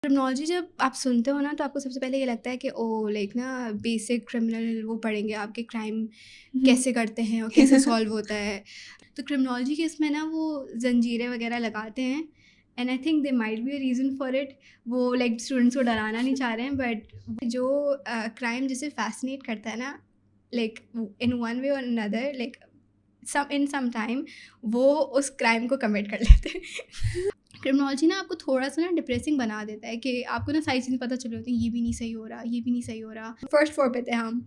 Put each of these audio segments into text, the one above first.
Criminology جب آپ سنتے ہو نا تو آپ کو سب سے پہلے یہ لگتا ہے کہ او لائک نا بیسک کرمنل وہ پڑھیں گے آپ کے کرائم کیسے کرتے ہیں اور کیسے سالو ہوتا ہے. تو کرمنالوجی کے اس میں نا وہ زنجیریں وغیرہ لگاتے ہیں and I think they might be a reason for it. وہ لائک اسٹوڈنٹس کو ڈرانا نہیں چاہ رہے ہیں بٹ جو کرائم جسے فیسنیٹ کرتا ہے نا لائک ان ون وے اور اندر لائک ان سم ٹائم وہ اس کرائم کو کمٹ کر لیتے ہیں. کرمنالوجی نا آپ کو تھوڑا سا نا ڈپریسنگ بنا دیتا ہے کہ آپ کو نا ساری چیزیں پتہ چل ہوتی ہیں یہ بھی نہیں صحیح ہو رہا یہ بھی نہیں صحیح ہو رہا. فرسٹ فلور پہ تھے ہم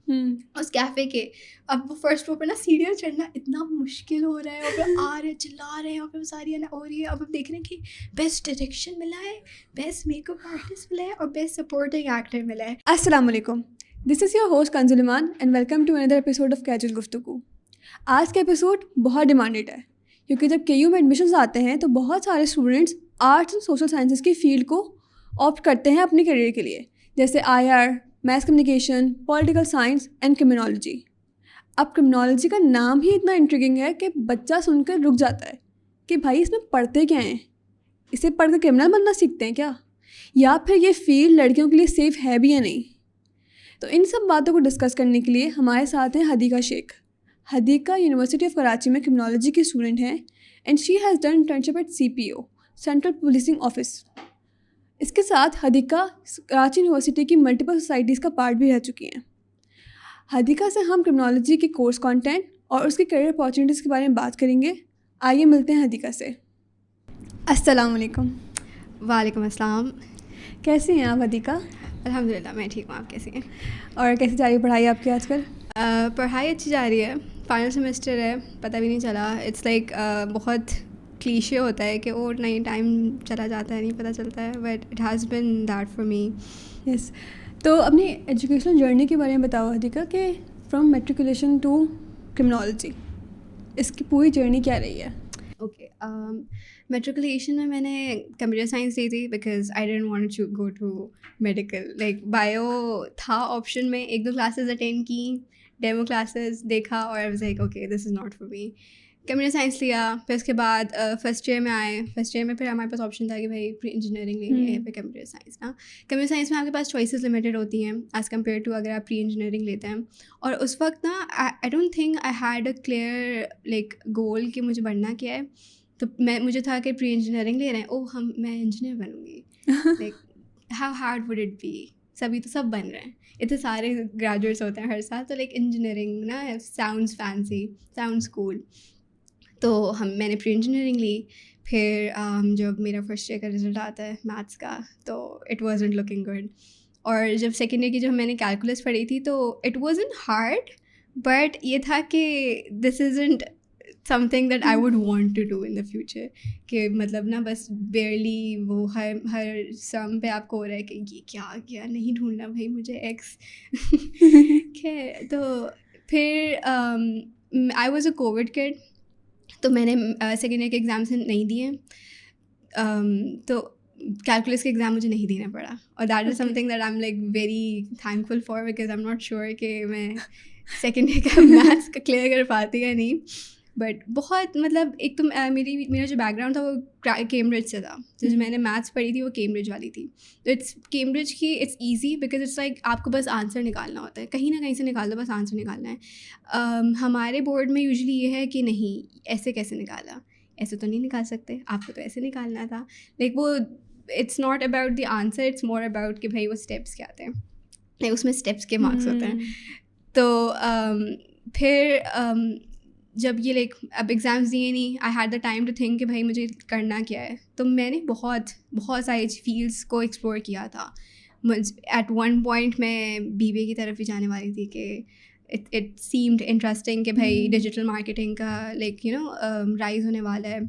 اس کیفے کے. اب وہ فرسٹ فلور پہ نا سیڑھیاں چڑھنا اتنا مشکل ہو رہا ہے اور پھر آ رہے چلا رہے ہیں اور پھر ساری ہو رہی ہے. اب ہم دیکھ رہے ہیں کہ بیسٹ ڈائریکشن ملا ہے, بیسٹ میک اپ آرٹسٹ ملا ہے اور بیسٹ سپورٹنگ ایکٹر ملا ہے. السلام علیکم, دس is your host Kanzal Iman and welcome to another episode of casual گفتگو. آج کا ایپیسوڈ بہت ڈیمانڈیڈ ہے کیونکہ جب کے یو میں ایڈمیشنز آتے ہیں تو بہت سارے students arts and social sciences کی فیلڈ کو آپٹ کرتے ہیں اپنے کیریئر کے لیے, جیسے I R, mass communication, political science and criminology. اب کرمنالوجی کا نام ہی اتنا انٹریگنگ ہے کہ بچہ سن کر رک جاتا ہے کہ بھائی اس میں پڑھتے کیا ہیں, اسے پڑھ کر کرمنل بننا سیکھتے ہیں کیا, یا پھر یہ فیلڈ لڑکیوں کے لیے سیف ہے بھی یا نہیں. تو ان سب باتوں کو ڈسکس کرنے کے لیے ہمارے ساتھ ہیں حدیقہ شیخ. حدیقہ یونیورسٹی آف کراچی میں کرمنالوجی کی اسٹوڈنٹ ہیں and she has done internship at CPO central policing office. اس کے ساتھ حدیقہ کراچی یونیورسٹی کی ملٹیپل سوسائٹیز کا پارٹ بھی رہ چکی ہیں. حدیقہ سے ہم کرمنالوجی کے کورس کانٹینٹ اور اس کی کیریئر اپارچونیٹیز کے بارے میں بات کریں گے. آئیے ملتے ہیں حدیقہ سے. السلام علیکم. وعلیکم السلام. کیسی ہیں آپ حدیقہ؟ الحمد للہ میں ٹھیک ہوں, آپ کیسی ہیں؟ اور کیسی جا رہی ہے پڑھائی آپ کی آج کل؟ پڑھائی اچھی جا رہی ہے, فائنل سیمسٹر ہے, پتہ بھی نہیں چلا. اٹس لائک بہت کلیشے ہوتا ہے کہ اور نہیں ٹائم چلا جاتا ہے, نہیں پتہ چلتا ہے, but it has been that for me. Yes, تو اپنی ایجوکیشنل جرنی کے بارے میں بتاؤ حدیقہ کہ فرام میٹریکولیشن ٹو کرمنالوجی اس کی پوری جرنی کیا رہی ہے؟ اوکے, میٹریکولیشن میں نے کمپیوٹر سائنس لی تھی because I don't want to go to medical. Like bio تھا آپشن میں, 1-2 کلاسز اٹینڈ کی, ڈیمو کلاسز دیکھا اور I was like okay this is not for me. Computer science لیا, پھر اس کے بعد فرسٹ ایئر میں آئے. فرسٹ ایئر میں پھر ہمارے پاس آپشن تھا کہ بھائی پری انجینئرنگ لینی ہے یا پھر کمپیوٹر سائنس. نا کمپیوٹر سائنس میں آپ کے پاس چوائسیز لمیٹیڈ ہوتی ہیں ایز کمپیئر ٹو اگر آپ پری انجینئرنگ لیتے ہیں. اور اس وقت نا I don't think I had a clear like goal کہ مجھے بننا کیا ہے. تو مجھے تھا کہ پری انجینئرنگ لے رہے ہیں, میں انجینئر بنوں گی. Like how hard would it be, سبھی تو سب بن رہے ہیں, اتنے سارے گریجویٹس ہوتے ہیں ہر سال, تو لائک انجینئرنگ نا ساؤنڈس فینسی, ساؤنڈس کول. تو میں نے پری انجینئرنگ لی. پھر جب میرا فرسٹ ایئر کا رزلٹ آتا ہے میتھس کا تو اٹ وازنٹ لکنگ گڈ. اور جب سیکنڈ ایئر کی جب میں نے کیلکولس پڑھی تھی تو اٹ وازنٹ ہارڈ, بٹ یہ تھا کہ this isn't something that I would want to do in the future. کہ مطلب نا بس بیئرلی وہ ہر سم پہ آپ کو ہو رہا ہے کہ یہ کیا نہیں ڈھونڈنا بھائی مجھے ایکس. خیر, تو پھر آئی واز اے کووڈ کڈ, تو میں نے سیکنڈ ایئر کے ایگزامس نہیں دیے. تو کیلکولس کے ایگزام مجھے نہیں دینا پڑا, اور that is something that I am like very thankful for, because I am not sure کہ میں سیکنڈ ایئر کا میتھس کا کلیئر کر پاتی یا نہیں. بٹ بہت مطلب ایک تو میرا جو بیک گراؤنڈ تھا وہ کیمبرج سے تھا, جو میں نے میتھس پڑھی تھی وہ کیمبرج والی تھی. تو کیمبرج کی it's easy because it's like آپ کو بس آنسر نکالنا ہوتا ہے, کہیں نہ کہیں سے نکال دو, بس آنسر نکالنا ہے. ہمارے بورڈ میں یوزلی یہ ہے کہ نہیں ایسے کیسے نکالا, ایسے تو نہیں نکال سکتے, آپ کو تو ایسے نکالنا تھا. لائک وہ it's not about the answer, it's more about کہ بھائی وہ اسٹیپس کیا آتے ہیں, لائک اس میں اسٹیپس کے مارکس ہوتے ہیں. تو پھر جب یہ لائک اب ایگزامس دیے نہیں, I had the time to think کہ بھائی مجھے کرنا کیا ہے. تو میں نے بہت ساری فیلڈس کو ایکسپلور کیا تھا. ایٹ ون پوائنٹ میں BBA کی طرف بھی جانے والی تھی کہ اٹ سیمڈ انٹرسٹنگ کہ بھائی ڈیجیٹل مارکیٹنگ کا لائک رائز ہونے والا ہے,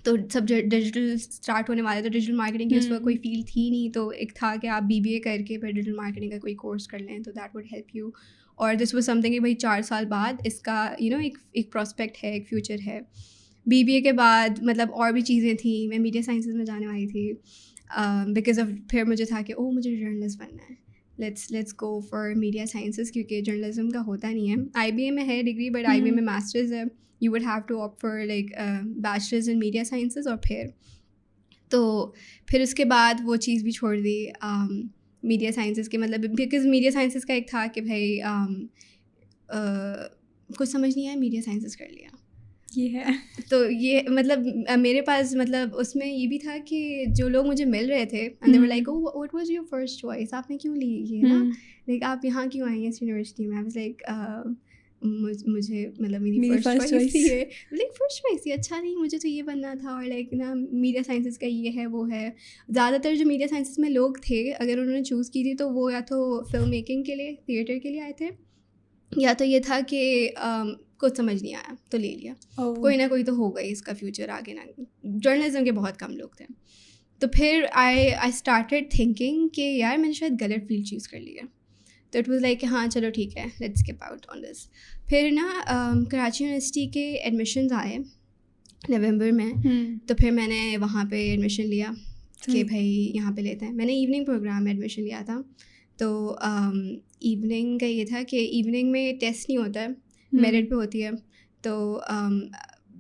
تو سب ڈیجیٹل اسٹارٹ ہونے والے, تو ڈیجیٹل مارکیٹنگ کی اس وقت کوئی فیلڈ تھی نہیں. تو ایک تھا کہ آپ BBA کر کے پھر ڈیجیٹل مارکیٹنگ کا کوئی کورس کر لیں, تو دیٹ وڈ ہیلپ یو. اور دس واز سم تھنگ کہ بھائی 4 سال بعد اس کا ایک پراسپیکٹ ہے, ایک فیوچر ہے. BBA کے بعد مطلب اور بھی چیزیں تھیں, میں میڈیا سائنسز میں جانے والی تھی بیکاز آف پھر مجھے تھا کہ مجھے جرنلسٹ بننا ہے, let's go for media sciences, کیونکہ جرنلزم کا ہوتا نہیں ہے. IBA میں ہے ڈگری, بٹ IBA میں ماسٹرز ہے. You would have to opt for like bachelors in media sciences. اور پھر تو پھر اس کے بعد وہ چیز بھی چھوڑ دی میڈیا سائنسز کے, مطلب بیکاز میڈیا سائنسز کا ایک تھا کہ بھائی کچھ سمجھ نہیں آیا, میڈیا سائنسز کر لیا. یہ ہے تو یہ مطلب میرے پاس مطلب اس میں یہ بھی تھا کہ جو لوگ مجھے مل رہے تھے and they were like, oh, what was your first choice, آپ نے کیوں لی یہ نا, لائک آپ یہاں کیوں آئی ہیں اس یونیورسٹی میں. I was like مجھے مطلب میری فرسٹ چوائس تھی یہ, لائک فرسٹ چوائس تھی, اچھا نہیں مجھے تو یہ بننا تھا, اور لائک نا میڈیا سائنسز کا یہ ہے وہ ہے. زیادہ تر جو میڈیا سائنسز میں لوگ تھے اگر انہوں نے چوز کی تھی تو وہ یا تو فلم میکنگ کے لیے, تھیٹر کے لیے آئے تھے, یا تو یہ تھا کہ کچھ سمجھ نہیں آیا تو لے لیا, کوئی نہ کوئی تو ہوگا ہی اس کا فیوچر آگے نا. جرنلزم کے بہت کم لوگ تھے. تو پھر آئی اسٹارٹیڈ تھنکنگ کہ یار میں نے شاید غلط فیلڈ چوز کر لی ہے. تو اٹ واز لائک کہ ہاں چلو ٹھیک ہے, لیٹس اسکپ آؤٹ آن دس. پھر نا کراچی یونیورسٹی کے ایڈمیشنز آئے نومبر میں, تو پھر میں نے وہاں پہ ایڈمیشن لیا کہ بھائی یہاں پہ لیتے ہیں. میں نے ایوننگ پروگرام میں ایڈمیشن لیا تھا. تو ایوننگ کا یہ تھا کہ ایوننگ میں ٹیسٹ نہیں ہوتا ہے, میرٹ پہ ہوتی ہے. تو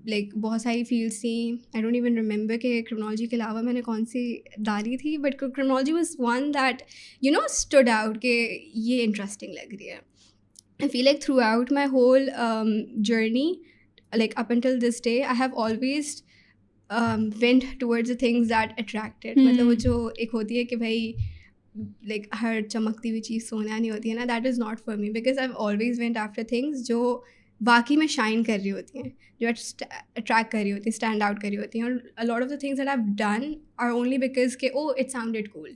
لائک بہت ساری فیلڈس تھیں, آئی ڈونٹ ایون ریممبر کہ کرمنالوجی کے علاوہ میں نے کون سی ڈالی تھی, but criminology was one that you know stood out کہ یہ انٹرسٹنگ لگ رہی ہے. I feel like throughout my whole journey, like up until this day, I have always went towards the things that attracted. مطلب وہ جو ایک ہوتی ہے کہ بھائی لائک ہر چمکتی ہوئی چیز سونا نہیں ہوتی ہے نا, that is not for me, because I always went after things جو واقعی میں شائن کر رہی ہوتی ہیں, جو اٹریکٹ کر رہی ہوتی ہیں, اسٹینڈ آؤٹ کر رہی ہوتی ہیں. اور a lot of the things that I've done are only because کہ oh it sounded cool.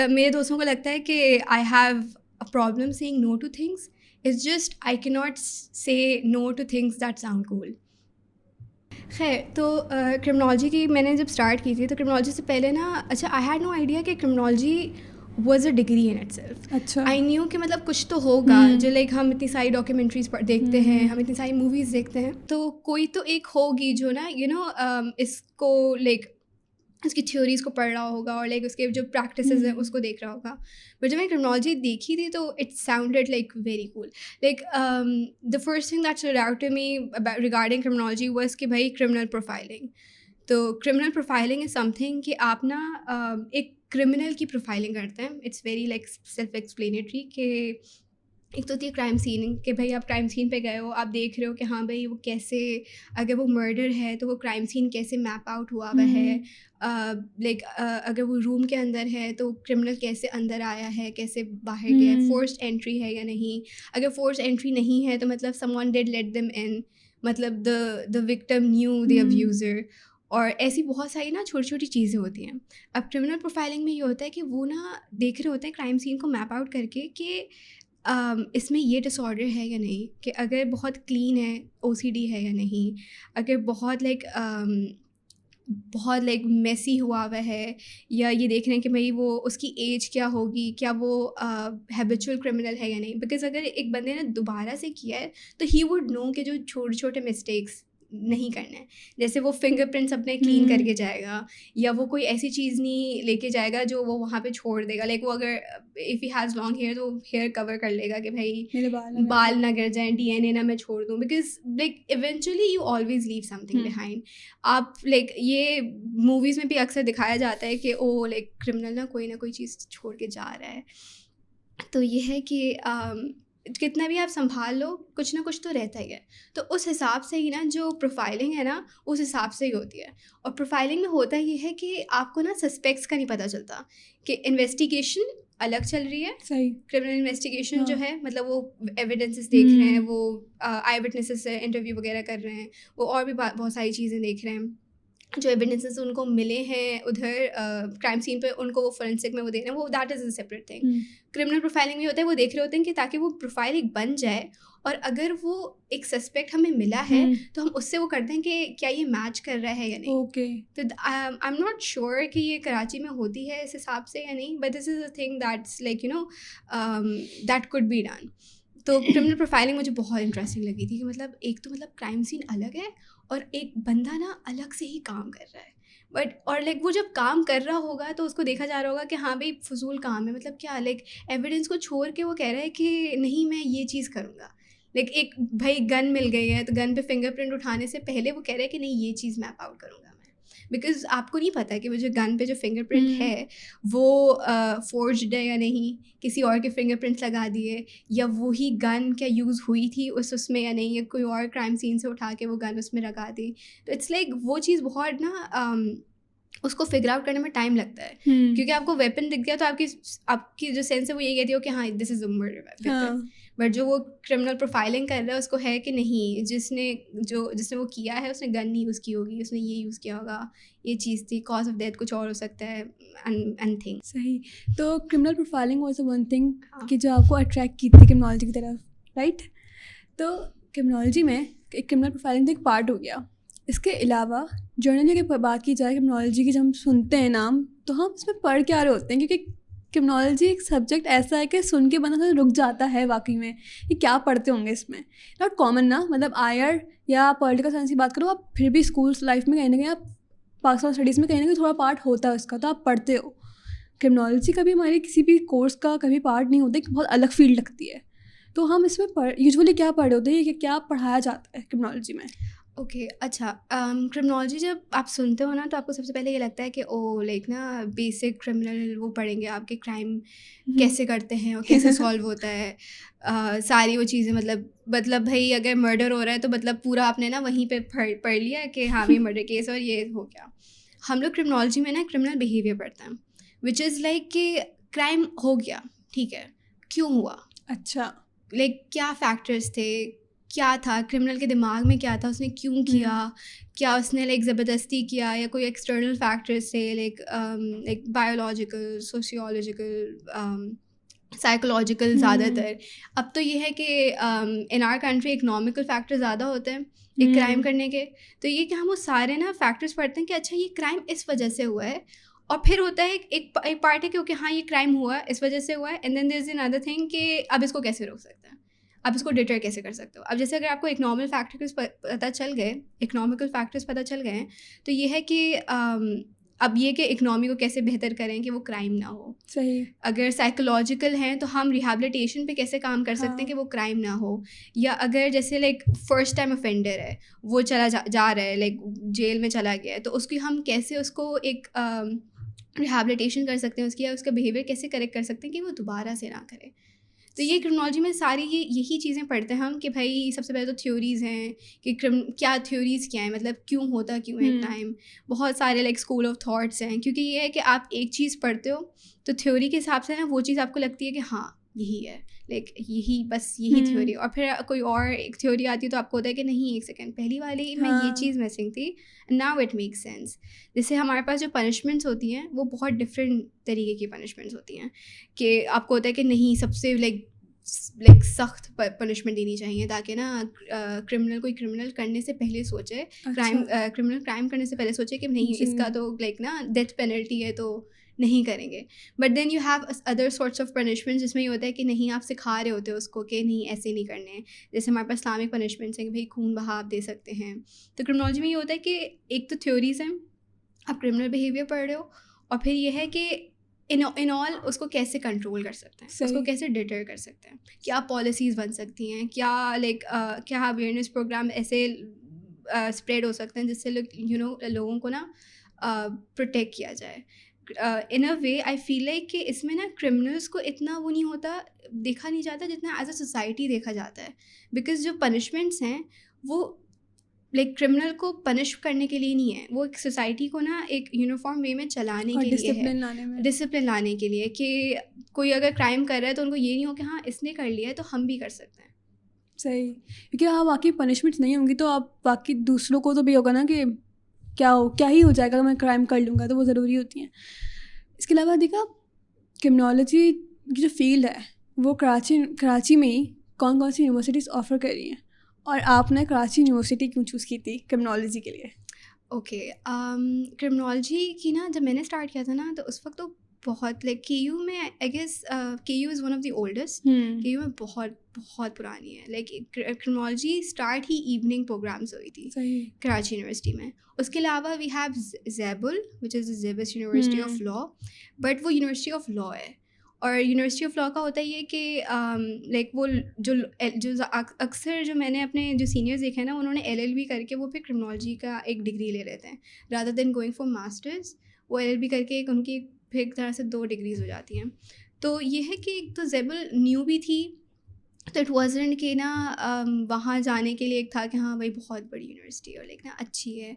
میرے دوستوں کو لگتا ہے کہ I have a problem saying no to things. It's just I cannot say no to things that sound cool. خیر, تو criminology کی میں نے جب اسٹارٹ کی تھی تو کرمنالوجی سے پہلے نا, اچھا آئی ہیڈ نو آئیڈیا کہ criminology was a degree in it self. اچھا آئی نیو کہ مطلب کچھ تو ہوگا, جو لائک ہم اتنی ساری ڈاکیومنٹریز دیکھتے ہیں, ہم اتنی ساری موویز دیکھتے ہیں, تو کوئی تو ایک ہوگی جو نا یو نو اس کو لائک اس کی تھیوریز کو پڑھ رہا ہوگا, اور لائک اس کے جو پریکٹسز ہیں اس کو دیکھ رہا ہوگا. بٹ جب میں کرمنالوجی دیکھی تھی تو it sounded like very cool. Like the first thing that stood out to me regarding criminology was کہ بھائی کرمنل پروفائلنگ. تو criminal profiling is something کہ آپ نا ایک کرمنل کی پروفائلنگ کرتے ہیں. It's very like self explanatory کہ ایک تو ہوتی ہے کرائم سین, کہ بھائی آپ کرائم سین پہ گئے ہو, آپ دیکھ رہے ہو کہ ہاں بھائی وہ کیسے, اگر وہ مرڈر ہے تو وہ کرائم سین کیسے میپ آؤٹ ہوا ہوا ہے, لائک اگر وہ روم کے اندر ہے تو کرمنل کیسے اندر آیا ہے, کیسے باہر گیا ہے, فورسڈ انٹری ہے یا نہیں. اگر فورسڈ انٹری نہیں ہے تو مطلب someone did let them in, مطلب the victim knew the abuser. اور ایسی بہت ساری نا چھوٹی چھوٹی چیزیں ہوتی ہیں. اب کرمنل پروفائلنگ میں یہ ہوتا ہے کہ وہ نا دیکھ رہے ہوتے ہیں کرائم سین کو میپ آؤٹ کر کے کہ اس میں یہ ڈس آرڈر ہے یا نہیں, کہ اگر بہت کلین ہے, او سی ڈی ہے یا نہیں, اگر بہت لائک میسی ہوا ہوا ہے, یا یہ دیکھ رہے ہیں کہ بھائی وہ اس کی ایج کیا ہوگی, کیا وہ ہیبیچول کرمنل ہے یا نہیں. بیکاز اگر ایک بندے نے دوبارہ سے کیا ہے تو ہی وڈ نو کہ جو چھوٹے چھوٹے مسٹیکس نہیں کرنا ہے. جیسے وہ فنگر پرنٹس اپنے کلین کر کے جائے گا, یا وہ کوئی ایسی چیز نہیں لے کے جائے گا جو وہ وہاں پہ چھوڑ دے گا. لائک وہ اگر if he has long hair تو ہیئر کور کر لے گا کہ بھائی میرے بال نہ گر جائیں, ڈی این اے نہ میں چھوڑ دوں. Because like eventually you always leave something behind. آپ لائک یہ موویز میں بھی اکثر دکھایا جاتا ہے کہ او لائک کرمنل نا کوئی چیز چھوڑ کے جا رہا ہے. تو یہ ہے کہ کتنا بھی آپ سنبھال لو کچھ نہ کچھ تو رہتا ہی ہے. تو اس حساب سے ہی نا جو پروفائلنگ ہے نا اس حساب سے ہی ہوتی ہے. اور پروفائلنگ میں ہوتا یہ ہے کہ آپ کو نا سسپیکٹس کا نہیں پتہ چلتا, کہ انویسٹیگیشن الگ چل رہی ہے. صحیح, کرمنل انویسٹیگیشن جو ہے مطلب وہ ایویڈنسز دیکھ رہے ہیں, وہ آئی وٹنسز سے انٹرویو وغیرہ کر رہے ہیں, وہ اور بھی بہت ساری چیزیں دیکھ رہے ہیں. جو ایویڈنسز ان کو ملے ہیں ادھر کرائم سین پہ, ان کو وہ فورینسک میں وہ دے رہے ہیں, وہ that is a separate thing. Criminal profiling میں ہوتا ہے وہ دیکھ رہے ہوتے ہیں کہ تاکہ وہ پروفائل ایک بن جائے, اور اگر وہ ایک سسپیکٹ ہمیں ملا ہے تو ہم اس سے وہ کرتے ہیں کہ کیا یہ میچ کر رہا ہے یا نہیں. اوکے, تو آئی ایم ناٹ شیور کہ یہ کراچی میں ہوتی ہے اس حساب سے یا نہیں, but this is a thing that's like you know that could be done. تو کرمنل پروفائلنگ مجھے بہت انٹرسٹنگ لگی تھی کہ مطلب ایک تو مطلب کرائم سین الگ ہے, اور ایک بندہ نا الگ سے ہی کام کر رہا ہے. بٹ اور لائک وہ جب کام کر رہا ہوگا تو اس کو دیکھا جا رہا ہوگا کہ ہاں بھائی فضول کام ہے, مطلب کیا لائک ایویڈنس کو چھوڑ کے وہ کہہ رہا ہے کہ نہیں میں یہ چیز کروں گا. لائک ایک بھائی گن مل گئی ہے تو گن پہ فنگر پرنٹ اٹھانے سے پہلے وہ کہہ رہے ہیں کہ نہیں یہ چیز میپ آؤٹ کروں گا میں, بیکاز آپ کو نہیں پتہ کہ وہ جو گن پہ جو فنگر پرنٹ ہے وہ فورجڈ ہے یا نہیں, کسی اور کے فنگر پرنٹس لگا دیے, یا وہی گن کیا یوز ہوئی تھی اس میں یا نہیں, یا کوئی اور کرائم سین سے اٹھا کے وہ گن اس میں لگا دی. تو اٹس لائک وہ چیز بہت نا اس کو فگر آؤٹ کرنے میں ٹائم لگتا ہے, کیونکہ آپ کو ویپن دکھ گیا تو آپ کی جو سینس ہے وہ یہ کہتی ہو کہ ہاں دس از مرڈر ویپن. بٹ جو وہ کرمنل پروفائلنگ کر رہا ہے اس کو ہے کہ نہیں, جس نے وہ کیا ہے اس نے گن نہیں یوز کی ہوگی, اس نے یہ یوز کیا ہوگا, یہ چیز تھی, کاز آف ڈیتھ کچھ اور ہو سکتا ہے, اینڈ تھنگ. صحیح. تو criminal profiling was a one thing کہ جو آپ کو اٹریکٹ کی تھی کرمنالوجی کی طرف, رائٹ؟ تو کرمنالوجی میں ایک کرمنل پروفائلنگ تو ایک پارٹ ہو گیا. اس کے علاوہ جرنلی کی بات کی جائے کرمنالوجی کی, جب ہم سنتے ہیں نام تو ہم اس میں پڑھ کے آ رہے ہوتے ہیں, کیونکہ کرمنالوجی ایک سبجیکٹ ایسا ہے کہ سن کے بندہ رک جاتا ہے واقعی میں کہ کیا پڑھتے ہوں گے اس میں. ناٹ کامن نا, مطلب آئر یا پولیٹیکل سائنس کی بات کرو آپ, پھر بھی اسکولس لائف میں کہیں نہ کہیں آپ پاکستان اسٹڈیز میں کہیں نہ کہیں تھوڑا پارٹ ہوتا ہے اس کا, تو آپ پڑھتے ہو. کرمنالوجی کبھی ہمارے کسی بھی کورس کا کبھی پارٹ نہیں ہوتا, ایک بہت الگ فیلڈ لگتی ہے. تو ہم اس میں یوزولی کیا پڑھے ہوتے ہیں کہ کیا پڑھایا جاتا ہے کرمنالوجی میں؟ اوکے, اچھا, کرمنالوجی جب آپ سنتے ہو نا تو آپ کو سب سے پہلے یہ لگتا ہے کہ او لائک نا بیسک کرمنل وہ پڑھیں گے آپ کے کرائم کیسے کرتے ہیں اور کیسے سالو ہوتا ہے, ساری وہ چیزیں. مطلب بھائی اگر مرڈر ہو رہا ہے تو مطلب پورا آپ نے نا وہیں پہ پڑھ لیا کہ ہاں یہ مرڈر کیس اور یہ ہو گیا. ہم لوگ کرمنالوجی میں نا کرمنل بیہیویئر پڑھتے ہیں, وچ از لائک کہ کرائم ہو گیا, ٹھیک ہے, کیوں ہوا, اچھا, لائک کیا فیکٹرس تھے, کیا تھا کرمنل کے دماغ میں, کیا تھا, اس نے کیوں کیا, کیا اس نے لائک زبردستی کیا یا کوئی ایکسٹرنل فیکٹرس تھے لائک بایولوجیکل, سوشیولوجیکل, سائیکولوجیکل زیادہ تر. اب تو یہ ہے کہ ان آر کنٹری اکنامیکل فیکٹر زیادہ ہوتے ہیں ایک کرائم کرنے کے, تو یہ کہ ہم وہ سارے نا فیکٹرس پڑھتے ہیں کہ اچھا یہ کرائم اس وجہ سے ہوا ہے, اور پھر ہوتا ہے ایک پارٹ ہے کہ اوکے ہاں یہ کرائم ہوا اس وجہ سے ہوا ہے, and then there is another thing کہ اب اس کو کیسے روک سکتے ہیں, اب اس کو ڈیٹر کیسے کر سکتے ہو. اب جیسے اگر آپ کو اکنامل فیکٹرز پتہ چل گئے, اکنامیکل فیکٹرز پتہ چل گئے ہیں, تو یہ ہے کہ اب یہ کہ اکنامی کو کیسے بہتر کریں کہ وہ کرائم نہ ہو. صحیح. اگر سائیکولوجیکل ہیں تو ہم ریہیبلیٹیشن پہ کیسے کام کر سکتے ہیں کہ وہ کرائم نہ ہو. یا اگر جیسے لائک فرسٹ ٹائم افینڈر ہے, وہ چلا جا رہا ہے, لائک جیل میں چلا گیا ہے, تو اس کی ہم کیسے اس کو ایک ریہیبلیٹیشن کر سکتے ہیں, اس کی, یا اس کا بیہیویئر کیسے کریکٹ کر سکتے ہیں کہ وہ دوبارہ سے نہ کرے. تو یہ کرمنالوجی میں ساری یہی چیزیں پڑھتے ہیں ہم کہ بھائی سب سے پہلے تو تھیوریز ہیں کہ کیا تھیوریز کیا ہیں, مطلب کیوں ہوتا کیوں ہے کرائم. بہت سارے لائک اسکول آف تھاٹس ہیں, کیونکہ یہ ہے کہ آپ ایک چیز پڑھتے ہو تو تھیوری کے حساب سے نا وہ چیز آپ کو لگتی ہے کہ ہاں یہی ہے, لائک یہی بس یہی تھیوری, اور پھر کوئی اور ایک تھیوری آتی ہے تو آپ کو ہوتا ہے کہ نہیں ایک سیکنڈ پہلی والی میں یہ چیز مسنگ تھی, ناؤ اٹ میک سینس. جیسے ہمارے پاس جو پنشمنٹس ہوتی ہیں وہ بہت ڈفرینٹ طریقے کی پنشمنٹس ہوتی ہیں, کہ آپ کو ہوتا ہے کہ نہیں سب سے لائک سخت پنشمنٹ دینی چاہیے تاکہ نا کرمنل کوئی کرمنل کرنے سے پہلے سوچے, کرمنل کرائم کرنے سے پہلے سوچے کہ نہیں اس کا تو لائک نا ڈیتھ پینلٹی ہے تو نہیں کریں گے. But then you have other sorts of punishment جس میں یہ ہوتا ہے کہ نہیں آپ سکھا رہے ہوتے ہو اس کو کہ نہیں ایسے نہیں کرنے. جیسے ہمارے پاس اسلامک پنشمنٹس ہیں کہ بھائی خون بہا آپ دے سکتے ہیں. تو کرمنالوجی میں یہ ہوتا ہے کہ ایک تو تھیوریز ہیں, آپ کرمنل بیہیویئر پڑھ رہے ہو, اور پھر یہ ہے کہ ان آل اس کو کیسے کنٹرول کر سکتے ہیں, اس کو کیسے ڈیٹر کر سکتے ہیں, کیا پالیسیز بن سکتی ہیں, کیا لائک کیا اویئرنیس پروگرام ایسے اسپریڈ ہو سکتے ہیں جس سے لوگوں کو نا پروٹیکٹ کیا جائے. ان a way I feel like کہ اس میں نا کرمنلس کو اتنا وہ نہیں ہوتا, دیکھا نہیں جاتا جتنا ایز اے سوسائٹی دیکھا جاتا ہے, بیکاز جو پنشمنٹس ہیں وہ لائک کرمنل کو پنش کرنے کے لیے نہیں ہے, وہ ایک سوسائٹی کو نا ایک یونیفارم وے میں چلانے کے لیے ہے, ڈسپلن لانے کے لیے, کہ کوئی اگر کرائم کر رہا ہے تو ان کو یہ نہیں ہو کہ ہاں اس نے کر لیا ہے تو ہم بھی کر سکتے ہیں. صحیح, کیونکہ ہاں واقعی پنشمنٹس نہیں ہوں گی تو آپ باقی دوسروں کو تو بھی ہوگا نا کہ کیا ہی ہو جائے گا, میں کرائم کر لوں گا, تو وہ ضروری ہوتی ہیں. اس کے علاوہ دیکھا کرمنالوجی کی جو فیلڈ ہے وہ کراچی میں ہی کون کون سی یونیورسٹیز آفر کر رہی ہیں, اور آپ نے کراچی یونیورسٹی کیوں چوز کی تھی کرمنالوجی کے لیے؟ اوکے, کرمنالوجی کی نا جب میں نے اسٹارٹ کیا تھا نا تو اس وقت تو بہت لائک کے یو میں I guess K U is one of the oldest, K U میں بہت بہت پرانی ہے. لائک کرمنالوجی اسٹارٹ ہی ایوننگ پروگرامس ہوئی تھی کراچی یونیورسٹی میں. اس کے علاوہ وی ہیو زیبل وچ از دا زیبس یونیورسٹی آف لا, بٹ وہ یونیورسٹی آف لا ہے, اور یونیورسٹی آف لا کا ہوتا یہ کہ لائک وہ جو اکثر جو میں نے اپنے جو سینئرز دیکھے ہیں نا, انہوں نے LLB کر کے وہ پھر کرمنالوجی کا ایک ڈگری لے لیتے ہیں rather than going for masters. وہ LLB کر کے ان کی پھر ایک طرح سے 2 ڈگریز ہو جاتی ہیں. تو یہ ہے کہ ایک تو زیبل نیو بھی تھی, تو اٹ وازنٹ کہ نا وہاں جانے کے لیے ایک تھا کہ ہاں بھائی بہت بڑی یونیورسٹی اور لائک نا اچھی ہے,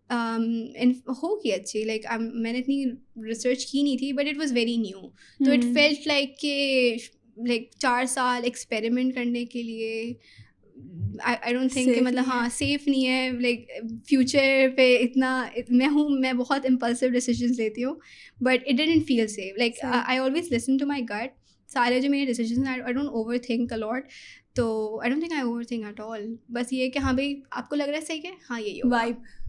ہوگی اچھی, لائک میں نے اتنی ریسرچ کی نہیں تھی, but it was very new. تو اٹ فیلٹ لائک کہ لائک 4 سال ایکسپیریمنٹ کرنے کے لیے آئی ڈونٹ تھنک کہ مطلب ہاں سیف نہیں ہے. لائک فیوچر پہ اتنا میں بہت امپلسو ڈیسیجنس لیتی ہوں, but it didn't feel safe. Like I always listen to my gut. سارے جو میرے ڈیسیجنس ہیں I don't overthink a lot. تو I don't think I overthink at all. بس یہ کہ ہاں بھائی آپ کو لگ رہا ہے صحیح ہے, ہاں یہی ہوگا.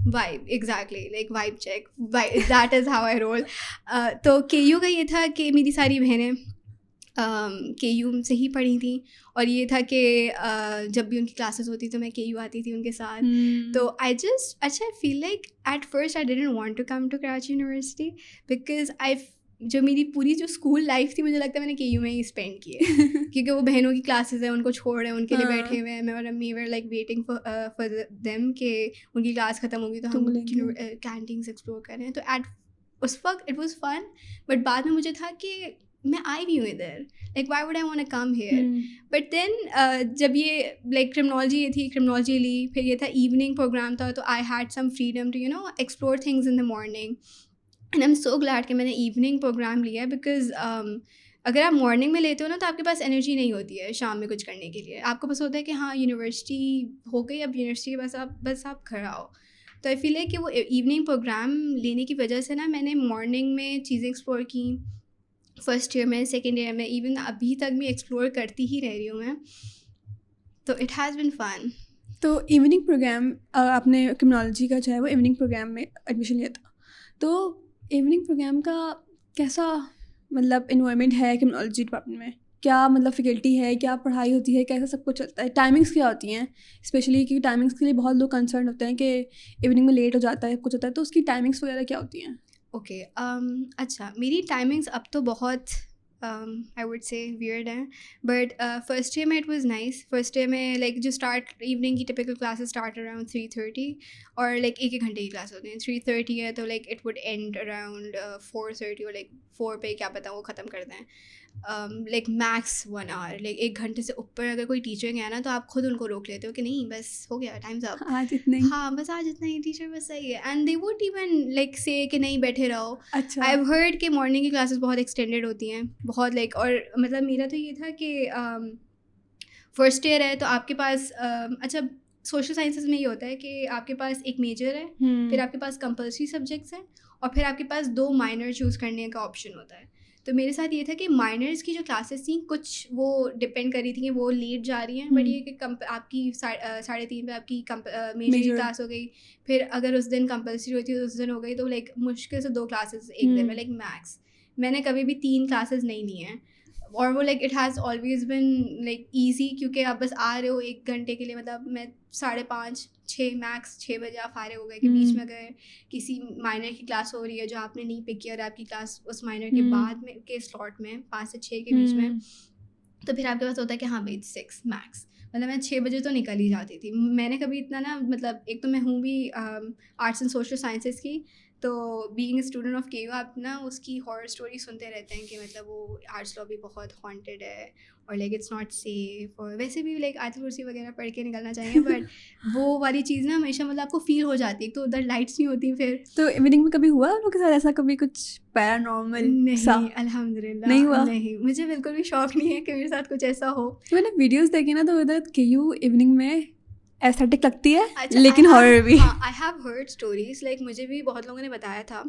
Vibe exactly, like vibe check, that is how I roll. تو KU کا یہ تھا کہ میری ساری بہنیں KU سے ہی پڑھی تھیں, اور یہ تھا کہ جب بھی ان کی کلاسز ہوتی تو میں KU آتی تھی ان کے ساتھ. تو I feel like at first I didn't want to come to Karachi university, because جو میری پوری جو اسکول لائف تھی مجھے لگتا ہے میں نے KU میں ہی اسپینڈ کی ہے, کیونکہ وہ بہنوں کی کلاسز ہیں, ان کو چھوڑ رہے ہیں, ان کے لیے بیٹھے ہوئے ہیں. میں اور امی ویر لائک ویٹنگ فار دیم کہ ان کی کلاس ختم ہوگی تو ہم کینٹینس ایکسپلور کریں. تو ایٹ اس وقت اٹ واز فن, بٹ بعد میں مجھے تھا کہ میں آئی بھی ہوں ادھر, like why would I want to come here. But then جب یہ لائک کرمنالوجی یہ تھی, کرمنالوجی لی, پھر یہ تھا ایوننگ پروگرام تھا, تو I had some freedom to explore things in the morning. And I am so glad کہ میں نے ایوننگ پروگرام لیا ہے, بیکاز اگر آپ مارننگ میں لیتے ہو نا تو آپ کے پاس انرجی نہیں ہوتی ہے شام میں کچھ کرنے کے لیے. آپ کو بس ہوتا ہے کہ ہاں یونیورسٹی ہو گئی, اب یونیورسٹی بس آپ کھڑا ہو. تو آئی فیل ہے کہ وہ ایوننگ پروگرام لینے کی وجہ سے نا میں نے مارننگ میں چیزیں ایکسپلور کی. فرسٹ ایئر میں, سیکنڈ ایئر میں, ایون ابھی تک بھی ایکسپلور کرتی ہی رہ رہی ہوں میں. تو اٹ ہیز بن فن. تو ایوننگ پروگرام آپ نے کرمنالوجی کا جو ہے وہ ایوننگ پروگرام میں ایڈمیشن لیا تھا, تو ایوننگ پروگرام کا کیسا مطلب انوائرمنٹ ہے کرمنالوجی ڈپارٹمنٹ میں؟ کیا مطلب فیکلٹی ہے, کیا پڑھائی ہوتی ہے, کیسا سب کچھ چلتا ہے, ٹائمنگس کیا ہوتی ہیں اسپیشلی, کیونکہ ٹائمنگس کے لیے بہت لوگ کنسرن ہوتے ہیں کہ ایوننگ میں لیٹ ہو جاتا ہے, کچھ ہوتا ہے, تو اس کی ٹائمنگس وغیرہ کیا ہوتی ہیں؟ اوکے اچھا, میری ٹائمنگس اب تو بہت آئی ووڈ سے ویئرڈ ہیں, بٹ فرسٹ ایئر میں it was nice. First year میں لائک جو اسٹارٹ ایوننگ کی ٹپیکل کلاسز اسٹارٹ اراؤنڈ 3:30, اور لائک 1 گھنٹے کی کلاس ہوتی ہیں. 3:30 ہے تو like it would and around 4:30, اور لائک 4 پہ کیا پتہ وہ ختم کر دیں. لائک میکس 1 hour, لائک 1 گھنٹے سے اوپر اگر کوئی ٹیچر گیا نا تو آپ خود ان کو روک لیتے ہو کہ نہیں بس ہو گیا, ٹائمز اپ, آج اتنا ہی, ہاں بس آج اتنا ہی, ٹیچر بس صحیح ہے. And they would even like سے کہ نہیں بیٹھے رہو. اچھا, آئی ہیو ہرڈ کہ مارننگ کی کلاسز بہت ایکسٹینڈیڈ ہوتی ہیں بہت, لائک اور مطلب میرا تو یہ تھا کہ فرسٹ ایئر ہے تو آپ کے پاس اچھا سوشل سائنسز میں یہ ہوتا ہے کہ آپ کے پاس ایک میجر ہے, پھر آپ کے پاس کمپلسری سبجیکٹس ہیں, اور پھر آپ کے پاس 2 مائنر چوز کرنے کا آپشن ہوتا ہے. تو میرے ساتھ یہ تھا کہ مائنرس کی جو کلاسز تھیں کچھ وہ ڈپینڈ کر رہی تھیں کہ وہ لیٹ جا رہی ہیں, بٹ یہ کہ آپ کی 3:30 پہ آپ کی میجر کلاس ہو گئی, پھر اگر اس دن کمپلسری ہوتی ہے تو اس دن ہو گئی, تو لائک مشکل سے 2 کلاسز ایک دن میں, لائک میکس. میں نے کبھی بھی 3 کلاسز نہیں لی ہیں, اور وہ like it has always been like easy, کیونکہ آپ بس آ رہے ہو 1 گھنٹے کے لیے. مطلب میں 5:30 6 میکس 6 بجے آپ فارغ ہو گئے, کہ بیچ میں اگر کسی مائنر کی کلاس ہو رہی ہے جو آپ نے نہیں پک کیا, اور آپ کی کلاس اس مائنر کے بعد میں کے سلاٹ میں 5 سے 6 کے بیچ میں, تو پھر آپ کے پاس ہوتا ہے کہ ہاں بھائی 6 میکس. مطلب میں 6 بجے تو نکل ہی جاتی تھی. میں نے کبھی اتنا نا, مطلب ایک تو میں ہوں بھی آرٹس اینڈ سوشل سائنسز کی, تو being a student of KU آپ نا اس کی ہارر اسٹوری سنتے رہتے ہیں کہ مطلب وہ آرٹس لابی بہت ہانٹیڈ ہے, اور لائک اٹس ناٹ سیف, اور ویسے بھی لائک آیت الکرسی وغیرہ پڑھ کے نکلنا چاہیے, بٹ وہ والی چیز نا ہمیشہ مطلب آپ کو فیل ہو جاتی ہے. تو ادھر لائٹس نہیں ہوتی. پھر تو ایوننگ میں کبھی ہوا آپ لوگ کے ساتھ ایسا کبھی کچھ پیرانارمل؟ نہیں, الحمد للہ نہیں ہوا. نہیں, مجھے بالکل بھی شوق نہیں ہے کہ میرے ساتھ کچھ ایسا ہو. میں نے ویڈیوز دیکھی نا, تو ادھر KU ایوننگ میں ایستھیٹک لگتی ہے, لیکن ہارر بھی. I have heard stories, like مجھے بھی بہت لوگوں نے بتایا تھا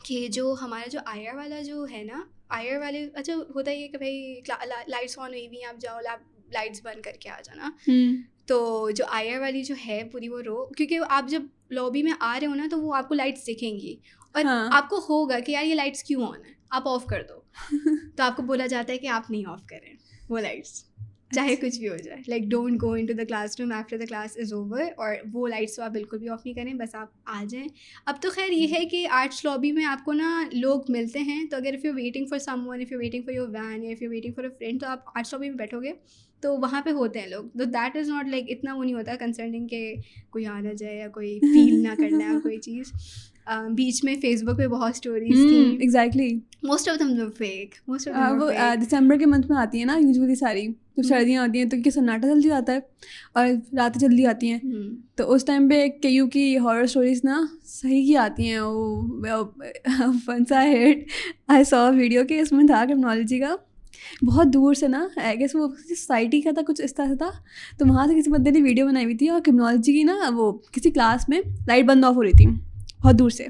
کہ جو ہمارا جو IR والا جو ہے نا, IR والے اچھا ہوتا ہے یہ کہ بھائی لائٹس آن ہوئی ہوئی, آپ جاؤ لائٹس بند کر کے آ جانا. تو جو IR والی جو ہے پوری وہ رو, کیونکہ آپ جب لابی میں آ رہے ہو نا تو وہ آپ کو لائٹس دکھیں گی, اور آپ کو ہوگا کہ یار یہ لائٹس کیوں آن ہے, آپ آف کر دو. تو آپ کو بولا جاتا ہے کہ آپ نہیں آف کریں وہ لائٹس. چاہے کچھ بھی ہو جائے. Like don't go into the classroom after the class is over, اور وہ لائٹس تو آپ بالکل بھی آف نہیں کریں, بس آپ آ جائیں. اب تو خیر یہ ہے کہ آرٹس لابی میں آپ کو نا لوگ ملتے ہیں, تو اگر if you waiting for someone, if you waiting for your van, یا if you waiting for a friend, تو آپ آرٹس لابی میں بیٹھو گے تو وہاں پہ ہوتے ہیں لوگ. تو دیٹ از ناٹ لائک اتنا وہ نہیں ہوتا کنسرننگ کہ کوئی آ نہ جائے یا کوئی فیل نہ کر لے کوئی چیز. بیچ میں فیس بک پہ بہت اسٹوریز تھیں, exactly, most of them fake, most of وہ دم دسمبر کے منتھ میں آتی ہیں نا یوزلی ساری, جب سردیاں ہوتی ہیں تو کیونکہ سناٹا جلدی آتا ہے اور راتیں جلدی آتی ہیں, تو اس ٹائم پہ کیو کی ہارر اسٹوریز نا صحیح کی آتی ہیں. Once I had I saw video کہ اس میں تھا کرمنالوجی کا, بہت دور سے نا آئی گیس وہ سوسائٹی کا تھا, کچھ اس طرح سے تھا, تو وہاں سے کسی بندے نے ویڈیو بنائی ہوئی تھی, اور کرمنالوجی کی نا وہ کسی کلاس میں لائٹ بند آف ہو رہی تھی بہت دور سے,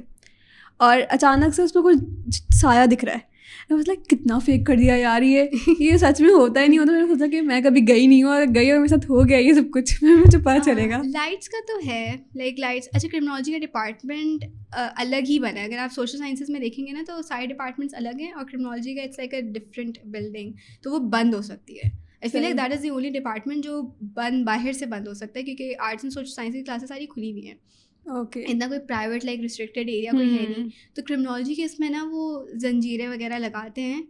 اور اچانک سے اس میں کچھ سایہ دکھ رہا ہے. مطلب کتنا فیک کر دیا یار, یہ سچ میں ہوتا ہی نہیں ہوتا. میں نے سوچا کہ میں کبھی گئی نہیں ہوں, اور گئی اور میرے ساتھ ہو گیا یہ سب کچھ, مجھے پتا چلے گا. لائٹس کا تو ہے, لائک لائٹس, اچھا کرمنالوجی کا ڈپارٹمنٹ الگ ہی بنا ہے. اگر آپ سوشل سائنسز میں دیکھیں گے نا تو سارے ڈپارٹمنٹس الگ ہیں, اور کرمنالوجی کا it's like a different building, تو وہ بند ہو سکتی ہے. I feel like that is the only department جو باہر سے بند ہو سکتا ہے, کیونکہ آرٹس اینڈ سوشل سائنس کی کلاسز ساری کھلی ہوئی ہیں. اوکے, اتنا کوئی پرائیویٹ لائک ریسٹرکٹیڈ ایریا کوئی ہے نہیں. تو کرمنالوجی کے اس میں نا وہ زنجیریں وغیرہ لگاتے ہیں,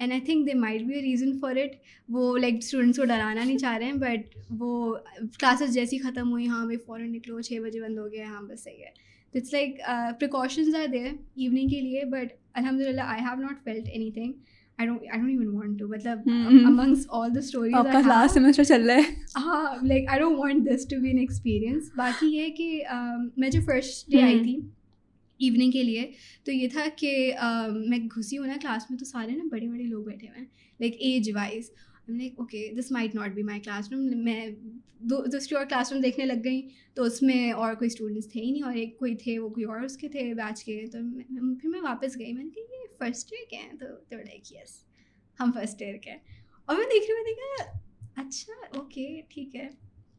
and I think they might be a reason for it. وہ لائک اسٹوڈنٹس کو ڈرانا نہیں چاہ رہے ہیں, بٹ وہ کلاسز جیسی ختم ہوئی, ہاں بھائی فوراً نکلو, 6 بجے بند ہو گیا, ہاں بس صحیح ہے. تو it's like precautions are there evening کے لیے, بٹ الحمد للہ I have not felt anything. I don't even want to. مطلب amongst all the stories آپ کا لاسٹ سیمسٹر چل رہا ہے, ہاں, like I don't want this to be an experience. باقی یہ کہ میں جو فرسٹ ڈے آئی تھی ایوننگ کے لیے, تو یہ تھا کہ میں گھسی ہوں نا کلاس میں, تو سارے نا بڑے بڑے لوگ بیٹھے ہوئے ہیں, like age wise. Like okay this might not be my classroom. میں دوسری اور کلاس روم دیکھنے لگ گئی, تو اس میں اور کوئی اسٹوڈنٹس تھے ہی نہیں, اور ایک کوئی تھے وہ کوئی اور اس کے تھے بیچ کے. تو پھر میں واپس گئی, میں نے کہا یہ فرسٹ ایئر کے ہیں, تو لائک یس ہم فرسٹ ایئر کے ہیں. اور میں دیکھ رہی ہوں, میں نے کہا اچھا اوکے ٹھیک ہے.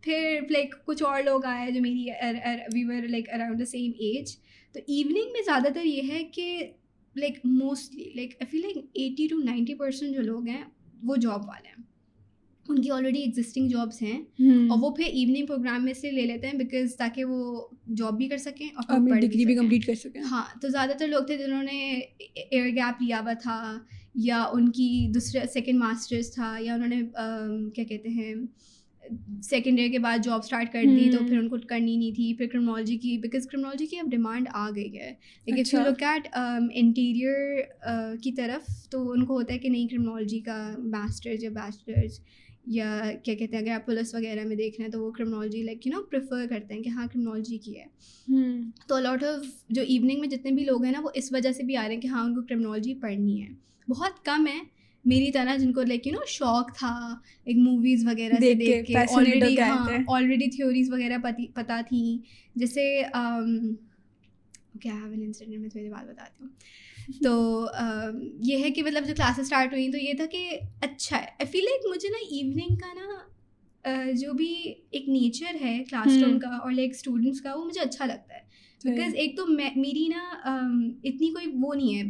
پھر لائک کچھ اور لوگ آئے جو میری we were like around the same age. تو ایوننگ میں زیادہ تر یہ ہے کہ like mostly like I feel like 80 to 90% جو لوگ ہیں وہ جاب والے ہیں, ان کی آلریڈی ایگزسٹنگ جابس ہیں, اور وہ پھر ایوننگ پروگرام میں سے لے لیتے ہیں بیکاز تاکہ وہ جاب بھی کر سکیں اور ڈگری بھی کمپلیٹ کر سکیں. ہاں, تو زیادہ تر لوگ تھے جنہوں نے ایئر گیپ لیا ہوا تھا, یا ان کی دوسرے سیکنڈ ماسٹرز تھا, یا انہوں نے کیا کہتے ہیں سیکنڈ ایئر کے بعد جاب اسٹارٹ کر دی, تو پھر ان کو کرنی نہیں تھی. پھر کرمنالوجی کی, بیکاز کرمنالوجی کی اب ڈیمانڈ آ گئی ہے. لیکن if you look at interior کی طرف, تو ان کو ہوتا ہے کہ نہیں کرمنالوجی کا ماسٹرز یا بیچلرز یا کیا کہتے ہیں, اگر آپ پولیس وغیرہ میں دیکھ رہے ہیں تو وہ criminology like you know prefer کرتے ہیں کہ ہاں کرمنالوجی کی ہے. تو لاٹ آف جو ایوننگ میں جتنے بھی لوگ ہیں نا, وہ اس وجہ سے بھی آ رہے ہیں کہ ہاں ان کو کرمنالوجی پڑھنی ہے. بہت کم ہے میری طرح جن کو لائک یو نو شوق تھا ایک موویز وغیرہ سے دیکھ کے, آلریڈی تھیوریز وغیرہ پتہ تھیں. جیسے کیا ہے انسیڈنٹ میں تھوڑی بات بتاتی ہوں. تو یہ ہے کہ مطلب جو کلاسز اسٹارٹ ہوئیں تو یہ تھا کہ اچھا ہے. آئی فیل لائک مجھے نا ایوننگ کا نا جو بھی ایک نیچر ہے کلاس روم کا اور لائک اسٹوڈنٹس کا, وہ مجھے اچھا لگتا ہے. بیکاز ایک تو میری نا اتنی کوئی وہ نہیں ہے,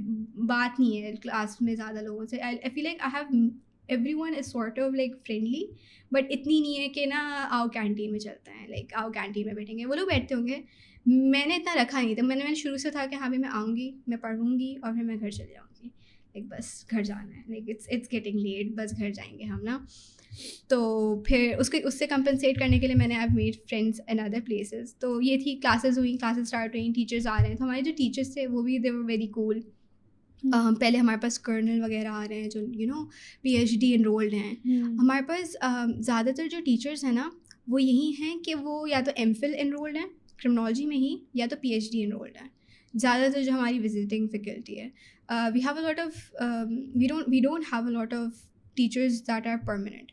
بات نہیں ہے کلاس میں زیادہ لوگوں سے. I feel like I have everyone is sort of like friendly, but اتنی نہیں ہے کہ نا آؤ کینٹین میں چلتے ہیں, لائک آؤ کینٹین میں بیٹھیں گے. وہ لوگ بیٹھتے ہوں گے, میں نے اتنا رکھا نہیں تھا. میں نے شروع سے تھا کہ ہاں بھی میں آؤں گی, میں پڑھوں گی, اور پھر میں گھر چلے جاؤں گی. لائک بس گھر جانا ہے, لائک اٹس گیٹنگ لیٹ, بس گھر جائیں گے ہم نا. تو پھر اس سے کمپنسیٹ کرنے کے لیے میں نے I made friends in other places. تو یہ تھی کلاسز ہوئیں, کلاسز اسٹارٹ ہوئیں, ٹیچرز آ رہے ہیں. تو ہمارے جو ٹیچرس تھے وہ بھی دے ور ویری کول. پہلے ہمارے پاس کرنل وغیرہ آ رہے ہیں جو you know P H D enrolled ہیں. ہمارے پاس زیادہ تر جو ٹیچرس ہیں نا وہ یہی ہیں کہ وہ یا تو ایم فل انرولڈ ہیں کرمنالوجی میں ہی, یا تو پی ایچ ڈی انرولڈ ہیں. زیادہ تر جو ہماری وزٹنگ فیکلٹی ہے, we have a lot of we don't have a lot of teachers that are permanent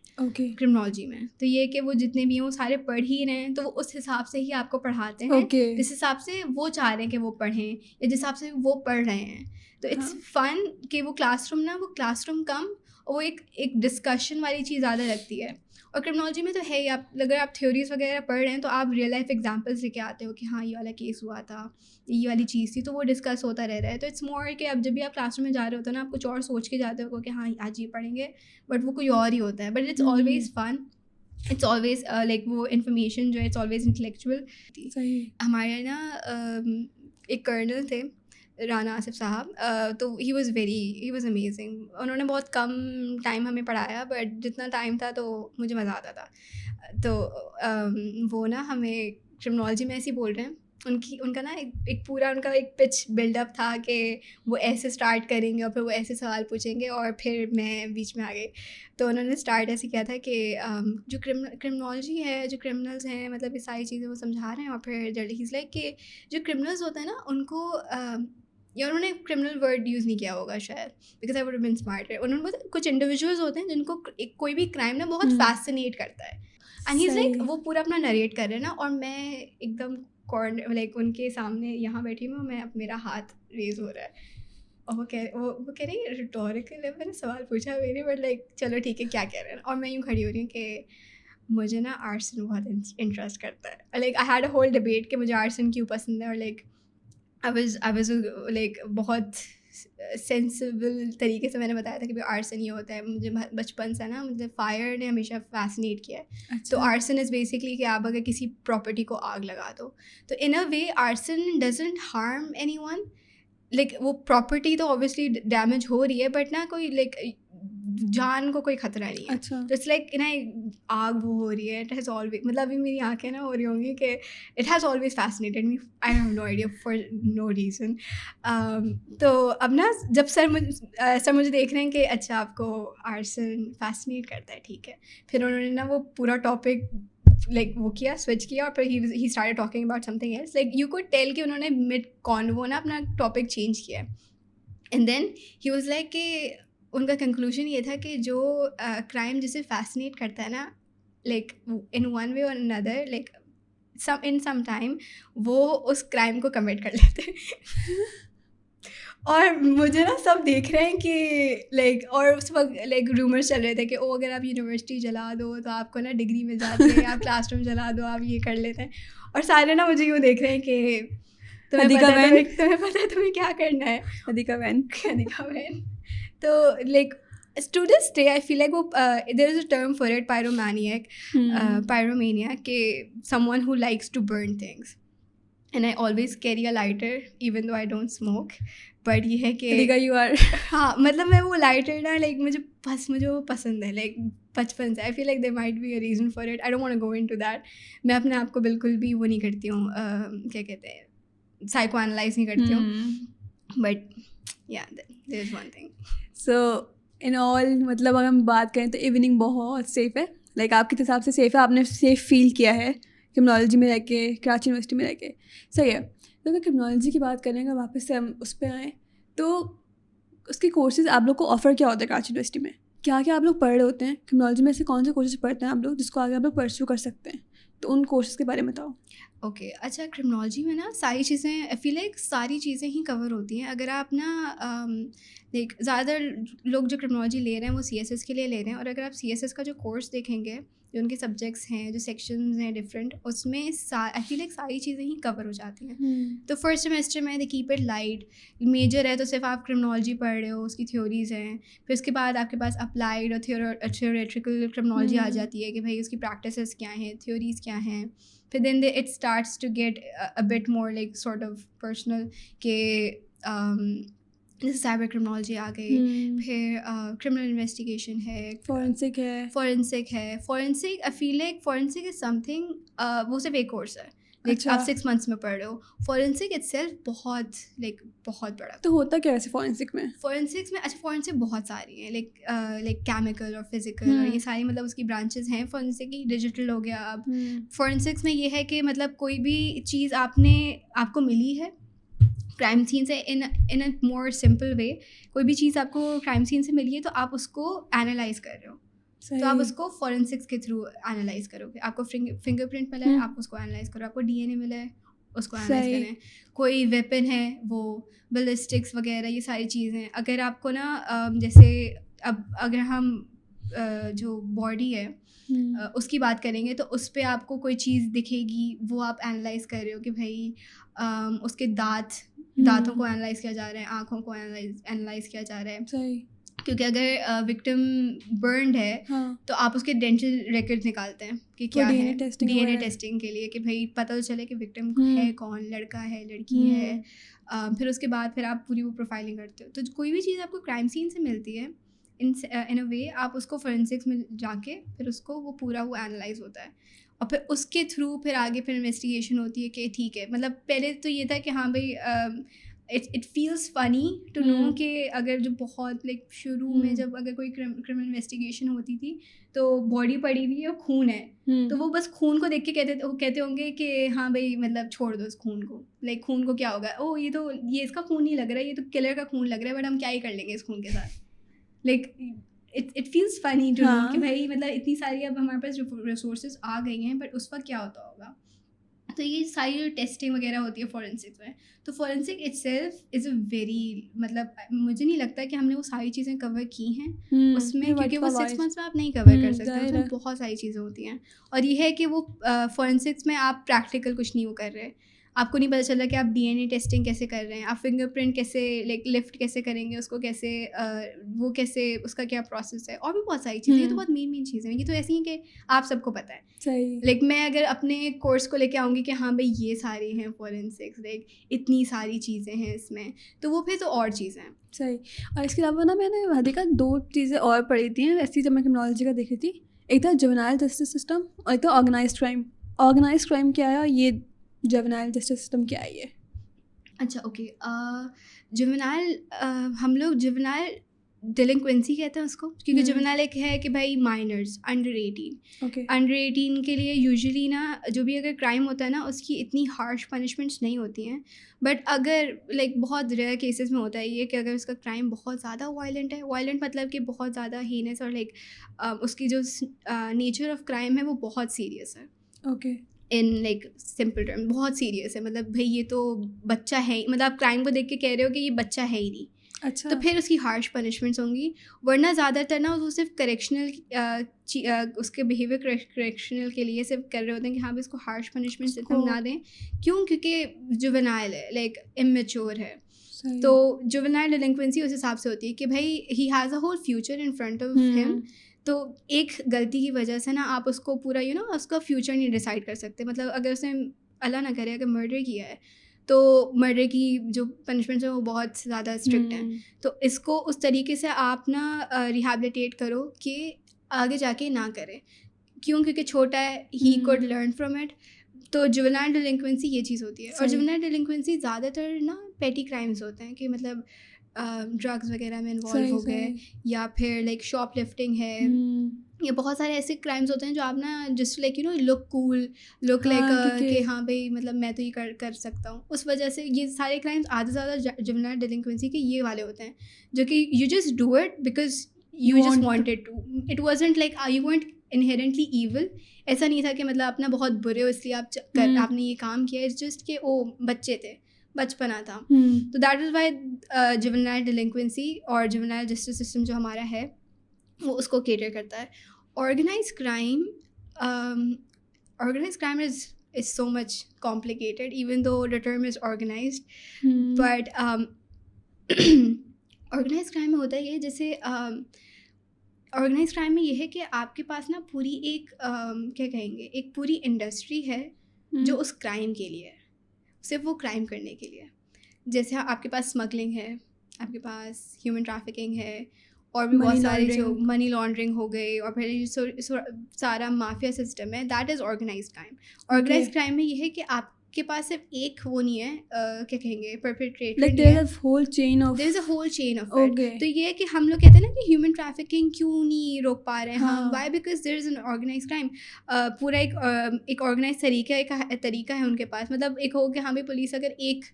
criminology میں. تو یہ کہ وہ جتنے بھی ہیں وہ سارے پڑھ ہی رہے ہیں, تو وہ اس حساب سے ہی آپ کو پڑھاتے ہیں, جس حساب سے وہ چاہ رہے ہیں کہ وہ پڑھیں, یا جس حساب سے وہ پڑھ رہے ہیں. تو اٹس فن کہ وہ کلاس روم نا, وہ کلاس روم کم اور وہ ایک ڈسکشن والی چیز زیادہ لگتی ہے. اور کرمنالوجی میں تو ہے ہی, آپ اگر آپ تھیوریز وغیرہ پڑھ رہے ہیں تو آپ ریئل لائف ایگزامپلس لے کے آتے ہو کہ ہاں یہ والا کیس ہوا تھا, یہ والی چیز تھی, تو وہ ڈسکس ہوتا رہ رہا ہے. تو اٹس مور کہ اب جب بھی آپ کلاس روم میں جا رہے ہوتے ہیں نا, آپ کچھ اور سوچ کے جاتے ہو کہ ہاں آج یہ پڑھیں گے, بٹ وہ کوئی اور ہی ہوتا ہے. But it's always fun, it's always like وہ انفارمیشن جو ہے اٹس آلویز انٹلیکچوئل. ہمارے نا ایک کرنل تھے رانا آصف صاحب, تو ہی واز امیزنگ. انہوں نے بہت کم ٹائم ہمیں پڑھایا, بٹ جتنا ٹائم تھا تو مجھے مزہ آتا تھا. تو وہ نا ہمیں کرمنالوجی میں ایسے ہی بول رہے ہیں, ان کا نا ایک پورا ان کا ایک پچ بلڈ اپ تھا کہ وہ ایسے اسٹارٹ کریں گے اور پھر وہ ایسے سوال پوچھیں گے, اور پھر میں بیچ میں آ گئی. تو انہوں نے اسٹارٹ ایسے کیا تھا کہ جو کرمنالوجی ہے, جو کرمنلز ہیں, مطلب یہ ساری چیزیں وہ سمجھا رہے ہیں. اور پھر جلدی لائک کہ جو کرمنلز ہوتے ہیں نا ان کو, یا انہوں نے کرمنل ورڈ یوز نہیں کیا ہوگا شاید, because I would have been smarter. انہوں نے بولا کچھ انڈیویجولز ہوتے ہیں جن کو کوئی بھی کرائم نا بہت فیسنیٹ کرتا ہے, اینڈ ہی از لائک وہ پورا اپنا نریٹ کر رہے ہیں نا, اور میں ایک دم کارنر لائک ان کے سامنے یہاں بیٹھی ہوں, میں میرا ہاتھ ریز ہو رہا ہے, اور وہ کہہ رہی ہے ریٹوریکل ہے. میں نے سوال پوچھا میری, بٹ لائک چلو ٹھیک ہے کیا کہہ رہے ہیں, اور میں یوں کھڑی ہو رہی ہوں کہ مجھے نا آرٹسن بہت انٹرسٹ کرتا ہے. Like I had a whole debate کہ مجھے آرٹسن کیوں پسند ہے, اور لائک I was لائک بہت سینسیبل طریقے سے میں نے بتایا تھا کہ آرسن یہ ہوتا ہے. مجھے بچپن سے نا مجھے فائر نے ہمیشہ فیسنیٹ کیا ہے. تو آرسن از بیسکلی کہ آپ اگر کسی پراپرٹی کو آگ لگا دو, تو in a way arson doesn't harm anyone. Like وہ پراپرٹی تو اوبیسلی ڈیمیج ہو رہی ہے, بٹ نا کوئی لائک جان کو کوئی خطرہ نہیں ہے. تو اٹس لائک نا آگ وہ ہو رہی ہے. اٹ ہیز آلویز, مطلب ابھی میری آنکھیں نا ہو رہی ہوں گی کہ it has always fascinated me. I have no idea for no reason. تو اب نا جب سر مجھے دیکھ رہے ہیں کہ اچھا آپ کو آرسن فیسنیٹ کرتا ہے, ٹھیک ہے. پھر انہوں نے نا وہ پورا ٹاپک لائک وہ کیا, سوئچ کیا, اور پھر he started talking about something else. Like you could tell کہ انہوں نے مڈ کانوو نا اپنا ٹاپک چینج کیا ہے. And then he was like کہ ان کا کنکلوژن یہ تھا کہ جو کرائم جسے فیسنیٹ کرتا ہے نا, لائک ان ون وے اور اندر, لائک ان سم ٹائم وہ اس کرائم کو کمٹ کر لیتے ہیں. اور مجھے نا سب دیکھ رہے ہیں کہ لائک, اور اس وقت لائک رومرز چل رہے تھے کہ او اگر آپ یونیورسٹی جلا دو تو آپ کو نا ڈگری مل جاتی ہے, آپ کلاس روم جلا دو آپ یہ کر لیتے ہیں. اور سارے نا مجھے یوں دیکھ رہے ہیں کہ تمہیں پتہ ہے تمہیں کیا کرنا ہے, ادھیکا وین. تو like to this day I feel like there is a term for it, pyromania, کہ someone who likes to burn things. And I always carry a lighter even though I don't smoke. But یہ ہے کہ ہاں مطلب میں وہ lighter نا like مجھے وہ پسند ہے, لائک بچپن سے. I feel like there might be a reason for it. I don't want to go into that. میں اپنے آپ کو بالکل بھی وہ نہیں کرتی ہوں, کیا کہتے ہیں, سائیکو انالائز نہیں کرتی ہوں. But yeah, there is one thing. So in all, مطلب اگر ہم بات کریں تو ایوننگ بہت سیف ہے, لائک آپ کے حساب سے سیف ہے, آپ نے سیف فیل کیا ہے کرمنالوجی میں رہ کے, کراچی یونیورسٹی میں رہ کے. صحیح ہے. تو اگر کرمنالوجی کی بات کریں, اگر واپس سے ہم اس پہ آئیں تو اس کے کورسز آپ لوگ کو آفر کیا ہوتا ہے کراچی یونیورسٹی میں, کیا آپ لوگ پڑھ رہے ہوتے ہیں کرمنالوجی میں, سے کون سے کورسز پڑھتے ہیں آپ لوگ جس کو آگے آپ لوگ پرسو کر سکتے ہیں, تو ان کورسز کے بارے میں بتاؤ. اوکے, اچھا کرمنالوجی میں نا ساری چیزیں آئی فیل لائک ساری چیزیں ہی کور ہوتی ہیں. اگر آپ نا لائک زیادہ تر لوگ جو کرمنالوجی لے رہے ہیں وہ سی ایس ایس کے لیے لے رہے ہیں, اور اگر آپ سی ایس ایس کا جو کورس دیکھیں گے, جو ان کے سبجیکٹس ہیں, جو سیکشنز ہیں ڈفرینٹ, اس میں آئی فیل لائک ساری چیزیں ہی کور ہو جاتی ہیں. تو فرسٹ سیمسٹر میں they keep it light. Major ہے تو صرف آپ کرمنالوجی پڑھ رہے ہو, اس کی تھیوریز ہیں. پھر اس کے بعد آپ کے پاس اپلائیڈ اور تھیوریٹیکل کرمنالوجی آ جاتی ہے کہ بھائی اس کی پریکٹسز کیا ہیں, تھیوریز کیا ہیں. پھر then it starts to get a bit more like sort of personal, کہ جیسے سائبر کرمنالوجی آ گئی. پھر کرمنل انویسٹیگیشن ہے, فورینسک ہے. Forensic I feel like forensic is something, وہ صرف ایک کورس ہے, لائک آپ 6 months میں پڑھ رہے ہو. فورینسک اٹ سیلف بہت بڑا. تو ہوتا کیا ویسے فورینسک میں؟ فورینسکس میں اچھا فورینسک بہت ساری ہیں, لائک کیمیکل اور فزیکل اور یہ ساری مطلب اس کی برانچز ہیں. فورینسک کی ڈیجیٹل ہو گیا. اب فورینسکس میں یہ ہے کہ مطلب کوئی بھی چیز آپ کو ملی ہے کرائم سین سے, ان اے مور سمپل وے, کوئی بھی چیز آپ کو کرائم سین سے ملی ہے تو آپ اس کو اینالائز کر رہے ہو, تو آپ اس کو فورینسکس کے تھرو اینالائز کرو گے. آپ کو فنگر پرنٹ ملا ہے, آپ اس کو اینالائز کرو. آپ کو ڈی این اے ملا ہے, اس کو اینالائز کریں. کوئی ویپن ہے, وہ بیلسٹکس وغیرہ, یہ ساری چیزیں. اگر آپ کو نا جیسے اب اگر ہم جو باڈی ہے اس کی بات کریں گے تو اس پہ آپ کو کوئی چیز دکھے گی, وہ آپ انالائز کر رہے ہو کہ بھائی اس کے دانتوں کو انالائز کیا جا رہا ہے, آنکھوں کو انالائز کیا جا رہا ہے. صحیح. کیونکہ اگر وکٹم برنڈ ہے تو آپ اس کے ڈینٹل ریکارڈ نکالتے ہیں کہ کیا ہے, ڈی این اے ٹیسٹنگ کے لیے کہ بھائی پتہ تو چلے کہ وکٹم ہے کون, لڑکا ہے لڑکی ہے. پھر اس کے بعد پھر آپ پوری وہ پروفائلنگ کرتے ہو. تو کوئی بھی چیز آپ کو کرائم سین سے ملتی ہے ان اے وے, آپ اس کو فورینسکس میں جا کے پھر اس کو وہ پورا وہ انالائز ہوتا ہے, اور پھر اس کے تھرو پھر آگے پھر انویسٹیگیشن ہوتی ہے کہ ٹھیک ہے. مطلب پہلے تو یہ تھا کہ ہاں بھائی اٹ فیلس فنی ٹو نو کہ اگر جو بہت لائک شروع میں جب اگر کوئی کرمنل انویسٹیگیشن ہوتی تھی تو باڈی پڑی ہوئی ہے اور خون ہے, تو وہ بس خون کو دیکھ کے کہتے ہوں گے کہ ہاں بھائی مطلب چھوڑ دو اس خون کو, لائک خون کو کیا ہوگا, او یہ اس کا خون نہیں لگ رہا ہے, یہ تو کلر کا خون لگ رہا ہے, بٹ ہم کیا ہی کر لیں گے اس خون کے ساتھ. لائک اٹ فیلس فنی ٹو نو کہ بھائی مطلب اتنی ساری اب ہمارے پاس ریسورسز آ گئی ہیں, بٹ اس وقت کیا ہوتا ہوگا. تو یہ ساری جو ٹیسٹنگ وغیرہ ہوتی ہے فورینسکس میں, تو forensic it self is a very, مطلب مجھے نہیں لگتا کہ ہم نے وہ ساری چیزیں کور کی ہیں اس میں, کیونکہ وہ 6 months میں آپ نہیں کور کر سکتے, اس میں بہت ساری چیزیں ہوتی ہیں. اور یہ ہے کہ وہ فورینسکس میں آپ پریکٹیکل کچھ نہیں وہ کر رہے, آپ کو نہیں پتہ چل رہا کہ آپ ڈی این اے ٹیسٹنگ کیسے کر رہے ہیں, آپ فنگر پرنٹ کیسے لائک لفٹ کیسے کریں گے اس کو, کیسے وہ کیسے اس کا کیا پروسیس ہے, اور بھی بہت ساری چیزیں. یہ تو بہت مین چیزیں ہیں, یہ تو ایسی ہیں کہ آپ سب کو پتہ ہے. لائک میں اگر اپنے کورس کو لے کے آؤں گی کہ ہاں بھائی یہ ساری ہیں فورینسکس, لائک اتنی ساری چیزیں ہیں اس میں, تو وہ پھر تو اور چیزیں ہیں. صحیح. اور اس کے علاوہ نا میں نے دیکھا 2 چیزیں اور پڑھی تھیں ویسی جب میں کرمنالوجی کا دیکھی تھی. ایک تھا جوینائل جسٹس سسٹم اور ایک تھا آرگنائزڈ کرائم. آرگنائزڈ کرائم کیا ہے, یہ جوینائل جسٹس سسٹم کیا ہے یہ؟ اچھا اوکے, جوینائل ہم لوگ جوینائل ڈیلنکوینسی کہتے ہیں اس کو, کیونکہ جوینائل ایک ہے کہ بھائی مائنرز انڈر 18 کے لیے یوزلی نا جو بھی اگر کرائم ہوتا ہے نا اس کی اتنی ہارش پنشمنٹس نہیں ہوتی ہیں, بٹ اگر لائک بہت ریئر کیسز میں ہوتا ہے یہ کہ اگر اس کا کرائم بہت زیادہ وائلنٹ ہے, وائلنٹ مطلب کہ بہت زیادہ ہینس, اور لائک اس کی جو نیچر آف کرائم ہے وہ بہت سیریس ہے. Okay. In like simple term بہت سیریس ہے, مطلب بھائی یہ تو بچہ ہے, مطلب آپ کرائم کو دیکھ کے کہہ رہے ہو کہ یہ بچہ ہے ہی نہیں. اچھا. تو پھر اس کی ہارش پنشمنٹس ہوں گی, ورنہ زیادہ تر نا وہ صرف کریکشنل اس کے بیہیویئر کریکشنل کے لیے صرف کر رہے ہوتے ہیں کہ ہاں بھی اس کو ہارش پنشمنٹس اتنا نہ دیں. کیوں؟ کیونکہ جوینائل ہے, لائک امیچور ہے. تو جوینائل ڈیلنکوینسی اس حساب سے ہوتی ہے کہ بھائی he has a whole future in front of ہم. تو ایک غلطی کی وجہ سے نا آپ اس کو پورا اس کا فیوچر نہیں ڈیسائڈ کر سکتے. مطلب اگر اس نے اللہ نہ کرے اگر مرڈر کیا ہے تو مرڈر کی جو پنشمنٹس ہیں وہ بہت زیادہ اسٹرکٹ ہیں. تو اس کو اس طریقے سے آپ نا ریہیبلیٹیٹ کرو کہ آگے جا کے نہ کرے. کیوں؟ کیونکہ چھوٹا ہے, he could learn from it. تو جوینائل ڈیلنکوینسی یہ چیز ہوتی ہے. اور جوینائل ڈیلنکوینسی زیادہ تر نا پیٹی کرائمز ہوتے ہیں کہ مطلب ڈرگس وغیرہ میں انوالو ہو گئے, یا پھر لائک شاپ لفٹنگ ہے, یا بہت سارے ایسے کرائمز ہوتے ہیں جو آپ نا جسٹ لائک لک کول, لک لائک کہ ہاں بھائی مطلب میں تو یہ کر سکتا ہوں. اس وجہ سے یہ سارے کرائمز آدھے زیادہ جوینائل ڈیلنکوینسی کے یہ والے ہوتے ہیں جو کہ you just do it because you just wanted to. It wasn't like you want inherently evil. ایسا نہیں تھا کہ مطلب آپ نا بہت برے ہو اس لیے آپ نے یہ کام کیا. اٹس جسٹ کہ وہ بچے تھے, بچپنا تھا. تو that is why juvenile delinquency اور جوینائل جسٹس سسٹم جو ہمارا ہے وہ اس کو کیٹر کرتا ہے. Organise crime is so much complicated even though the term is organized. But organized crime میں ہوتا ہے یہ, جیسے organized crime میں یہ ہے کہ آپ کے پاس نا پوری ایک کیا کہیں گے, ایک پوری انڈسٹری ہے جو اس کرائم کے لیے ہے, صرف وہ کرائم کرنے کے لیے. جیسے آپ کے پاس اسمگلنگ ہے, آپ کے پاس ہیومن ٹریفکنگ ہے, اور بھی بہت ساری جو منی لانڈرنگ ہو گئی, اور پھر سارا مافیا سسٹم ہے. That is organised crime. Organised crime میں یہ ہے کہ آپ کے پاس صرف ایک وہ نہیں ہے, کیا کہیں گے, perpetrator. There is a whole chain of it. تو یہ ہے کہ ہم لوگ کہتے ہیں نا کہ ہیومن ٹریفکنگ کیوں نہیں روک پا رہے ہیں ہم, why because there is an organised crime. پورا ایک آرگنائز طریقہ ہے ان کے پاس. مطلب ایک ہو کہ ہاں بھی پولیس اگر ایک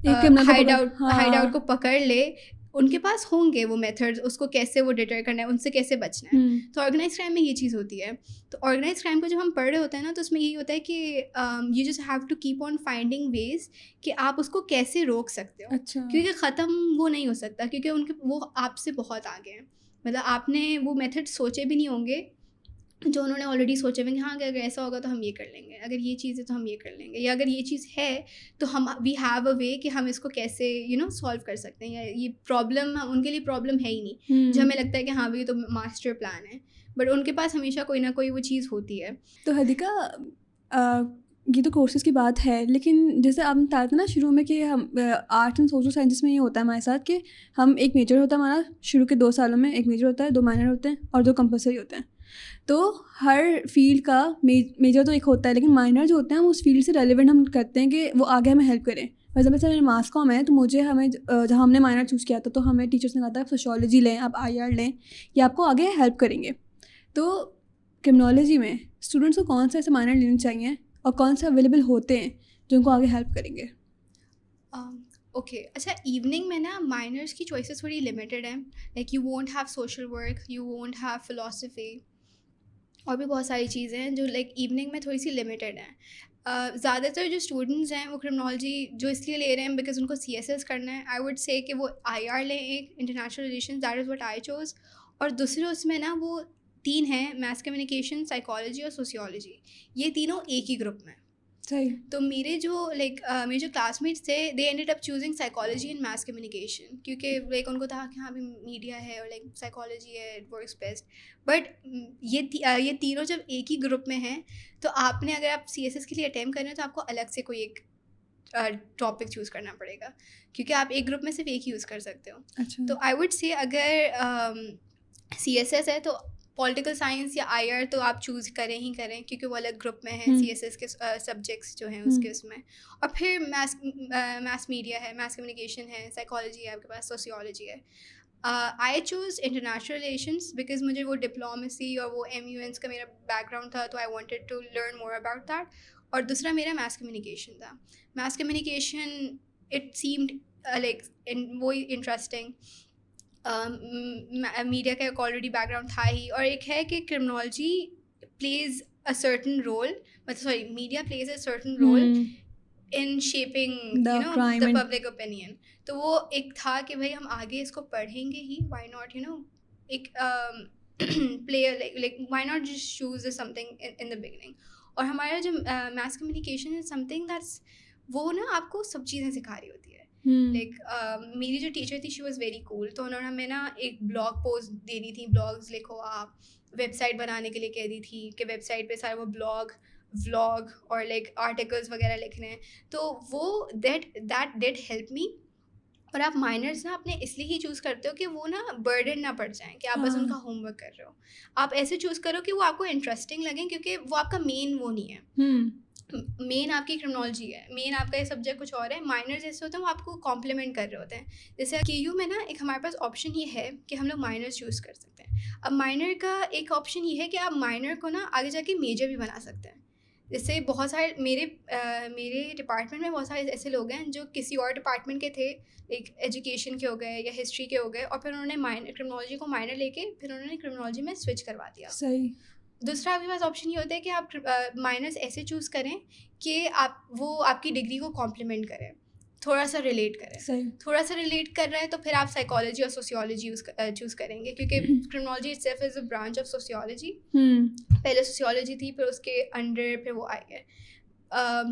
ہائیڈ آؤٹ کو پکڑ لے, ان کے پاس ہوں گے وہ میتھڈز اس کو کیسے وہ ڈیٹر کرنا ہے, ان سے کیسے بچنا ہے. تو آرگنائز کرائم میں یہ چیز ہوتی ہے. تو آرگنائز کرائم کو جب ہم پڑھ رہے ہوتے ہیں نا تو اس میں یہی ہوتا ہے کہ you just have to keep on finding ways کہ آپ اس کو کیسے روک سکتے ہو. کیونکہ ختم وہ نہیں ہو سکتا, کیونکہ وہ آپ سے بہت آگے ہیں. مطلب آپ نے وہ میتھڈ سوچے بھی نہیں ہوں گے جو انہوں نے آلریڈی سوچے ہوئے کہ ہاں اگر ایسا ہوگا تو ہم یہ کر لیں گے, اگر یہ چیز ہے تو ہم یہ کر لیں گے, یا اگر یہ چیز ہے تو ہم وی ہیو اے وے کہ ہم اس کو کیسے سالو کر سکتے ہیں, یا یہ پرابلم ان کے لیے پرابلم ہے ہی نہیں, جو ہمیں لگتا ہے کہ ہاں بھائی تو ماسٹر پلان ہے, بٹ ان کے پاس ہمیشہ کوئی نہ کوئی وہ چیز ہوتی ہے. تو حدیقہ یہ تو کورسز کی بات ہے, لیکن جیسے آپ نے بتایا تھا نا شروع میں کہ ہم آرٹ اینڈ سوشل سائنسز میں یہ ہوتا ہے ہمارے ساتھ کہ ہم ایک میجر ہوتا ہے ہمارا شروع کے 2 سالوں میں, ایک میجر ہوتا ہے, 2 مائنر ہوتے ہیں اور 2 کمپلسری ہوتے ہیں. تو ہر فیلڈ کا میجر تو ایک ہوتا ہے, لیکن مائنر جو ہوتے ہیں ہم اس فیلڈ سے ریلیونٹ ہم کرتے ہیں کہ وہ آگے ہمیں ہیلپ کریں. ویسے ویسے میرے ماس کام ہے, تو ہمیں جہاں ہم نے مائنر چوز کیا تھا تو ہمیں ٹیچرس نے کہا تھا سوشیولوجی لیں, آپ IR لیں, یہ آپ کو آگے ہیلپ کریں گے. تو کرمنالوجی میں اسٹوڈنٹس کو کون سے ایسے مائنر لینے چاہیے اور کون سے اویلیبل ہوتے ہیں جو ان کو آگے ہیلپ کریں گے؟ اوکے, اچھا ایوننگ میں نا مائنرس کی چوائسیز تھوڑی لمیٹیڈ ہیں. Like you won't have social work, you won't have philosophy, اور بھی بہت ساری چیزیں ہیں جو لائک ایوننگ میں تھوڑی سی لمیٹیڈ ہیں. زیادہ تر جو اسٹوڈنٹس ہیں وہ کرمنالوجی جو اس لیے لے رہے ہیں بیکاز ان کو CSS کرنا ہے. آئی ووڈ سے کہ وہ IR لیں ایک, international relations, that is what I choose, اور دوسرے اس میں نا وہ 3 ہیں, میس کمیونیکیشن, سائیکالوجی اور سوسیولوجی. یہ تینوں ایک ہی گروپ میں. صحیح. تو میرے جو میرے جو کلاس میٹس تھے they ended up choosing psychology and mass communication, کیونکہ لائک ان کو تھا کہ ہاں بھی میڈیا ہے اور لائک سائیکالوجی ہے, اٹ ورکس بیسٹ. بٹ یہ تینوں جب ایک ہی گروپ میں ہیں تو آپ نے اگر آپ CSS کے لیے اٹیمپٹ کر رہے ہیں تو آپ کو الگ سے کوئی ایک ٹاپک چوز کرنا پڑے گا, کیونکہ آپ ایک گروپ میں صرف ایک ہی یوز کر سکتے ہو. تو آئی ووڈ سے اگر CSS ہے تو پولیٹیکل سائنس یا IR تو آپ چوز کریں ہی کریں, کیونکہ وہ الگ گروپ میں ہیں. CSS کے سبجیکٹس جو ہیں اس کے اس میں, اور پھر میس میڈیا ہے, میس کمیونیکیشن ہے, سائیکالوجی ہے آپ کے پاس, سوسیولوجی ہے. آئی چوز انٹرنیشنل ریلیشنس بیکاز مجھے وہ ڈپلومیسی اور وہ MUNs کا میرا بیک گراؤنڈ تھا, تو I wanted to learn more about that. اور دوسرا میرا میس کمیونیکیشن تھا. Mass communication it seemed like وہی انٹرسٹنگ. میڈیا کا ایک آلریڈی بیک گراؤنڈ تھا ہی, اور ایک ہے کہ criminology plays a certain role, media plays a certain role in shaping the public opinion. تو وہ ایک تھا کہ بھائی ہم آگے اس کو پڑھیں گے ہی, وائی ناٹ ایک player like why not just choose some thing in the beginning. اور ہمارا جو mass communication is some thing that's وہ نا آپ کو سب چیزیں سکھا رہی ہوتی ہے. لائک میری جو ٹیچر تھی شی واز ویری کول, تو انہوں نے ہمیں نا ایک بلاگ پوسٹ دینی تھی, بلاگز لکھو آپ, ویب سائٹ بنانے کے لیے کہہ دی تھی کہ ویب سائٹ پہ سارے وہ ولاگ اور لائک آرٹیکلس وغیرہ لکھنے ہیں. تو وہ دیٹ ڈیڈ ہیلپ می. اور آپ مائنرس نا اپنے اس لیے ہی چوز کرتے ہو کہ وہ نا برڈن نہ پڑ جائیں کہ آپ بس ان کا ہوم ورک کر رہے ہو. آپ ایسے چوز کرو کہ وہ آپ کو انٹرسٹنگ لگیں, کیونکہ وہ آپ کا مین وہ نہیں ہے. مین آپ کی کرمنالوجی ہے, مین آپ کا یہ سبجیکٹ کچھ اور ہے. مائنر جیسے ہوتے ہیں وہ آپ کو کمپلیمنٹ کر رہے ہوتے ہیں. جیسے KU میں نا ایک ہمارے پاس آپشن یہ ہے کہ ہم لوگ مائنر چوز کر سکتے ہیں. اب مائنر کا ایک آپشن یہ ہے کہ آپ مائنر کو نا آگے جا کے میجر بھی بنا سکتے ہیں. جیسے بہت سارے میرے ڈپارٹمنٹ میں بہت سارے ایسے لوگ ہیں جو کسی اور ڈپارٹمنٹ کے تھے, ایک ایجوکیشن کے ہو گئے یا ہسٹری کے ہو گئے, اور پھر انہوں نے کرمنالوجی کو مائنر لے کے پھر انہوں نے کرمنالوجی میں سوئچ کروا دیا. صحیح. دوسرا آپ کے پاس آپشن یہ ہوتا ہے کہ آپ مائنرس ایسے چوز کریں کہ وہ آپ کی ڈگری کو کمپلیمنٹ کریں, تھوڑا سا ریلیٹ کریں. تھوڑا سا ریلیٹ کر رہا ہے تو پھر آپ سائیکالوجی اور سوسیولوجی چوز کریں گے, کیونکہ criminology it self is a branch of sociology. پہلے سوسیولوجی تھی, پھر اس کے انڈر پھر وہ آئے گئے.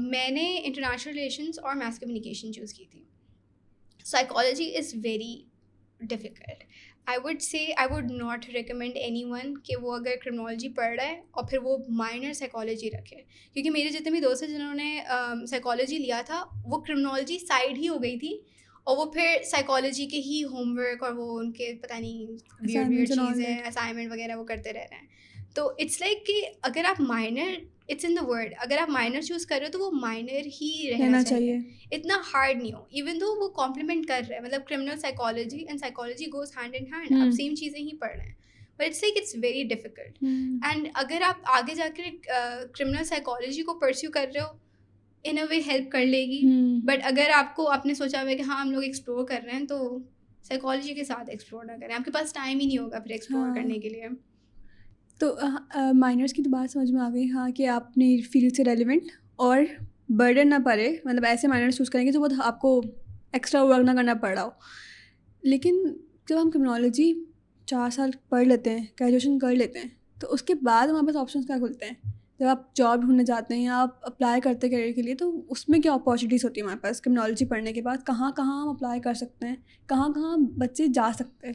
میں نے انٹرنیشنل ریلیشنس اور میس کمیونیکیشن چوز کی تھی. Psychology is very difficult. I would not recommend any one کہ وہ اگر کرمنالوجی پڑھ رہا ہے اور پھر وہ مائنر سائیکالوجی رکھے, کیونکہ میرے جتنے بھی دوست ہیں جنہوں نے سائیکالوجی لیا تھا وہ کرمنالوجی سائڈ ہی ہو گئی تھی, اور وہ پھر سائیکالوجی کے ہی ہوم ورک اور وہ ان کے پتہ نہیں ویئرڈ چیزیں اسائنمنٹ وغیرہ وہ کرتے رہ رہے ہیں. تو اٹس لائک کہ اگر آپ minor, it's in the word, اگر آپ مائنر چوز کر رہے ہو تو وہ مائنر ہی رہنا چاہیے. اتنا ہارڈ نہیں ہو, ایون دو وہ کمپلیمنٹ کر رہے ہیں, مطلب criminal psychology and psychology goes hand in hand, آپ سیم چیزیں ہی پڑھ رہے ہیں, but it's like it's very difficult. And اگر آپ آگے جا کے کرمنل سائیکالوجی کو پرسیو کر رہے ہو ان اے وے ہیلپ کر لے گی, بٹ اگر آپ کو آپ نے سوچا ہوا ہے کہ ہاں ہم لوگ ایکسپلور کر رہے ہیں تو سائیکالوجی کے ساتھ ایکسپلور نہ کریں, آپ کے پاس ٹائم ہی نہیں ہوگا پھر ایکسپلور کرنے کے لیے. تو مائنرس کی تو بات سمجھ میں آ گئی, ہاں کہ آپ اپنی فیلڈ سے ریلیونٹ اور برڈن نہ پڑے, مطلب ایسے مائنرس چوز کریں گے جو بہت آپ کو ایکسٹرا ورک نہ کرنا پڑ رہا ہو. لیکن جب ہم کرمنالوجی 4 سال پڑھ لیتے ہیں, گریجویشن کر لیتے ہیں, تو اس کے بعد ہمارے پاس آپشنس کیا کھلتے ہیں؟ جب آپ جاب ڈھونڈنے جاتے ہیں یا آپ اپلائی کرتے ہیں کیریئر کے لیے, تو اس میں کیا اپارچونیٹیز ہوتی ہیں ہمارے پاس کرمنالوجی پڑھنے کے بعد؟ کہاں کہاں ہم اپلائی کر سکتے ہیں, کہاں کہاں بچے جا سکتے ہیں؟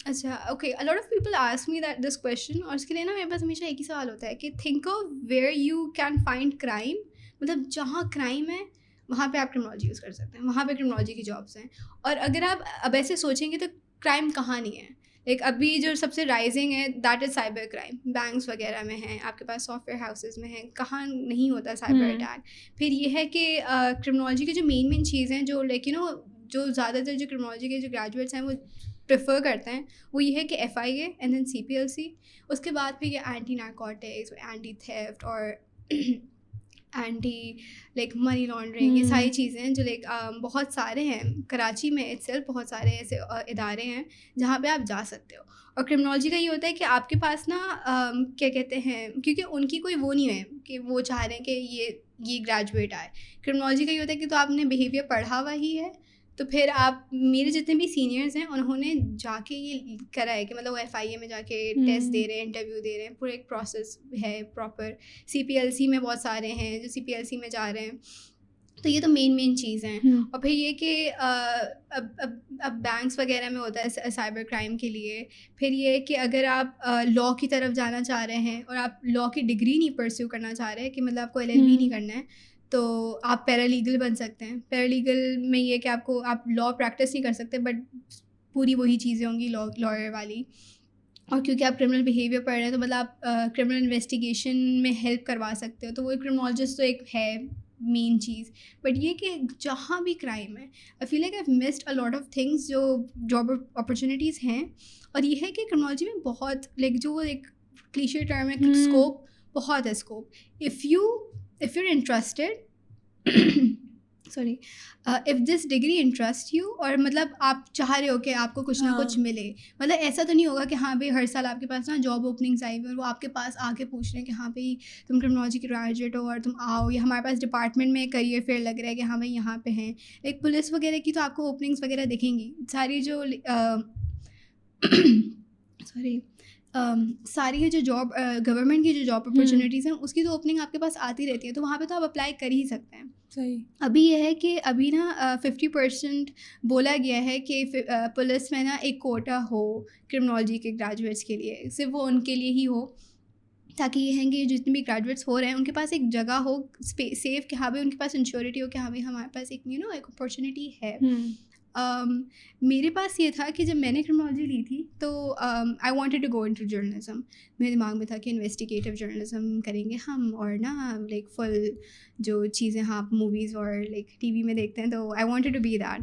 اچھا okay, a lot of people ask me that this question, اور اس کے لیے نا میرے پاس ہمیشہ ایک ہی سوال ہوتا ہے کہ think of where you can find crime. مطلب جہاں کرائم ہے وہاں پہ آپ کرمنالوجی یوز کر سکتے ہیں, وہاں پہ کرمنالوجی کی جابس ہیں. اور اگر آپ اب ایسے سوچیں گے تو کرائم کہاں نہیں ہے. لائک ابھی جو سب سے رائزنگ ہے that is cyber crime. Banks وغیرہ میں ہیں, آپ کے پاس سافٹ ویئر ہاؤسز میں ہیں, کہاں نہیں ہوتا سائبر اٹیک. پھر یہ ہے کہ کرمنالوجی کی جو مین چیزیں جو لائک یو نو جو زیادہ تر جو کرمنالوجی کے جو گریجویٹس ہیں وہ پریفر کرتے ہیں, وہ یہ ہے کہ FIA اینڈ دین CPLC. اس کے بعد پھر یہ اینٹی نارکوٹکس, اینٹی تھیفٹ اور اینٹی لائک منی لانڈرنگ, یہ ساری چیزیں ہیں جو لائک بہت سارے ہیں. کراچی میں اٹسیلف بہت سارے ایسے ادارے ہیں جہاں پہ آپ جا سکتے ہو. اور کرمنالوجی کا یہ ہوتا ہے کہ آپ کے پاس نا کیا کہتے ہیں, کیونکہ ان کی کوئی وہ نہیں ہے کہ وہ چاہ رہے ہیں کہ یہ گریجویٹ آئے. کرمنالوجی کا یہ ہوتا ہے کہ تو آپ نے بیہیویئر پڑھا ہوا ہی ہے, تو پھر آپ میرے جتنے بھی سینئرز ہیں انہوں نے جا کے یہ کرا ہے کہ مطلب وہ FIA میں جا کے ٹیسٹ دے رہے ہیں, انٹرویو دے رہے ہیں, پورا ایک پروسیس ہے پراپر. CPLC میں بہت سارے ہیں جو CPLC میں جا رہے ہیں. تو یہ تو مین چیز ہیں. اور پھر یہ کہ اب بینکس وغیرہ میں ہوتا ہے سائبر کرائم کے لیے. پھر یہ کہ اگر آپ لاء کی طرف جانا چاہ رہے ہیں اور آپ لاء کی ڈگری نہیں پرسیو کرنا چاہ رہے کہ مطلب آپ کو LLB نہیں کرنا ہے, تو آپ پیرالیگل بن سکتے ہیں. پیرالیگل میں یہ کہ آپ لاء پریکٹس نہیں کر سکتے بٹ پوری وہی چیزیں ہوں گی لائر والی. اور کیونکہ آپ کرمنل بیہیویئر پڑھ رہے ہیں تو مطلب آپ کرمنل انویسٹیگیشن میں ہیلپ کروا سکتے ہو, تو وہ کرمنالوجسٹ تو ایک ہے مین چیز. بٹ یہ کہ جہاں بھی کرائم ہے, I feel like I missed a lot of things جو جاب اپرچونیٹیز ہیں. اور یہ ہے کہ کرمنالوجی میں بہت لائک جو ایک کلیشے ٹرم ہے, اسکوپ بہت ہے. Scope if you're interested if this degree interests you, اور مطلب آپ چاہ رہے ہو کہ آپ کو کچھ نہ کچھ ملے. مطلب ایسا تو نہیں ہوگا کہ ہاں بھائی ہر سال آپ کے پاس نا جاب اوپننگس آئی ہوئی اور وہ آپ کے پاس آ کے پوچھ رہے ہیں کہ ہاں بھائی تم کرمنالوجی کے گریجویٹ ہو اور تم آؤ, یا ہمارے پاس ڈپارٹمنٹ میں کریئر فیئر لگ رہا ہے کہ ہاں بھائی یہاں پہ ہیں. ایک پولیس وغیرہ کی تو آپ کو اوپننگس وغیرہ دکھیں گی. ساری جو ساری جو جاب گورنمنٹ کی جو جاب اپرچونیٹیز ہیں اس کی تو اوپننگ آپ کے پاس آتی رہتی ہے, تو وہاں پہ تو آپ اپلائی کر ہی سکتے ہیں. صحیح. ابھی یہ ہے کہ ابھی نا 50% بولا گیا ہے کہ پولیس میں نا ایک کوٹا ہو کرمنالوجی کے گریجویٹس کے لیے, صرف وہ ان کے لیے ہی ہو, تاکہ یہ ہیں کہ جتنے بھی گریجویٹس ہو رہے ہیں ان کے پاس ایک جگہ ہو سیف, کہ ہاں بھائی ان کے پاس انشورٹی ہو کہ ہاں بھائی ہمارے پاس ایک ایک اپارچونیٹی ہے. میرے پاس یہ تھا کہ جب میں نے کرمنالوجی لی تھی تو I wanted to go into journalism. میرے دماغ میں تھا کہ انویسٹیگیٹیو جرنلزم کریں گے ہم, اور نا لائک فل جو چیزیں ہاں آپ موویز اور لائک TV میں دیکھتے ہیں, تو I wanted to be that.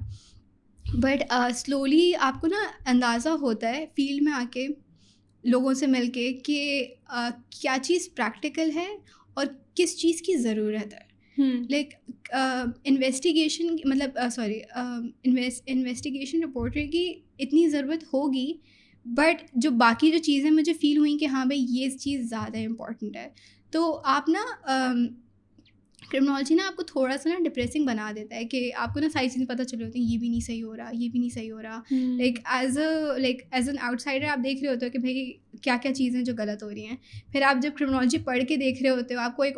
But slowly آپ کو نا اندازہ ہوتا ہے فیلڈ میں آ کے لوگوں سے مل کے کہ کیا چیز پریکٹیکل ہے اور کس چیز کی ضرورت ہے. لائک انویسٹیگیشن مطلب انویسٹیگیشن رپورٹر کی اتنی ضرورت ہوگی, بٹ جو باقی جو چیزیں مجھے فیل ہوئیں کہ ہاں بھائی یہ چیز زیادہ امپورٹنٹ ہے. تو آپ نا کرمنالوجی نا آپ کو تھوڑا سا نا ڈپریسنگ بنا دیتا ہے کہ آپ کو نا ساری چیزیں پتہ چل ہوتی ہیں, یہ بھی نہیں صحیح ہو رہا, یہ بھی نہیں صحیح ہو رہا. Like as an out cider آپ دیکھ رہے ہوتے ہو کہ بھائی کیا کیا چیزیں جو غلط ہو رہی ہیں. پھر آپ جب کرمنالوجی پڑھ کے دیکھ رہے ہوتے ہو آپ کو ایک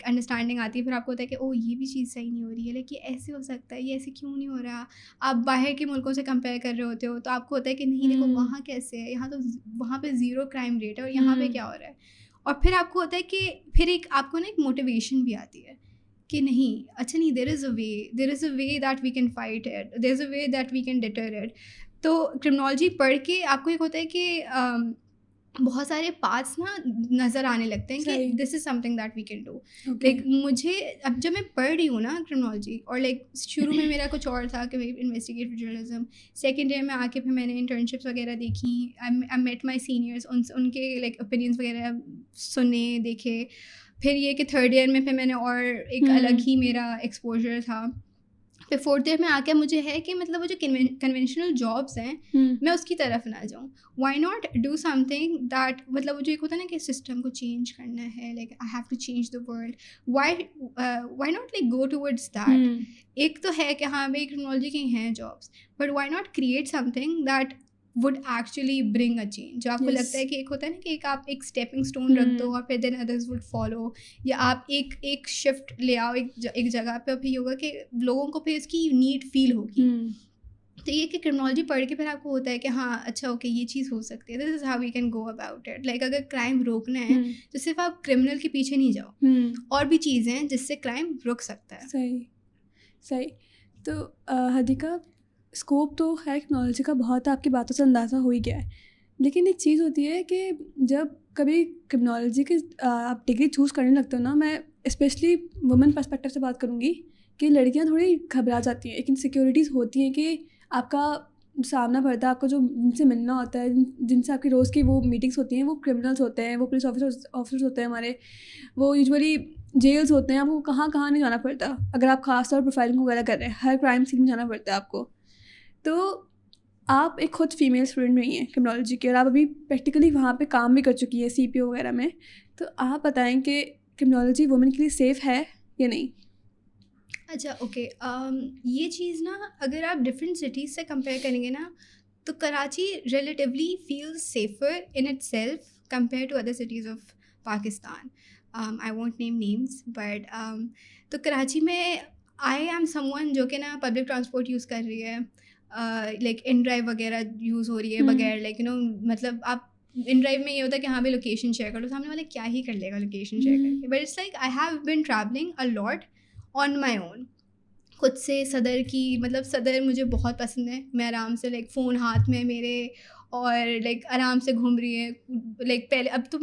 انڈرسٹینڈنگ آتی ہے, پھر آپ کو ہوتا ہے کہ او یہ بھی چیز صحیح نہیں ہو رہی ہے, لیکن یہ ایسے ہو سکتا ہے, یہ ایسے کیوں نہیں ہو رہا. آپ باہر کے ملکوں سے کمپیئر کر رہے ہوتے ہو تو آپ کو ہوتا ہے کہ نہیں دیکھو وہاں کیسے ہے, یہاں تو وہاں پہ 0 کرائم ریٹ ہے اور یہاں پہ کیا ہو رہا ہے. اور پھر آپ کو ہوتا ہے کہ پھر آپ کو نا ایک موٹیویشن بھی آتی ہے کہ نہیں اچھا نہیں, there is a way that we can fight it, there is a way that we can deter it. تو کرمنالوجی پڑھ کے آپ کو ایک ہوتا ہے کہ بہت سارے پاتھس نا نظر آنے لگتے ہیں کہ this is something that we can do. Like مجھے اب جب میں پڑھ رہی ہوں نا کرمنالوجی, اور لائک شروع میں میرا کچھ اور تھا کہ انویسٹیگیٹو جرنلزم, سیکنڈ ایئر میں آ کے پھر میں نے انٹرنشپس وغیرہ دیکھی, آئی میٹ مائی سینئرس, ان کے لائک اوپینینس وغیرہ سنے دیکھے. پھر یہ کہ تھرڈ ایئر میں پھر میں نے اور ایک الگ ہی میرا ایکسپوجر تھا. پھر فورتھ ایئر میں آ کے مجھے ہے کہ مطلب وہ جو کنونشنل جابس ہیں میں اس کی طرف نہ جاؤں. Why not do something that مطلب وہ جو ایک ہوتا ہے نا کہ سسٹم کو چینج کرنا ہے, like I have to change the world, why not like go towards that. ایک تو ہے کہ ہاں بھائی کرمنالوجی کی ہیں jobs, but why not create something that would actually bring a change. جو آپ کو لگتا ہے کہ ایک ہوتا ہے نا کہ ایک آپ ایک اسٹیپنگ اسٹون رکھ دو اور پھر دین ادرس وڈ فالو, یا آپ ایک شفٹ لے آؤ ایک جگہ پہ, پھر یہ ہوگا کہ لوگوں کو پھر اس کی نیڈ فیل ہوگی. تو یہ کہ کرمنالوجی پڑھ کے پھر آپ کو ہوتا ہے کہ ہاں اچھا اوکے یہ چیز ہو سکتی ہے, this is how we can go about it. Like اگر کرائم روکنا ہے تو صرف آپ کرمنل کے پیچھے نہیں جاؤ, اور بھی چیزیں ہیں جس سے کرائم رک سکتا ہے. صحیح. تو حدیقہ, اسکوپ تو خیر ٹیکنالوجی کا بہت آپ کی باتوں سے اندازہ ہو ہی گیا ہے, لیکن ایک چیز ہوتی ہے کہ جب کبھی کرمنالوجی کی آپ ڈگری چوز کرنے لگتے ہو نا, میں اسپیشلی وومن پرسپیکٹیو سے بات کروں گی کہ لڑکیاں تھوڑی گھبرا جاتی ہیں, ایک انسیکیورٹیز ہوتی ہیں کہ آپ کا سامنا پڑتا ہے, آپ کو جو جن سے ملنا ہوتا ہے, جن سے آپ کی روز کی وہ میٹنگس ہوتی ہیں, وہ کرمنلس ہوتے ہیں, وہ پولیس آفیسرز ہوتے ہیں ہمارے, وہ یوزولی جیلز ہوتے ہیں. آپ کو کہاں کہاں نہیں جانا پڑتا اگر آپ خاص طور پروفائلنگ وغیرہ کر رہے ہیں, ہر کرائم سین میں جانا پڑتا ہے آپ کو. تو آپ ایک خود فیمیل اسٹوڈنٹ رہی ہیں کرمنالوجی کی, اور آپ ابھی پریکٹیکلی وہاں پہ کام بھی کر چکی ہے CPO وغیرہ میں, تو آپ بتائیں کہ کرمنالوجی وومن کے لیے سیف ہے یا نہیں؟ اچھا اوکے, یہ چیز نا اگر آپ ڈفرینٹ سٹیز سے کمپیئر کریں گے نا, تو Karachi relatively feel safer in itself compare to other cities of Pakistan. I won't name names, but تو کراچی میں آئی ایم سم ون جو کہ نا پبلک ٹرانسپورٹ یوز کر رہی ہے, لائک ان ڈرائیو وغیرہ یوز ہو رہی ہے بغیر لائک مطلب آپ ان ڈرائیو میں یہ ہوتا ہے کہ ہاں بھائی لوکیشن شیئر کرو, سامنے والے کیا ہی کر لے گا لوکیشن شیئر کر کے. But it's like I have been travelling a lot on my own, خود سے. صدر کی مطلب صدر مجھے بہت پسند ہے, میں آرام سے لائک فون ہاتھ میں میرے اور لائک آرام سے گھوم رہی ہے. لائک پہلے اب تو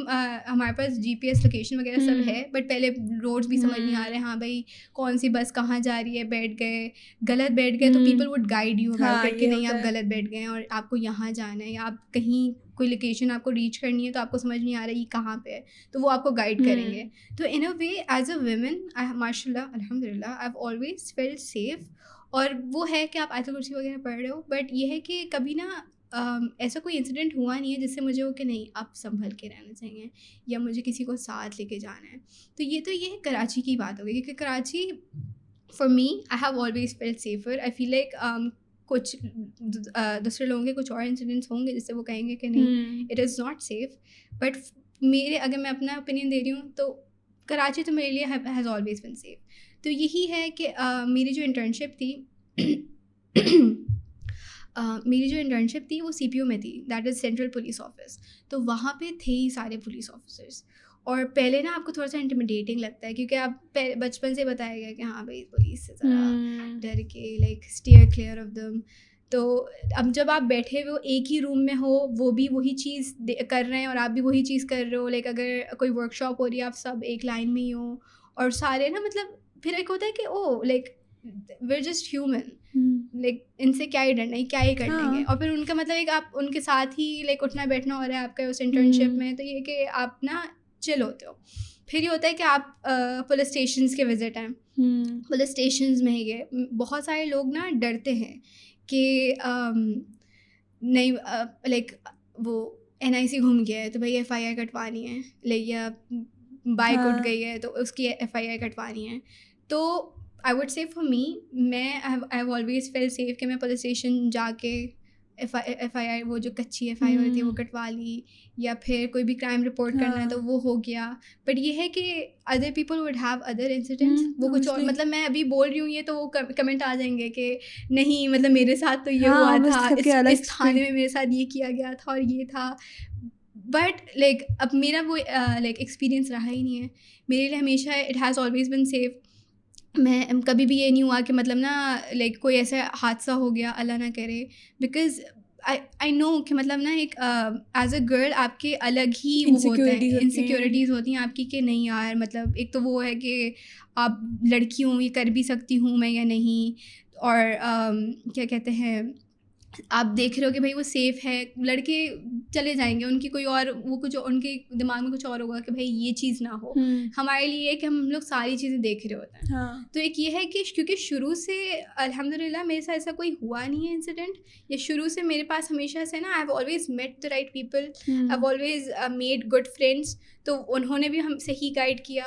ہمارے پاس GPS لوکیشن وغیرہ سب ہے, بٹ پہلے روڈس بھی سمجھ نہیں آ رہے, ہاں بھائی کون سی بس کہاں جا رہی ہے, بیٹھ گئے غلط بیٹھ گئے تو people would guide you about it کہ نہیں آپ غلط بیٹھ گئے ہیں اور آپ کو یہاں جانا ہے, یا آپ کہیں کوئی لوکیشن آپ کو ریچ کرنی ہے تو آپ کو سمجھ نہیں آ رہا ہے یہ کہاں پہ ہے, تو وہ آپ کو گائیڈ کریں گے. تو in a way as a women ماشاء اللہ الحمد للہ I have always felt safe. اور وہ ہے کہ آپ آیت الکرسی وغیرہ پڑھ رہے ہو, بٹ یہ ہے کہ کبھی نا ایسا کوئی انسیڈنٹ ہوا نہیں ہے جس سے مجھے ہو کہ نہیں آپ سنبھل کے رہنا چاہیے یا مجھے کسی کو ساتھ لے کے جانا ہے. تو یہ کراچی کی بات ہو گئی, کیونکہ Karachi for me I have always felt safer. I feel like کچھ دوسرے لوگوں کے کچھ اور انسیڈنٹس ہوں گے جس سے وہ کہیں گے کہ نہیں it is not safe, but میرے اگر میں اپنا اوپینین دے رہی ہوں تو کراچی تو میرے لیے ہیز آلویز بن سیف. تو یہی ہے کہ میری جو انٹرنشپ تھی وہ CPO میں تھی, that is central police office. تو وہاں پہ تھے ہی سارے پولیس آفیسرس, اور پہلے نا آپ کو تھوڑا سا انٹیمیڈیٹنگ لگتا ہے کیونکہ آپ بچپن سے بتایا گیا کہ ہاں بھائی پولیس سے ذرا ڈر کے like steer clear of them. تو اب جب آپ بیٹھے ہوئے ایک ہی روم میں ہو, وہ بھی وہی چیز کر رہے ہیں اور آپ بھی وہی چیز کر رہے ہو, لائک اگر کوئی ورک شاپ ہو رہی ہے آپ سب ایک لائن میں ہی ہو, اور سارے نا مطلب پھر ایک ہوتا ہے کہ oh like we're just human, like ان سے کیا ہی ڈرنا ہے, کیا ہی کر لیں گے. اور پھر ان کا مطلب ایک آپ ان کے ساتھ ہی لائک اٹھنا بیٹھنا ہو رہا ہے آپ کا اس انٹرنشپ میں, تو یہ کہ آپ نا چل ہوتے ہو. پھر یہ ہوتا ہے کہ آپ پولیس اسٹیشنز کے وزٹ ہیں, پولیس اسٹیشنز میں ہی گئے, بہت سارے لوگ نا ڈرتے ہیں کہ نہیں لائک وہ NIC گھوم گیا ہے تو بھائی FIR کٹوانی ہے, لائک یا بائک اٹھ گئی ہے تو اس کی FIR کٹوانی ہے. تو آئی وڈ سے فار می, میں I have always feel safe کہ میں پولیس اسٹیشن جا کے FIR وہ جو کچی FIR ہوتی ہے وہ کٹوا لی, یا پھر کوئی بھی کرائم رپورٹ کرنا ہے تو وہ ہو گیا. بٹ یہ ہے کہ other people would have other incidents, وہ کچھ اور مطلب میں ابھی بول رہی ہوں یہ تو وہ کمنٹ آ جائیں گے کہ نہیں مطلب میرے ساتھ تو یہ ہوا تھا, اس تھانے میں میرے ساتھ یہ کیا گیا تھا اور یہ تھا. بٹ لائک اب میرا وہ لائک ایکسپیرینس رہا ہی نہیں ہے میرے لیے, ہمیشہ it has always been safe. میں کبھی بھی یہ نہیں ہوا کہ مطلب نا لائک کوئی ایسا حادثہ ہو گیا اللہ نہ کرے, بیکاز آئی نو کہ مطلب نا ایک ایز اے گرل آپ کے الگ ہی وہ ہوتے ہیں, انسیکیورٹیز ہوتی ہیں آپ کی کہ نہیں یار مطلب ایک تو وہ ہے کہ آپ لڑکی ہوں یہ کر بھی سکتی ہوں میں یا نہیں, اور کیا کہتے ہیں آپ دیکھ رہے ہو کہ بھائی وہ سیف ہے, لڑکے چلے جائیں گے ان کی کوئی اور وہ کچھ ان کے دماغ میں کچھ اور ہوگا کہ بھائی یہ چیز نہ ہو. ہمارے لیے یہ کہ ہم لوگ ساری چیزیں دیکھ رہے ہوتے ہیں. تو ایک یہ ہے کہ کیونکہ شروع سے الحمد للہ میرے ساتھ ایسا کوئی ہوا نہیں ہے انسیڈنٹ, یا شروع سے میرے پاس ہمیشہ سے نا I have always met the right people, I have always made good friends. تو انہوں نے بھی ہم سے ہی گائڈ کیا,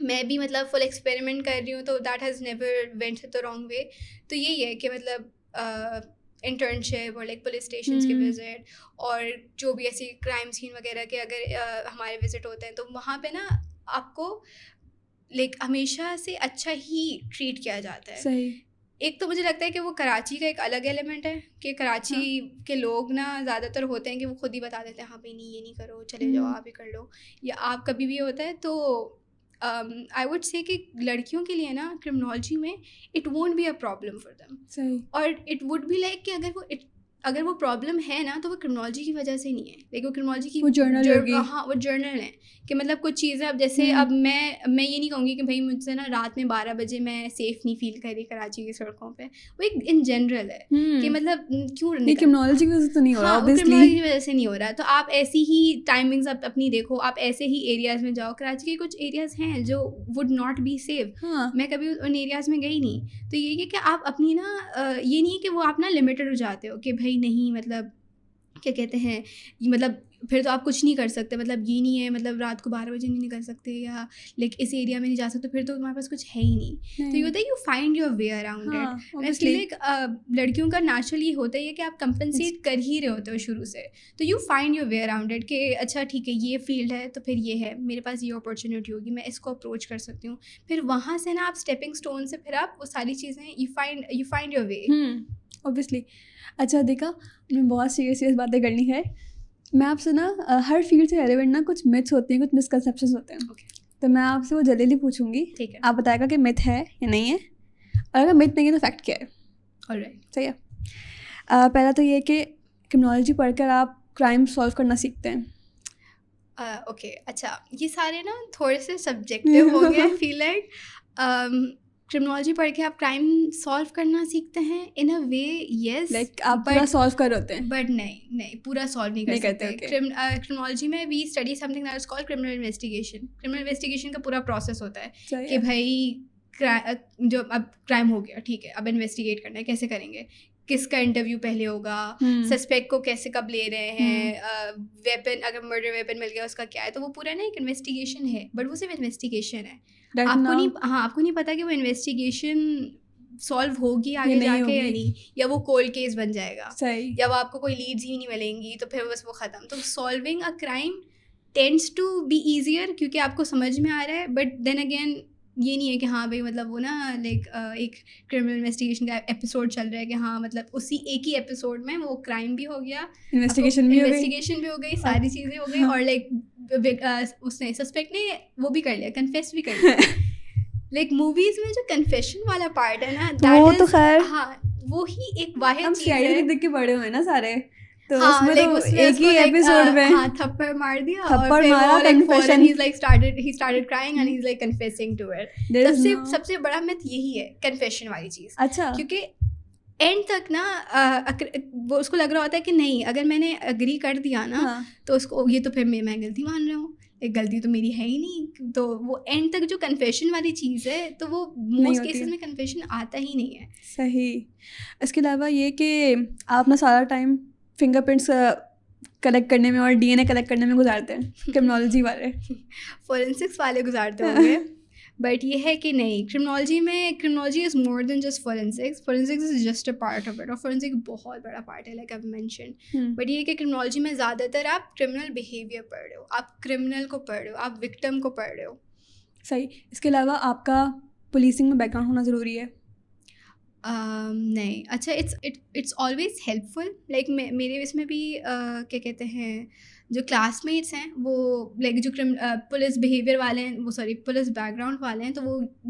میں بھی مطلب فل ایکسپیریمنٹ کر رہی ہوں, تو that has never went the wrong way. تو یہی ہے کہ مطلب انٹرنشپ اور لائک پولیس اسٹیشنس کے وزٹ اور جو بھی ایسی کرائم سین وغیرہ کے اگر ہمارے وزٹ ہوتے ہیں تو وہاں پہ نا آپ کو لائک ہمیشہ سے اچھا ہی ٹریٹ کیا جاتا ہے. صحیح. ایک تو مجھے لگتا ہے کہ وہ کراچی کا ایک الگ ایلیمنٹ ہے کہ کراچی کے لوگ نا زیادہ تر ہوتے ہیں کہ وہ خود ہی بتا دیتے ہیں ہاں بھائی نہیں یہ نہیں کرو, چلے جاؤ آپ ہی کر لو, یا آپ کبھی بھی ہوتا ہے. تو آئی ووڈ سے کہ لڑکیوں کے لیے نا کرمنالوجی میں it won't be a problem for them. صحیح. اور اٹ وڈ بی لائک کہ اگر وہ پرابلم ہے نا تو وہ کرمنالوجی کی وجہ سے نہیں ہے, لیکن وہ کرمنالوجی کی ہاں وہ جرنل ہے کہ مطلب کچھ چیزیں اب جیسے اب میں یہ نہیں کہوں گی کہ بھائی مجھ سے نا رات میں 12 بجے میں سیف نہیں فیل کر رہی کراچی کی سڑکوں پہ, وہ ایک ان جنرل ہے کہ مطلب کیوں کرمنالوجی کی وجہ سے تو نہیں ہو رہا, کرمنالوجی کی وجہ سے نہیں ہو رہا. تو آپ ایسی ہی ٹائمنگز آپ اپنی دیکھو, آپ ایسے ہی ایریاز میں جاؤ. کراچی کے کچھ ایریاز ہیں جو وڈ ناٹ بی سیف, میں کبھی ان ایریاز میں گئی نہیں. تو یہ کہ آپ اپنی نا یہ نہیں ہے کہ وہ آپ نا لمیٹڈ ہو جاتے ہو کہ بھائی نہیں مطلب کیا کہتے ہیں مطلب پھر تو آپ کچھ نہیں کر سکتے, مطلب یہ نہیں ہے مطلب رات کو 12 بجے نہیں نکل سکتے یا لائک اس ایریا میں نہیں جا سکتے, پھر تو تمہارے پاس کچھ ہے ہی نہیں. تو یہ ہوتا ہے you find your way around it. I feel like لڑکیوں کا نیچرلی یہ ہوتا ہے کہ آپ کمپنسیٹ کر ہی رہے ہوتے ہو شروع سے, تو you find your way around it کہ اچھا ٹھیک ہے یہ فیلڈ ہے تو پھر یہ ہے, میرے پاس یہ اپارچونیٹی ہوگی, میں اس کو اپروچ کر سکتی ہوں. پھر وہاں سے نا آپ اسٹیپنگ اسٹون سے پھر آپ وہ ساری چیزیں you find your way. Obviously. اچھا دیکھا, میں بہت سیریس باتیں کرنی ہے. میں آپ سے نا ہر فیلڈ سے ریلیونٹ نا کچھ متس ہوتی ہیں, کچھ مسکنسیپشنز ہوتے ہیں. تو میں آپ سے وہ جلدی پوچھوں گی, آپ بتائے گا کہ مت ہے یا نہیں ہے, اور اگر مت نہیں ہے تو فیکٹ کیا ہے. صحیح ہے. پہلا تو یہ کہ کرمنالوجی پڑھ کر آپ کرائم سالو کرنا سیکھتے ہیں. اوکے اچھا, یہ سارے نا تھوڑے سے سبجیکٹیو ہو گئے. آئی فیل لائک کرمنالوجی پڑھ کے آپ کرائم سالو کرنا سیکھتے ہیں ان اے وے, یس لائک آپ پورا سالو کر ہوتے ہیں, بٹ نہیں پورا سالو نہیں کر سکتے. کرمنالوجی میں we study something that is called criminal investigation. Criminal investigation کا پورا پروسیس ہوتا ہے کہ بھائی جو اب کرائم ہو گیا ٹھیک ہے, اب انویسٹیگیٹ کرنا ہے, کیسے کریں گے, کس کا انٹرویو پہلے ہوگا, سسپیکٹ کو کیسے کب لے رہے ہیں, ویپن اگر مرڈر ویپن مل گیا اس کا کیا ہے. تو وہ پورا نا ایک انویسٹیگیشن ہے, بٹ وہ صرف انویسٹیگیشن ہے. آپ کو نہیں پتا کہ وہ انویسٹیگیشن سالو ہوگی آگے جا کے یا نہیں, یا وہ کولڈ کیس بن جائے گا, یا وہ آپ کو کوئی لیڈز ہی نہیں ملیں گی تو پھر بس وہ ختم. تو solving a crime tends to be easier کیونکہ آپ کو سمجھ میں آ رہا ہے, بٹ دین اگین یہ نہیں ہے کہ ہاں بھائی مطلب وہ نا لائک ایک کرمنل انویسٹیگیشن کا ایپیسوڈ چل رہا ہے کہ ہاں مطلب اسی ایک ہی ایپیسوڈ میں وہ کرائم بھی ہو گیا, انویسٹیگیشن بھی ہو گئی, ساری چیزیں ہو گئی, اور لائک اس نے سسپیکٹ نے وہ بھی کر لیا, کنفیس بھی کر لیا. لائک موویز میں جو کنفیشن والا پارٹ ہے نا, وہ تو خیر ہاں وہی ایک واحد چیز ہے. دیکھ کے بڑے ہوئے نا سارے, تو ہاں اس میں تو ایک ہی ایپیسوڈ میں ہاں تھپڑ مار دیا, تھپڑ مارا, confession, he started crying and he is like confessing to it. سب سے بڑا مت یہی ہے کنفیشن والی چیز. اچھا, کیونکہ اینڈ تک نا وہ اس کو لگ رہا ہوتا ہے کہ نہیں اگر میں نے اگری کر دیا نا تو اس کو یہ تو پھر میں غلطی مان رہا ہوں, ایک غلطی تو میری ہے ہی نہیں. تو وہ اینڈ تک جو کنفیشن والی چیز ہے تو وہ موسٹ کیسز میں کنفیشن آتا ہی نہیں ہے. صحیح. اس کے علاوہ یہ کہ آپ نا سارا ٹائم فنگر پرنٹس کلیکٹ کرنے میں اور ڈی این اے کلیکٹ کرنے میں گزارتے ہیں, کرمنالوجی والے فورینسکس والے گزارتے ہوں گے, بٹ یہ ہے کہ نہیں, criminology is more than just forensics is just a part of it, اور فورینسک بہت بڑا پارٹ ہے لائک آئی مینشنڈ. بٹ یہ کہ کرمنالوجی میں زیادہ تر آپ کرمنل بیہیویئر پڑھ رہے ہو, آپ کرمنل کو پڑھ رہے ہو, آپ وکٹم کو پڑھ رہے ہو. صحیح. اس کے علاوہ آپ کا پولیسنگ میں بیک گراؤنڈ ہونا ضروری ہے. نہیں اچھا, it's always helpful. Like میرے اس میں بھی کیا کہتے ہیں جو کلاس میٹس ہیں وہ لائک جو پولیس بیہیویئر والے ہیں, وہ سوری پولیس بیک گراؤنڈ والے ہیں, تو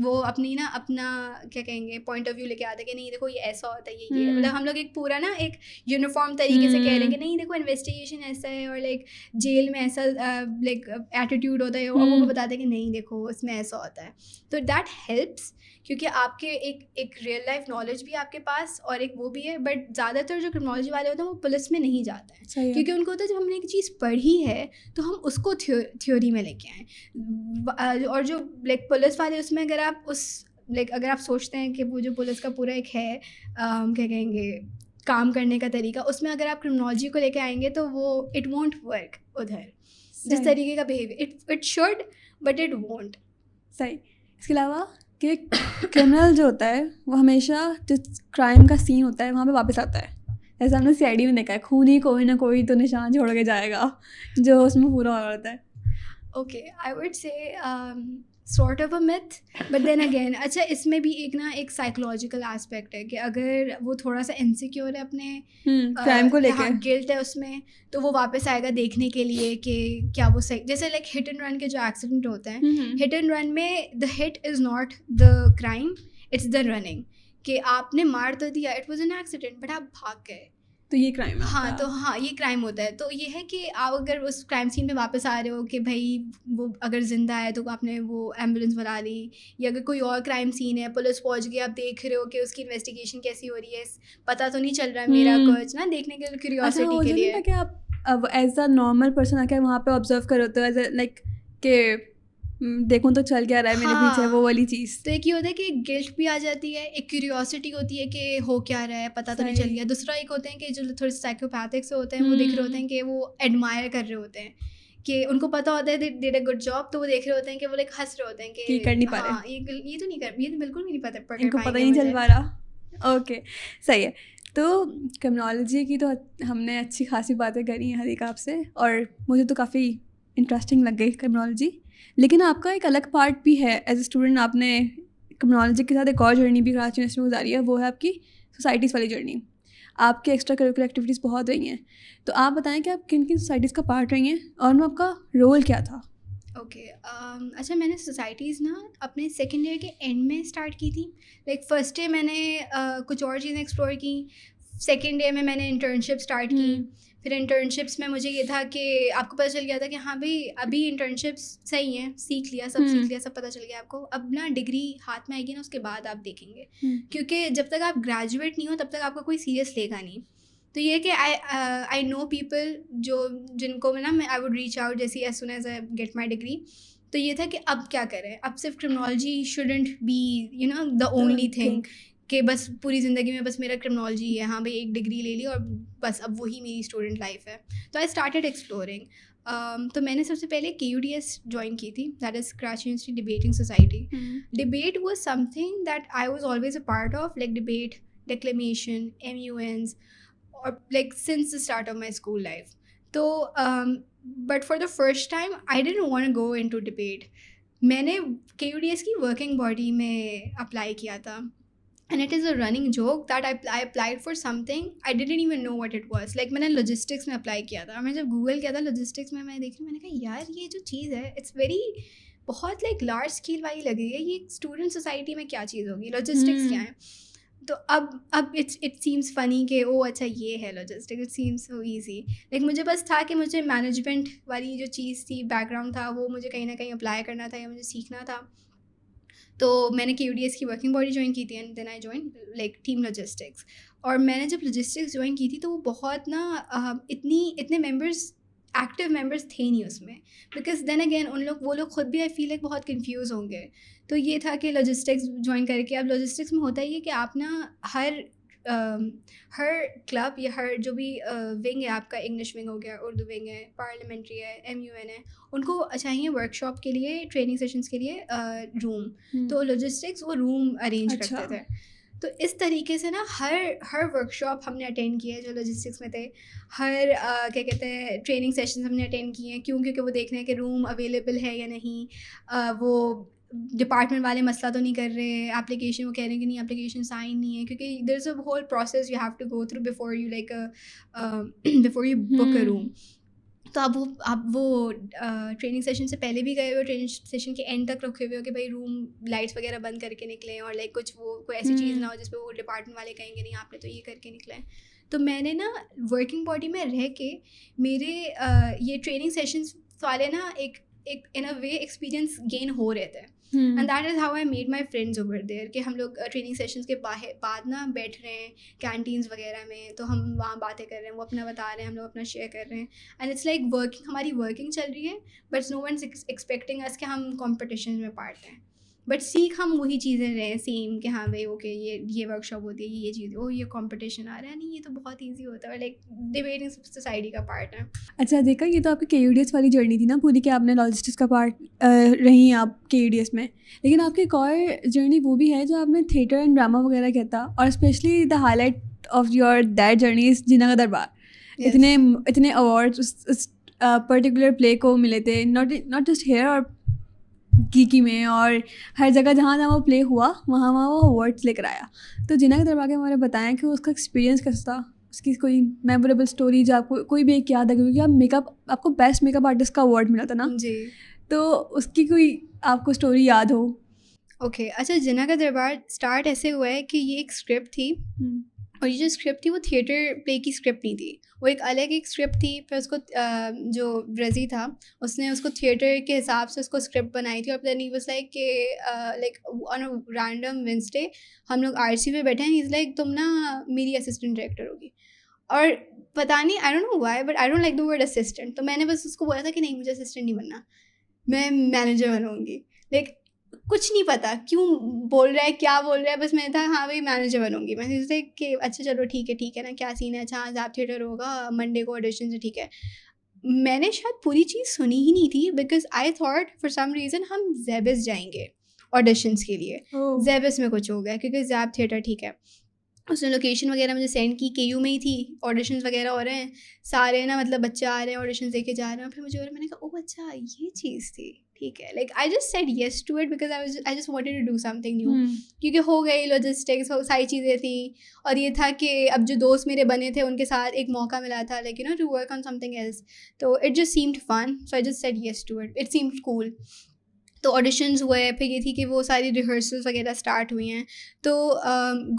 وہ اپنی نا اپنا کیا کہیں گے پوائنٹ آف ویو لے کے آتے ہیں کہ نہیں دیکھو یہ ایسا ہوتا ہے, یہ مطلب ہم لوگ ایک پورا نا ایک یونیفارم طریقے سے کہہ رہے ہیں کہ نہیں دیکھو انویسٹیگیشن ایسا ہے, اور لائک جیل میں ایسا لائک ایٹیٹیوڈ ہوتا ہے, اور وہ بتاتے ہیں کہ نہیں دیکھو اس میں ایسا ہوتا ہے. تو دیٹ ہیلپس کیونکہ آپ کے ایک ریئل لائف نالج بھی آپ کے پاس اور ایک وہ بھی ہے. بٹ زیادہ تر جو کرمنالوجی والے ہوتے ہیں وہ پولیس میں نہیں جاتے ہیں, کیونکہ ان کو ہوتا ہے جب ہم نے ایک چیز پڑھی ہے تو ہم اس کو تھیوری میں لے کے آئیں. اور جو لائک پولیس والے اس میں اگر آپ اگر آپ سوچتے ہیں کہ وہ جو پولیس کا پورا ایک ہے کیا کہیں گے کام کرنے کا طریقہ, اس میں اگر آپ کرمنالوجی کو لے کے آئیں گے تو وہ اٹ وونٹ ورک ادھر جس طریقے کا behaviour it should but it won't. صحیح. اس کے علاوہ کہ کرمنل جو ہوتا ہے وہ ہمیشہ جس کرائم کا سین ہوتا ہے وہاں پہ واپس آتا ہے, ایسا ہم نے سی آئی ڈی میں دیکھا ہے, خون ہی کوئی نہ کوئی تو نشان چھوڑ کے جائے گا جو اس میں پورا ہو رہا ہے. Okay, I would say sort of a myth, but then again اچھا اس میں بھی ایک سائیکولوجیکل ایسپیکٹ ہے کہ اگر وہ تھوڑا سا انسیکیور ہے اپنے کرائم کو لے کے, گلٹ ہے اس میں, تو وہ واپس آئے گا دیکھنے کے لیے کہ کیا وہ صحیح, جیسے لائک ہٹ اینڈ رن کے جو ایکسیڈنٹ ہوتے ہیں, ہٹ اینڈ رن میں the hit is not the crime, it's the running, کہ آپ نے مار تو دیا, it was an accident but آپ بھاگ گئے, تو یہ کرائم ہے. ہاں تو ہاں یہ کرائم ہوتا ہے. تو یہ ہے کہ آپ اگر اس کرائم سین پہ واپس آ رہے ہو کہ بھائی وہ اگر زندہ ہے تو آپ نے وہ ایمبولینس بلا لی, یا اگر کوئی اور کرائم سین ہے پولیس پہنچ گئی, آپ دیکھ رہے ہو کہ اس کی انویسٹیگیشن کیسی ہو رہی ہے, پتہ تو نہیں چل رہا ہے میرا کچھ نا, دیکھنے کے کیوریوسٹی کے لیے. کہ آپ ایز اے نارمل پرسن آ کے وہاں پہ آبزرو کرو تو ایز اے لائک کہ دیکھوں تو چل کیا رہا ہے میرے پیچھے, وہ والی چیز. تو ایک یہ ہوتا ہے کہ گلٹ بھی آ جاتی ہے, ایک کیوریوسٹی ہوتی ہے کہ ہو کیا رہا ہے, پتہ تو نہیں چل گیا. دوسرا ایک ہوتے ہیں کہ جو تھوڑے سائیکوپیتھک سے ہوتے ہیں, وہ دیکھ رہے ہوتے ہیں کہ وہ ایڈمائر کر رہے ہوتے ہیں, کہ ان کو پتہ ہوتا ہے they did a good job, تو وہ دیکھ رہے ہوتے ہیں کہ وہ لائک ہنس رہے ہوتے ہیں کہ کر نہیں پا رہے, یہ تو نہیں کر, یہ تو بالکل بھی نہیں پتہ, ان کو پتہ ہی نہیں چل پا رہا. اوکے صحیح ہے. تو کرمنالوجی کی تو ہم نے اچھی خاصی باتیں کری ہیں ہر ایک آپ سے, اور مجھے تو کافی انٹرسٹنگ لگ گئی کرمنالوجی. لیکن آپ کا ایک الگ پارٹ بھی ہے ایز اے اسٹوڈنٹ, آپ نے کرمنالوجی کے ساتھ ایک اور جرنی بھی کراچی یونیورسٹی میں گزاری ہے, وہ ہے آپ کی سوسائٹیز والی جرنی. آپ کے ایکسٹرا کریکولر ایکٹیویٹیز بہت رہی ہیں, تو آپ بتائیں کہ آپ کن کن سوسائٹیز کا پارٹ رہی ہیں اور ان میں آپ کا رول کیا تھا. اوکے, اچھا میں نے سوسائٹیز نا اپنے سیکنڈ ایئر کے اینڈ میں اسٹارٹ کی تھی. لائک فرسٹ ڈے میں نے کچھ اور چیزیں ایکسپلور کی, سیکنڈ ڈے میں نے انٹرنشپ اسٹارٹ کی. پھر انٹرنشپس میں مجھے یہ تھا کہ آپ کو پتہ چل گیا تھا کہ ہاں بھائی ابھی انٹرنشپس صحیح ہیں, سیکھ لیا, سب پتہ چل گیا آپ کو, اب نا ڈگری ہاتھ میں آئے گی نا, اس کے بعد آپ دیکھیں گے, کیونکہ جب تک آپ گریجویٹ نہیں ہو تب تک آپ کا کوئی سیریس لے گا نہیں. تو یہ کہ آئی نو پیپل جن کو نا میں آئی ووڈ ریچ آؤٹ جیسی as soon as I get my degree. تو یہ تھا کہ اب کیا کریں, اب صرف criminology student be the only thing کہ بس پوری زندگی میں بس میرا کرمنالوجی ہے, ہاں بھائی ایک ڈگری لے لی اور بس اب وہی میری اسٹوڈنٹ لائف ہے. تو آئی اسٹارٹیڈ ایکسپلورنگ. تو میں نے سب سے پہلے KUDS جوائن کی تھی, that is Karachi university debating society. Debate was something that I was always a part of, like debate, declamation, MUNs, اور like since the start of my school life. تو but for the first time I didn't want go into debate. میں نے KUDS کی working body میں apply کیا تھا, and it is a running joke that I applied for something I didn't even know what it was. like میں نے logistics میں apply کیا تھا. میں جب گوگل کیا تھا logistics میں دیکھ رہی, میں نے کہا یار یہ جو چیز ہے اٹس ویری بہت لائک لارج اسکیل والی لگی ہے, یہ اسٹوڈنٹ سوسائٹی میں کیا چیز ہوگی, لاجسٹکس کیا ہے. تو اب اٹ سیمس فنی کہ او اچھا یہ ہے logistic, it seems so easy. لیکن مجھے بس تھا کہ مجھے مینجمنٹ والی جو چیز تھی, بیک گراؤنڈ تھا, وہ مجھے کہیں نہ کہیں اپلائی کرنا تھا یا مجھے سیکھنا تھا. تو میں نے KUDS کی ورکنگ باڈی جوائن کی تھی, and then I join like team logistics. اور میں نے جب لاجسٹکس جوائن کی تھی تو وہ بہت نا اتنے ممبرس ایکٹیو ممبرس تھے نہیں اس میں, بیکاز دین اگین وہ لوگ خود بھی آئی فیل لائک بہت کنفیوز ہوں گے. تو یہ تھا کہ لاجسٹکس جوائن کر کے, اب لاجسٹکس میں ہوتا ہی ہے کہ آپ نا ہر کلب یا ہر جو بھی ونگ ہے آپ کا, انگلش ونگ ہو گیا, اردو ونگ ہے, پارلیمنٹری ہے, MUN ہے, ان کو چاہیے ورک شاپ کے لیے, ٹریننگ سیشنس کے لیے روم. تو لاجسٹکس وہ روم ارینج کرتے تھے. تو اس طریقے سے نا ہر ورک شاپ ہم نے اٹینڈ کیا ہے جو لاجسٹکس میں تھے, ہر کیا کہتے ہیں ٹریننگ سیشنز ہم نے اٹینڈ کیے ہیں. کیونکہ وہ دیکھنا ہے کہ روم اویلیبل ہے یا نہیں, وہ ڈپارٹمنٹ والے مسئلہ تو نہیں کر رہے, اپلیکیشن وہ کہہ رہے ہیں کہ نہیں اپلیکیشن سائن نہیں ہے, کیونکہ there is a whole process you have to go through before you like before you book a room. تو اب وہ ٹریننگ سیشن سے پہلے بھی گئے ہوئے, ٹریننگ سیشن کے اینڈ تک رکھے ہوئے ہو کہ بھائی روم لائٹس وغیرہ بند کر کے نکلیں, اور لائک کچھ وہ کوئی ایسی چیز نہ ہو جس پہ وہ ڈپارٹمنٹ والے کہیں گے نہیں آپ نے تو یہ کر کے نکلیں. تو میں نے نا ورکنگ باڈی میں رہ کے میرے یہ ٹریننگ سیشنس والے نا ایک ان اے وے ایکسپیرینس گین ہو رہے تھے. And that is how I made my friends over there, کہ ہم لوگ ٹریننگ سیشنس کے بعد نا بیٹھ رہے ہیں کینٹینس وغیرہ میں, تو ہم وہاں باتیں کر رہے ہیں, وہ اپنا بتا رہے ہیں, ہم لوگ اپنا شیئر کر رہے ہیں. اینڈ اٹس لائک ورکنگ, ہماری ورکنگ چل رہی ہے, but no one is expecting اس کہ ہم کمپٹیشن میں پارٹ لیں, بٹ سیکھ ہم وہی چیزیں رہے ہیں سیم, کہ ہاں بھائی اوکے یہ ورک شاپ ہوتی ہے, یہ چیز, یہ کمپٹیشن آ رہا ہے, نہیں یہ تو بہت ایزی ہوتا ہے, لائک ڈبیٹنگ سوسائٹی کا پارٹ ہے. اچھا دیکھا, یہ تو آپ کی KUDS والی جرنی تھی نا پوری, کہ آپ نے لاجسٹکس کا پارٹ رہی ہیں آپ KUDS میں. لیکن آپ کی ایک اور جرنی وہ بھی ہے جو آپ نے تھیٹر اینڈ ڈرامہ وغیرہ کیا تھا, اور especially the highlight of your that journey is جینا کا دربار. اتنے اوارڈ اس پرٹیکولر پلے کو ملے تھے, ناٹ جسٹ ہیئر اور کی میں, اور ہر جگہ جہاں جہاں وہ پلے ہوا وہاں وہ اوارڈس لے کر آیا. تو جینا کے دربار کے بارے میں بتائیں کہ اس کا ایکسپیرینس کیسا تھا, اس کی کوئی میموریبل اسٹوری جو آپ کو کوئی بھی ایک یاد ہے, کیونکہ آپ کو بیسٹ میک اپ آرٹسٹ کا اوارڈ ملا تھا نا جی, تو اس کی کوئی آپ کو اسٹوری یاد ہو. اوکے, اچھا, جینا کا دربار اسٹارٹ ایسے ہوا ہے کہ یہ ایک اسکرپٹ تھی, اور یہ جو اسکرپٹ تھی وہ تھیٹر پلے کی اسکرپٹ نہیں تھی, وہ ایک الگ ایک اسکرپٹ تھی. پھر اس کو جو رضی تھا اس نے اس کو تھیٹر کے حساب سے اس کو اسکرپٹ بنائی تھی, اور پتہ نہیں بس لائک کہ لائک آن رینڈم وینسڈے ہم لوگ آر سی پہ بیٹھے ہیں, لائک تم نا میری اسسٹنٹ ڈائریکٹر ہوگی, اور پتہ نہیں I don't know why but I don't like the word assistant. تو میں نے بس اس کو بولا تھا کہ نہیں مجھے اسسٹنٹ نہیں بننا, میں مینیجر بنوں گی. لائک کچھ نہیں پتا کیوں بول رہا ہے, کیا بول رہا ہے, بس میں تھا ہاں بھائی مینیجر بنوں گی. میں سوچتے کہ اچھا چلو ٹھیک ہے نا, کیا سین ہے, اچھا زیب تھیٹر ہوگا منڈے کو آڈیشن سے, ٹھیک ہے. میں نے شاید پوری چیز سنی ہی نہیں تھی, because I thought for some reason ہم زیبس جائیں گے آڈیشنس کے لیے. زیبس میں کچھ ہو گیا کیونکہ زیب تھیٹر ٹھیک ہے. اس نے لوکیشن وغیرہ مجھے سینڈ کی, کے یو میں ہی تھی, آڈیشنز وغیرہ ہو رہے ہیں سارے نا, مطلب بچے آ رہے ہیں آڈیشنز دے کے جا رہے ہیں. پھر مجھے میں نے کہا او اچھا یہ چیز تھی, ٹھیک ہے. Like I just said yes to it because I just wanted to do something new, کیونکہ ہو گئی لاجسٹکس ساری چیزیں تھیں, اور یہ تھا کہ اب جو دوست میرے بنے تھے ان کے ساتھ ایک موقع ملا تھا like you know to work on something else. تو it just seemed fun, so I just said yes to it seemed cool. تو آڈیشنز ہوئے, پھر یہ تھی کہ وہ ساری ریہرسلس وغیرہ اسٹارٹ ہوئی ہیں. تو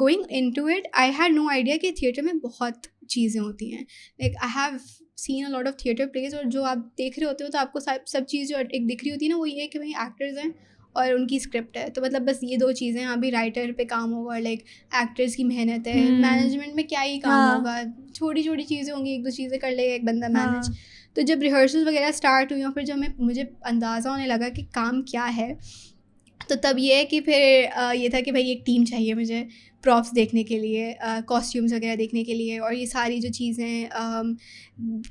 going into it I had no idea کہ تھیٹر میں بہت چیزیں ہوتی ہیں. Like I have seen a lot of theatre plays, اور جو آپ دیکھ رہے ہوتے ہو تو آپ کو سب چیز جو ایک دکھ رہی ہوتی ہے نا, وہ یہ ہے کہ بھائی ایکٹرز ہیں اور ان کی اسکرپٹ ہے. تو مطلب بس یہ دو چیزیں, یہاں بھی رائٹر پہ کام ہوگا, لائک ایکٹرس کی محنت ہے, مینجمنٹ میں کیا ہی کام ہوگا, چھوٹی چھوٹی چیزیں ہوں گی, ایک دو چیزیں کر لے گا ایک بندہ مینیج. تو جب ریہرسل وغیرہ اسٹارٹ ہوئی اور پھر جب مجھے اندازہ ہونے لگا کہ کام کیا ہے, تو تب یہ ہے کہ پھر یہ تھا کہ بھائی ایک ٹیم چاہیے مجھے پراپس دیکھنے کے لیے, کاسٹیومس وغیرہ دیکھنے کے لیے, اور یہ ساری جو چیزیں,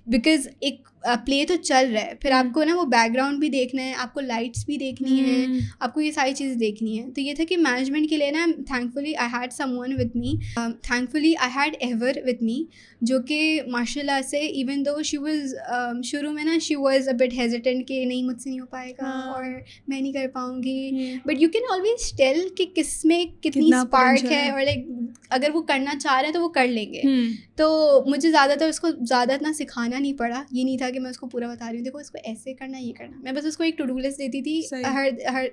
بیکاز ایک پلے تو چل رہا ہے, پھر آپ کو نا وہ بیک گراؤنڈ بھی دیکھنا ہے, آپ کو لائٹس بھی دیکھنی ہے, آپ کو یہ ساری چیزیں دیکھنی ہے. تو یہ تھا کہ مینجمنٹ کے لیے نا تھینکفلی آئی had some one with me, تھینکفلی I had ever with me, جو کہ ماشاء اللہ سے ایون دو شی واز شروع میں نا she was a but hesitant کہ نہیں مجھ سے نہیں ہو پائے گا اور میں نہیں کر پاؤں گی, but you can always tell کہ کس میں کتنی اسپارک ہے, اور لائک اگر وہ کرنا چاہ رہے ہیں تو وہ کر لیں گے. تو مجھے زیادہ تر اس کو زیادہ اتنا سکھانا نہیں پڑا, یہ نہیں تھا کہ میں اس کو پورا بتا رہی ہوں دیکھو اس کو ایسے کرنا یہ کرنا. میں بس اس کو ایک ٹو ڈو لسٹ دیتی تھی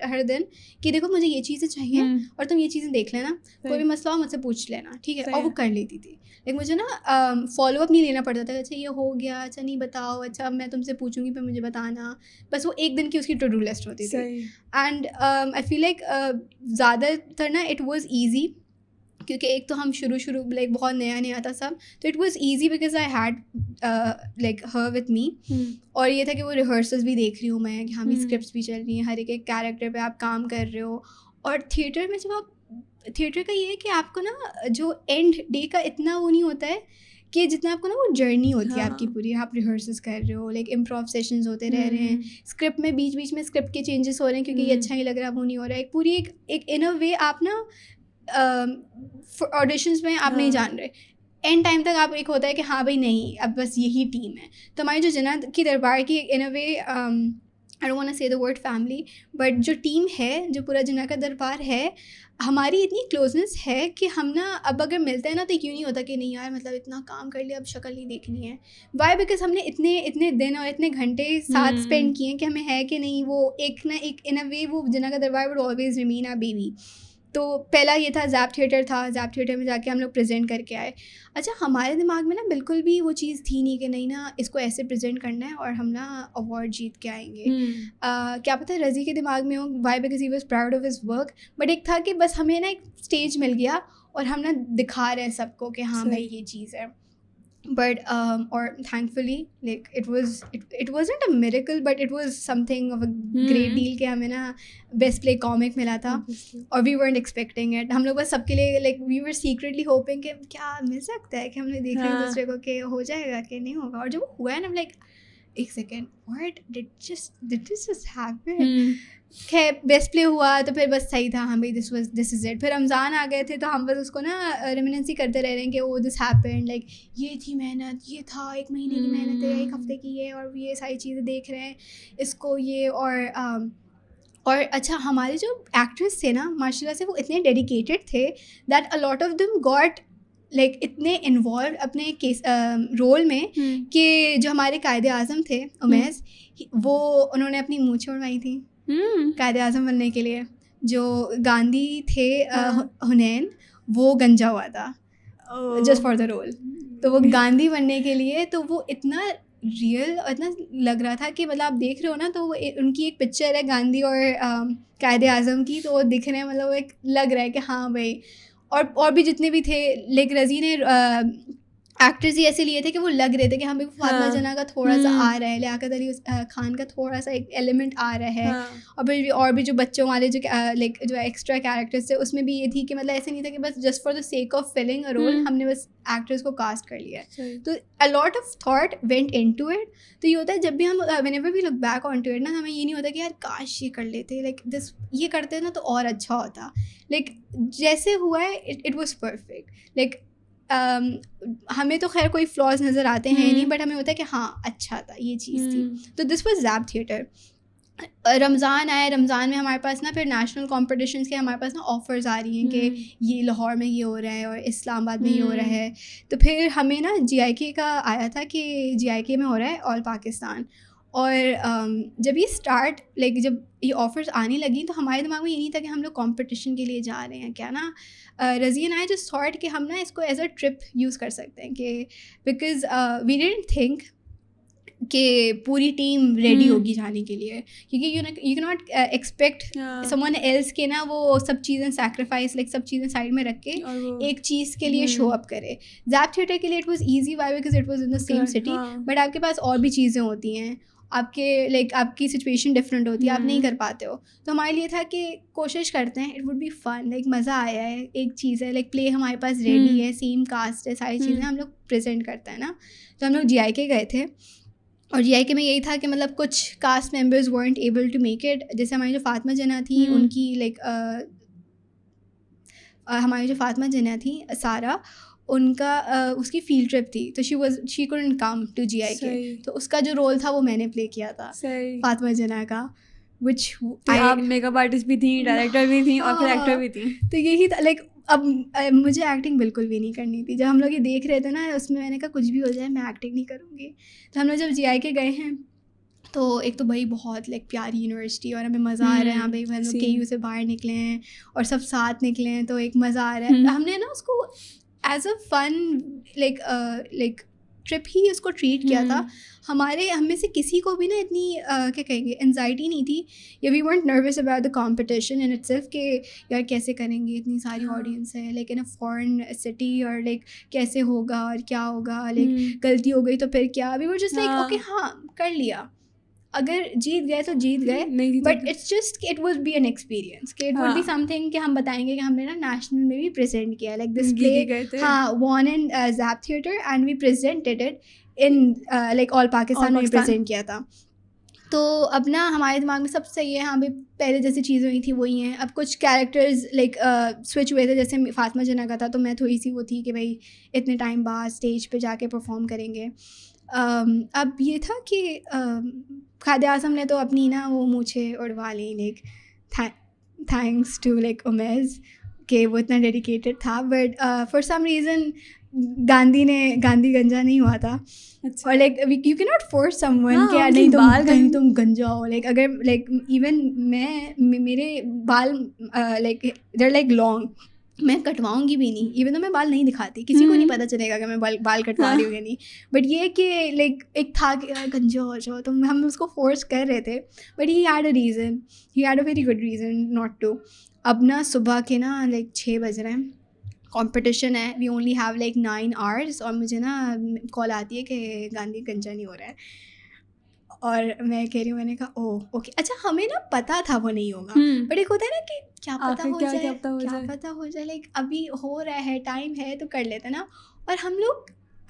ہر دن کہ دیکھو مجھے یہ چیزیں چاہیے اور تم یہ چیزیں دیکھ لینا, کوئی بھی مسئلہ ہو مجھ سے پوچھ لینا, ٹھیک ہے. اور وہ کر لیتی تھی. لیکن مجھے نا فالو اپ نہیں لینا پڑتا تھا, اچھا یہ ہو گیا, اچھا نہیں بتاؤ, اچھا میں تم سے پوچھوں گی پھر مجھے بتانا. بس وہ ایک دن کی اس کی ٹو ڈو لسٹ ہوتی تھی. اینڈ آئی فیل لائک زیادہ تر نا اٹ واز ایزی, کیونکہ ایک تو ہم شروع لائک بہت نیا تھا سب, تو it was easy because I had like Hare with me. اور یہ تھا کہ وہ ریہرسلس بھی دیکھ رہی ہوں میں کہ ہمیں اسکرپٹس بھی چل رہی ہیں, ہر ایک کیریکٹر پہ آپ کام کر رہے ہو. اور تھیٹر میں جب آپ تھیٹر کا یہ ہے کہ آپ کو نا جو اینڈ ڈے کا اتنا وہ نہیں ہوتا ہے کہ جتنا آپ کو نا وہ جرنی ہوتی ہے آپ کی پوری, آپ ریہرسلس کر رہے ہو, لائک امپروو سیشنز ہوتے رہ رہے ہیں, اسکرپٹ میں بیچ میں اسکرپٹ کے چینجز ہو رہے ہیں کیونکہ یہ اچھا نہیں لگ رہا, وہ نہیں ہو رہا ہے, ایک پوری ایک ان اے وے آپ نا آڈیشنز میں آپ نہیں جان رہے, اینڈ ٹائم تک آپ ایک ہوتا ہے کہ ہاں بھائی نہیں اب بس یہی ٹیم ہے. تو ہماری جو جنا کی دربار کی ان a way I don't want to سے دا ورڈ فیملی, بٹ جو ٹیم ہے, جو پورا جنا کا دربار ہے, ہماری اتنی کلوزنس ہے کہ ہم نا اب اگر ملتے ہیں نا تو کیوں نہیں ہوتا کہ نہیں یار مطلب اتنا کام کر لیا اب شکل نہیں دیکھنی ہے. وائی بیکاز ہم نے اتنے دن اور اتنے گھنٹے ساتھ اسپینڈ کیے ہیں کہ ہمیں ہے کہ نہیں وہ ایک نہ ایک ان اے وے وہ جنا کا دربار وڈ آلویز ریمین آ بیوی. تو پہلا یہ تھا زیب تھیٹر تھا, زیب تھیٹر میں جا کے ہم لوگ پریزنٹ کر کے آئے. اچھا ہمارے دماغ میں نا بالکل بھی وہ چیز تھی نہیں کہ نہیں نا اس کو ایسے پریزنٹ کرنا ہے اور ہم نا اوارڈ جیت کے آئیں گے. کیا پتہ رضی کے دماغ میں ہو, why because he was proud of his work, but ایک تھا کہ بس ہمیں نا ایک اسٹیج مل گیا اور ہم نا دکھا رہے ہیں سب کو کہ ہاں بھائی یہ چیز ہے. بٹ اور thankfully like it wasn't a miracle but it was something of a great deal کہ ہمیں نا بیسٹ پلے کامک ملا تھا, اور وی ورنٹ ایکسپیکٹنگ اٹ. ہم لوگ بس سب کے لیے like we were secretly hoping کہ کیا مل سکتا ہے, کہ ہم نے دیکھا ایک دوسرے کو کہ ہو جائے گا کہ نہیں ہوگا, اور جب وہ ہوا ہے نا لائک ایک second what did this just happen. خیر بیسٹ پلے ہوا تو پھر بس صحیح تھا. ہاں بھائی دس از اٹ. پھر رمضان آ گئے تھے تو ہم بس اس کو نا ریمیننسی کرتے رہ رہے ہیں کہ او دس ہیپن, لائک یہ تھی محنت, یہ تھا 1 مہینے کی محنت ہے, 1 ہفتے کی ہے, اور یہ ساری چیزیں دیکھ رہے ہیں اس کو یہ. اور اچھا ہمارے جو ایکٹرس تھے نا ماشاء اللہ سے وہ اتنے ڈیڈیکیٹڈ تھے that a lot of them got like اتنے انوالوڈ اپنے رول میں کہ جو ہمارے قائد اعظم تھے امیز, وہ انہوں نے اپنی مونچھیں اڑوائی تھیں قائد اعظم بننے کے لیے. جو گاندھی تھے حنین, وہ گنجا ہوا تھا جسٹ فار دا رول. تو وہ گاندھی بننے کے لیے, تو وہ اتنا ریئل اور اتنا لگ رہا تھا کہ مطلب آپ دیکھ رہے ہو نا تو وہ ان کی ایک پکچر ہے گاندھی اور قائد اعظم کی, تو وہ دکھ رہے ہیں, مطلب وہ ایک لگ رہا ہے کہ ہاں بھائی. اور بھی جتنے بھی تھے, لیک رضی نے ایکٹرز ہی ایسے لیے تھے کہ وہ لگ رہے تھے کہ ہمیں فاطمہ جناح کا تھوڑا سا آ رہا ہے, لیاقت علی خان کا تھوڑا سا ایک ایلیمنٹ آ رہا ہے. اور پھر اور بھی جو بچوں والے جو لائک جو ایکسٹرا کیریکٹرس تھے اس میں بھی یہ تھی کہ مطلب ایسے نہیں تھا کہ بس just for the sake of filling a role ہم نے بس ایکٹرس کو کاسٹ کر لیا ہے. تو a lot of thought went into it. تو یہ ہوتا ہے جب بھی ہم whenever we look back on to it نا, ہمیں یہ نہیں ہوتا کہ یار کاش یہ کر لیتے, لائک دس یہ کرتے نا تو اور اچھا ہوتا. لائک جیسے ہوا ہے اٹ واز پرفیکٹ. لائک ہمیں تو خیر کوئی فلاز نظر آتے ہیں نہیں, بٹ ہمیں ہوتا ہے کہ ہاں اچھا تھا یہ چیز تھی. تو دس واز زیب تھیٹر. رمضان آئے, رمضان میں ہمارے پاس نا پھر نیشنل کمپٹیشنس کے ہمارے پاس نا آفرز آ رہی ہیں کہ یہ لاہور میں یہ ہو رہا ہے اور اسلام آباد میں یہ ہو رہا ہے. تو پھر ہمیں نا GIK کا آیا تھا کہ GIK میں ہو رہا ہے آل پاکستان. اور جب یہ اسٹارٹ لائک جب یہ آفرز آنے لگیں تو ہمارے دماغ میں یہ نہیں تھا کہ ہم لوگ کمپٹیشن کے لیے جا رہے ہیں کیا نا. رضین آئے جو تھاٹ کہ ہم نا اس کو ایز اے ٹرپ یوز کر سکتے ہیں, کہ بیکاز وی ڈڈنٹ تھنک کہ پوری ٹیم ریڈی ہوگی جانے کے لیے, کیونکہ یو کی not expect someone else کے نا وہ سب چیزیں سیکریفائس لائک سب چیزیں سائڈ میں رکھ کے ایک چیز کے لیے شو اپ کرے. زیب تھیٹر کے لیے it was easy why because it was in the same city, but آپ کے پاس اور بھی چیزیں ہوتی ہیں, آپ کے لائک آپ کی سچویشن ڈفرینٹ ہوتی ہے, آپ نہیں کر پاتے ہو. تو ہمارے لیے تھا کہ کوشش کرتے ہیں, it would be fun, like مزہ آیا ہے, ایک چیز ہے لائک پلے ہمارے پاس ریڈی ہے, سیم کاسٹ ہے, ساری چیزیں ہم لوگ پریزنٹ کرتے ہیں نا. تو ہم لوگ GIK گئے تھے, اور GIK میں یہی تھا کہ مطلب کچھ cast members weren't able to make it. جیسے ہماری جو فاطمہ جناح تھی ان کی لائک ہماری جو فاطمہ جناح تھی سارا, ان کا اس کی فیلڈ ٹرپ تھی, تو شی couldn't come to GIK. تو اس کا جو رول تھا وہ میں نے پلے کیا تھا فاطمہ جناح کا, which آپ میک اپ آرٹسٹ بھی تھیں, ڈائریکٹر بھی تھیں, اور پھر ایکٹر بھی تھیں. تو یہی تھا لائک اب مجھے ایکٹنگ بالکل بھی نہیں کرنی تھی. جب ہم لوگ یہ دیکھ رہے تھے نا اس میں نے کہا کچھ بھی ہو جائے میں ایکٹنگ نہیں کروں گی. تو ہم لوگ جب GIK گئے ہیں تو ایک تو بھائی بہت لائک پیاری یونیورسٹی, اور ہمیں مزہ آ رہا ہے, ہاں بھائی ہم لوگ KU سے باہر نکلے ہیں اور سب ساتھ نکلے ہیں, تو ایک مزہ آ رہا ہے. ہم نے نا اس کو as a fun like trip ہی اس کو ٹریٹ کیا تھا. ہم میں سے کسی کو بھی نا اتنی کیا کہیں گے انزائٹی نہیں تھی, یا we weren't nervous about the competition in itself, کہ یار کیسے کریں گے, اتنی ساری آڈینس ہے like in a foreign city, اور لائک کیسے ہوگا اور کیا ہوگا, لائک غلطی ہو گئی تو پھر کیا. We were just like okay ہاں کر لیا, اگر جیت گئے تو جیت گئے, بٹ اٹس جسٹ کہ it would be an experience, کہ it would be something کہ ہم بتائیں گے کہ ہم نے نا نیشنل میں بھی پریزنٹ کیا, لائک دس پلے ہاں one in Zeb theatre and we presented it in like all Pakistan میں پریزنٹ کیا تھا. تو اب نا ہمارے دماغ میں سب صحیح ہے, ہاں بھی پہلے جیسی چیزیں ہوئی تھیں وہی ہیں. اب کچھ کیریکٹرز لائک سوئچ ہوئے تھے, جیسے فاطمہ جناح کا تھا تو میں تھوڑی سی وہ تھی کہ بھائی اتنے ٹائم بعد اسٹیج پہ جا کے پرفارم کریں گے. اب یہ تھا کہ قائد اعظم نے تو اپنی نا وہ مونچھیں اڑوا لی, لائک تھینکس ٹو لائک امیز کہ وہ اتنا ڈیڈیکیٹڈ تھا, but for some reason Gandhi گنجا نہیں ہوا تھا. اور لائک یو کی ناٹ فورس سم ون کہ نہیں تم گنجا ہو. لائک اگر لائک ایون میرے بال لائک دیر لائک لانگ, میں کٹواؤں گی بھی نہیں, ایون تو میں بال نہیں دکھاتی, کسی کو نہیں پتہ چلے گا کہ میں بال کٹوا رہی ہوں یا نہیں. بٹ یہ کہ لائک ایک تھا کہ گنجا ہو جاؤ, تو ہم اس کو فورس کر رہے تھے, but he had a reason, he had a very good reason not to. اب نا صبح کے نا لائک 6 بج رہے ہیں, کمپٹیشن ہے, we only have like 9 hours, اور مجھے نا کال آتی ہے کہ گاندھی گنجا نہیں ہو رہا ہے. اور میں کہہ رہی ہوں, میں نے کہا او اوکے, اچھا ہمیں نا پتہ تھا وہ نہیں ہوگا, بٹ ایک ہوتا ہے نا کہ کیا پتہ ہو جائے, لائک ابھی ہو رہا ہے ٹائم ہے تو کر لیتے نا. اور ہم لوگ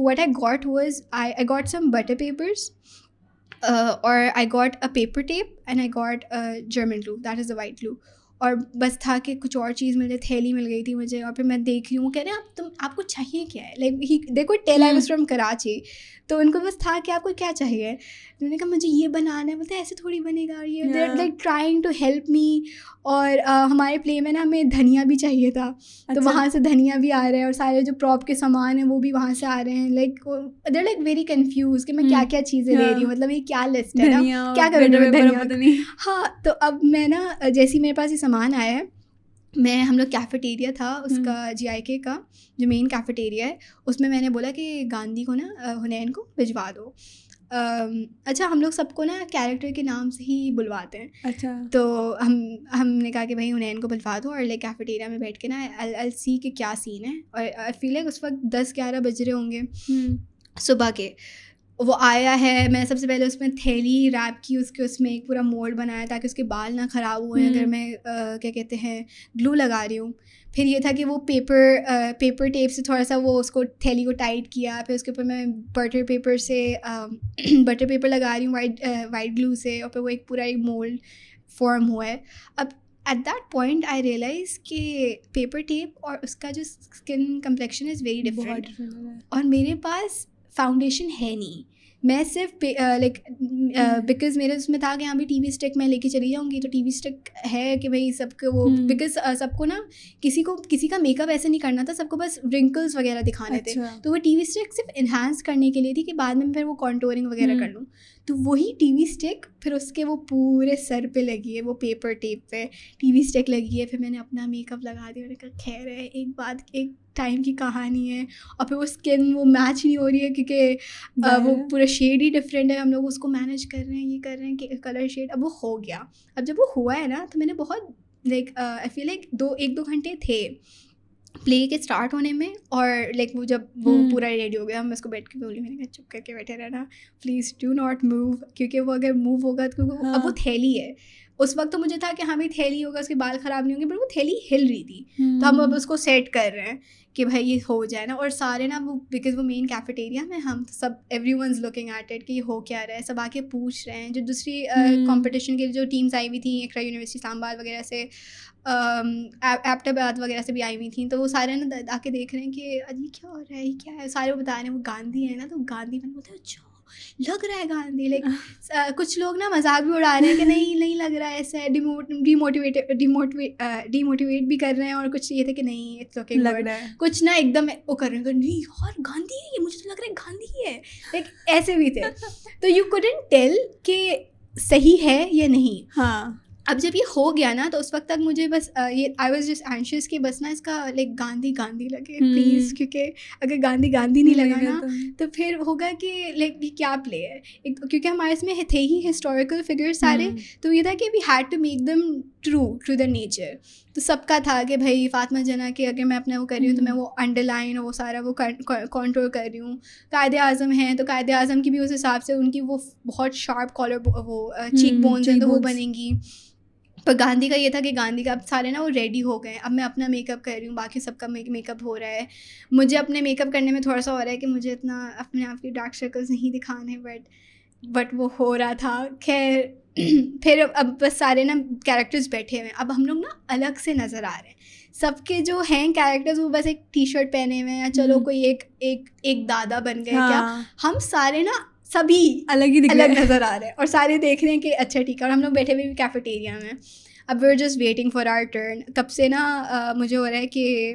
what I got was I got some butter papers, or I got a paper tape and I got a German glue, that is the white glue. اور بس تھا کہ کچھ اور چیز مل جائے, تھیلی مل گئی تھی مجھے. اور پھر میں دیکھ رہی ہوں, کہہ رہے ہیں آپ کو چاہیے کیا ہے, لائک دے کوئی tell I was from Karachi, تو ان کو بس تھا کہ آپ کو کیا چاہیے. میں نے کہا مجھے یہ بنانا ہے. بولتے ایسے تھوڑی بنے گا, اور یہ they like trying to help me. اور ہمارے پلے میں نا ہمیں دھنیا بھی چاہیے تھا, تو وہاں سے دھنیا بھی آ رہا ہے, اور سارے جو پراپ کے سامان ہیں وہ بھی وہاں سے آ رہے ہیں. Like they like very confuse کہ میں کیا کیا چیزیں لے رہی ہوں, مطلب یہ کیا لسٹ ہے نا, کیا کروں گی میں دھنیا. ہاں, تو اب میں نا جیسے میرے پاس یہ سامان آیا ہے, میں ہم لوگ کیفیٹیریا تھا اس کا, GIK کا جو مین کیفیٹیریا ہے, اس میں نے بولا کہ گاندھی کو نا حنین کو بھجوا دو. اچھا, ہم لوگ سب کو نا کیریکٹر کے نام سے ہی بلواتے ہیں. اچھا, تو ہم نے کہا کہ بھائی حنین کو بلوا دو, اور لائک کیفیٹیریا میں بیٹھ کے نا I'll see کہ کیا سین ہے. اور آئی فیل لائک اس وقت 10-11 بج رہے ہوں گے صبح کے. وہ آیا ہے, میں سب سے پہلے اس میں تھیلی ریپ کی, اس میں ایک پورا مولڈ بنایا تاکہ اس کے بال نہ خراب ہوئے اگر میں کیا کہتے ہیں گلو لگا رہی ہوں. پھر یہ تھا کہ وہ پیپر ٹیپ سے تھوڑا سا وہ اس کو تھیلی کو ٹائٹ کیا. پھر اس کے اوپر میں بٹر پیپر لگا رہی ہوں وائٹ گلو سے, اور پھر وہ ایک پورا ایک مولڈ فارم ہوا ہے. اب at that point I realise کہ پیپر ٹیپ اور اس کا جو skin complexion is very different, اور میرے پاس فاؤنڈیشن ہے نہیں. میں صرف لائک بیکاز میرے اس میں تھا کہ یہاں بھی ٹی وی اسٹک میں لے کے چلی جاؤں گی, تو ٹی وی اسٹک ہے کہ بھائی سب کو وہ, بیکاز سب کو نا کسی کا میک اپ ایسے نہیں کرنا تھا, سب کو بس رنکلس وغیرہ دکھانے تھے. تو وہ ٹی وی اسٹک صرف انہانس کرنے کے لیے تھی کہ بعد میں پھر وہ کانٹورنگ وغیرہ کر لوں. تو وہی ٹی وی اسٹک پھر اس کے وہ پورے سر پہ لگی ہے, وہ پیپر ٹیپ پہ ٹی وی اسٹک لگی ہے. پھر میں نے اپنا میک اپ لگا دیا, میں نے کہا خیر ہے, ایک ٹائم کی کہانی ہے. اور پھر وہ اسکن وہ میچ نہیں ہو رہی ہے کیونکہ وہ پورا شیڈ ہی ڈفرینٹ ہے, ہم لوگ اس کو مینیج کر رہے ہیں, یہ کر رہے ہیں کہ کلر شیڈ. اب وہ ہو گیا. اب جب وہ ہوا ہے نا تو میں نے بہت لائک آئی فیل لائک 1-2 گھنٹے تھے پلے کے اسٹارٹ ہونے میں, اور لائک وہ جب وہ پورا ریڈی ہو گیا, میں اس کو بیٹھ کے بولی, میں نے کہا چپ کر کے بیٹھے رہنا پلیز, ڈو ناٹ موو, کیونکہ وہ اگر موو ہوگا تو اب وہ تھیلی ہے. اس وقت تو مجھے تھا کہ ہاں بھائی تھیلی ہوگا, اس کے بال خراب نہیں ہوں گے, بٹ وہ تھیلی ہل رہی تھی. تو ہم اب اس کو سیٹ کر رہے ہیں کہ بھائی یہ ہو جائے نا. اور سارے نا وہ بیکاز وہ مین کیفیٹیریا میں, ہم سب everyone's looking at it کہ یہ ہو کیا رہا ہے. سب آ کے پوچھ رہے ہیں, جو دوسری کمپٹیشن کے جو ٹیمز آئی ہوئی تھیں, اقرا یونیورسٹی اسلام آباد وغیرہ سے, ایبٹ آباد وغیرہ سے بھی آئی ہوئی تھیں, تو وہ سارے نا آ کے دیکھ رہے ہیں کہ یہ کیا ہو رہا ہے, یہ کیا ہے. سارے وہ بتا رہے ہیں وہ گاندھی ہے نا, تو گاندھی میں بولتے ہیں اچھا لگ رہا ہے گاندھی. لائک کچھ لوگ نا مذاق بھی اڑا رہے ہیں کہ نہیں لگ رہا ہے, ایسا ہے, ڈیموٹیویٹ بھی کر رہے ہیں. اور کچھ یہ تھے کہ نہیں اٹس اوکے لگ رہا ہے, کچھ نا ایک دم وہ کر رہے ہیں نہیں یار گاندھی ہے یہ, مجھے تو لگ رہا ہے گاندھی ہی ہے. لائک ایسے بھی تھے. تو یو کوڈنٹ ٹیل کہ صحیح ہے یا نہیں. ہاں, اب جب یہ ہو گیا نا تو اس وقت تک مجھے بس یہ آئی واز جسٹ اینشیس کہ بس نا اس کا لائک گاندھی لگے پلیز, کیونکہ اگر گاندھی نہیں لگا نا تو پھر ہوگا کہ لائک یہ کیا پلے ہے. کیونکہ ہمارے اس میں تھے ہی ہسٹوریکل فگر سارے, تو یہ تھا کہ we had to make them through the nature. تو سب کا تھا کہ بھائی فاطمہ جناح کہ اگر میں اپنا وہ کر رہی ہوں تو میں وہ انڈر لائن اور وہ سارا وہ کانٹور کر رہی ہوں. قائد اعظم ہیں تو قائد اعظم کی بھی اس حساب سے ان کی وہ بہت شارپ کالر وہ چیک بونز ہیں تو وہ بنیں گی. پر گاندھی کا یہ تھا کہ گاندھی کا اب سارے نا وہ ریڈی ہو گئے. اب میں اپنا میک اپ کر رہی ہوں, باقی سب کا میک اپ ہو رہا ہے. مجھے اپنے میک اپ کرنے میں تھوڑا سا ہو رہا ہے کہ مجھے اتنا اپنے آپ کی ڈارک سرکلز نہیں دکھانے, بٹ وہ ہو رہا تھا. خیر پھر اب بس سارے نا کیریکٹرز بیٹھے ہوئے ہیں. اب ہم لوگ نا الگ سے نظر آ رہے ہیں. سب کے جو ہیں کیریکٹرز وہ بس ایک ٹی شرٹ پہنے ہوئے ہیں, چلو کوئی ایک دادا بن گئے کیا. ہم سارے نا سبھی الگ نظر آ رہے ہیں, اور سارے دیکھ رہے ہیں کہ اچھا ٹھیک ہے. اور ہم لوگ بیٹھے ہوئے بھی کیفیٹیریا میں. اب we are just waiting for our turn. تب سے نا مجھے ہو رہا ہے کہ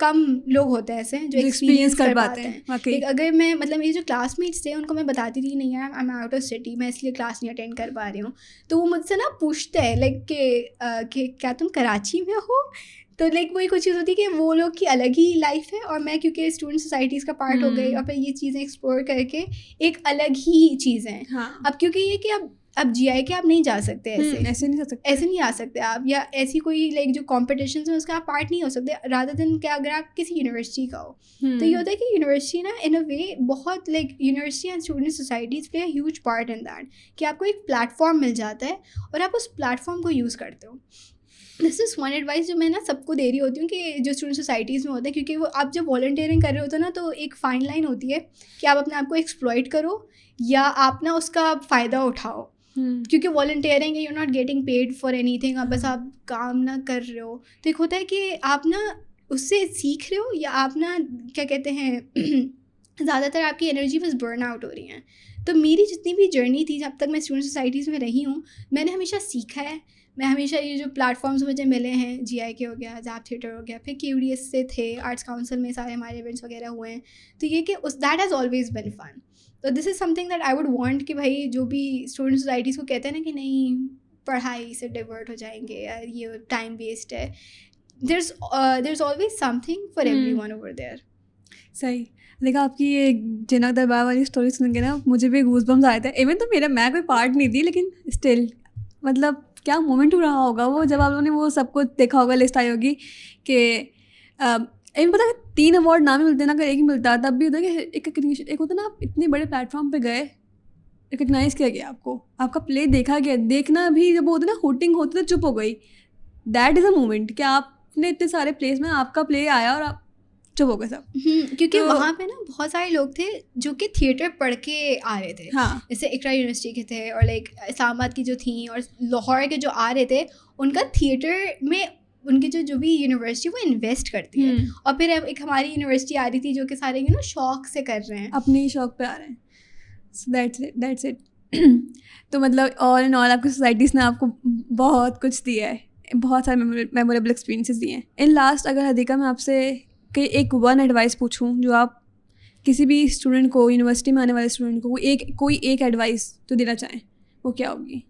کم لوگ ہوتے ہیں ایسے جو ایکسپیرینس کر پاتے ہیں. واقعی اگر میں مطلب میرے جو کلاس میٹس تھے ان کو میں بتاتی تھی نہیں یار I am out of city, میں اس لیے کلاس نہیں اٹینڈ کر پا رہی ہوں, تو وہ مجھ سے نا پوچھتے ہیں لائک کہ کیا تم کراچی میں ہو. تو لائک وہی کچھ چیز ہوتی ہے کہ وہ لوگ کی الگ ہی لائف ہے اور میں کیونکہ اسٹوڈنٹ سوسائٹیز کا پارٹ ہو گئی اور پھر یہ چیزیں ایکسپلور کر کے ایک الگ ہی چیزیں ہیں. اب کیونکہ یہ کہ اب جی آئی کے آپ نہیں جا سکتے ایسے نہیں آ سکتے آپ, یا ایسی کوئی لائک جو کمپٹیشنز ہیں اس کا آپ پارٹ نہیں ہو سکتے رادر دین کہ اگر آپ کسی یونیورسٹی کا ہو. تو یہ ہوتا ہے کہ یونیورسٹی نا ان اے وے بہت like university and student societies play a huge part in that کہ آپ کو ایک پلیٹ فارم مل جاتا ہے اور آپ اس پلیٹ فارم کو یوز کرتے ہو. دس از ون ایڈوائس جو میں نا سب کو دے رہی ہوتی ہوں کہ جو اسٹوڈنٹ سوسائٹیز میں ہوتا ہے, کیونکہ وہ آپ جب والنٹیئرنگ کر رہے ہوتے ہیں نا تو ایک فائن لائن ہوتی ہے کہ آپ اپنے آپ کو ایکسپلائٹ کرو یا آپ نا اس کا فائدہ اٹھاؤ. کیونکہ والنٹیئرنگ ہے, you not getting paid for anything, آپ بس آپ کام نہ کر رہے ہو. تو ایک ہوتا ہے کہ آپ نا اس سے سیکھ رہے ہو یا آپ نا کیا کہتے ہیں زیادہ تر آپ کی انرجی بس برن آؤٹ ہو رہی ہیں. تو میری جتنی بھی جرنی تھی جب تک میں اسٹوڈنٹ سوسائٹیز میں رہی ہوں, میں نے ہمیشہ سیکھا ہے. میں ہمیشہ یہ جو پلیٹ فارمس مجھے ملے ہیں, جی آئی کے ہو گیا, زیپ تھیٹر ہو گیا, پھر کیو ڈی ایس سے تھے, آرٹس کاؤنسل میں سارے ہمارے ایونٹس وغیرہ ہوئے ہیں, تو یہ کہ that has always been fun. تو this is something that I would want کہ بھائی جو بھی اسٹوڈنٹ سوسائٹیز کو کہتے ہیں نا کہ نہیں پڑھائی سے ڈیورٹ ہو جائیں گے یا یہ ٹائم ویسٹ ہے, there is always something for everyone over there. صحیح. دیکھا آپ کی یہ جنک دربار والی اسٹوری سن کے نا مجھے بھی گوز بمز آئے تھے. ایون تو میں کوئی پارٹ نہیں تھی لیکن اسٹل مطلب کیا مومنٹ ہو رہا ہوگا وہ جب آپ لوگوں نے وہ سب کو دیکھا ہوگا, لسٹ آئی ہوگی کہ ایون پتہ ہے 3 ایوارڈ نام ہی ملتے ہیں نا, اگر ایک ہی ملتا تب بھی ہوتا ہے کہ ایک ہوتا ہے نا آپ اتنے بڑے پلیٹ فارم پہ گئے, ریکگنائز کیا گیا آپ کو, آپ کا پلے دیکھا گیا. دیکھنا بھی جب ہوتا ہے نا ہوٹنگ ہوتی تو چپ ہو گئی, دیٹ از اے مومنٹ کہ آپ نے اتنے سارے پلیس میں آپ کا پلے آیا اور آپ چپ ہو گئے سب. کیونکہ وہاں پہ نا بہت سارے لوگ تھے جو کہ تھیٹر پڑھ کے آ رہے تھے. جیسے اقرا یونیورسٹی کے تھے اور لائک اسلام آباد کی جو تھیں اور لاہور کے جو آ رہے تھے, ان کا تھیٹر میں ان کی جو بھی یونیورسٹی وہ انویسٹ کرتی ہے. اور پھر ایک ہماری یونیورسٹی آ رہی تھی جو کہ سارے شوق سے کر رہے ہیں, اپنے شوق پہ آ رہے ہیں. So that's it. تو مطلب آل اینڈ آل آپ کی سوسائٹیز نے آپ کو بہت کچھ دیا ہے, بہت سارے میموریبل ایکسپیرینسز دیے ہیں. ان لاسٹ اگر حدیقہ میں آپ سے کہ ایک ون ایڈوائس پوچھوں جو آپ کسی بھی اسٹوڈنٹ کو, یونیورسٹی میں آنے والے اسٹوڈنٹ کو کوئی ایک ایڈوائس جو دینا چاہیں, وہ کیا ہوگی؟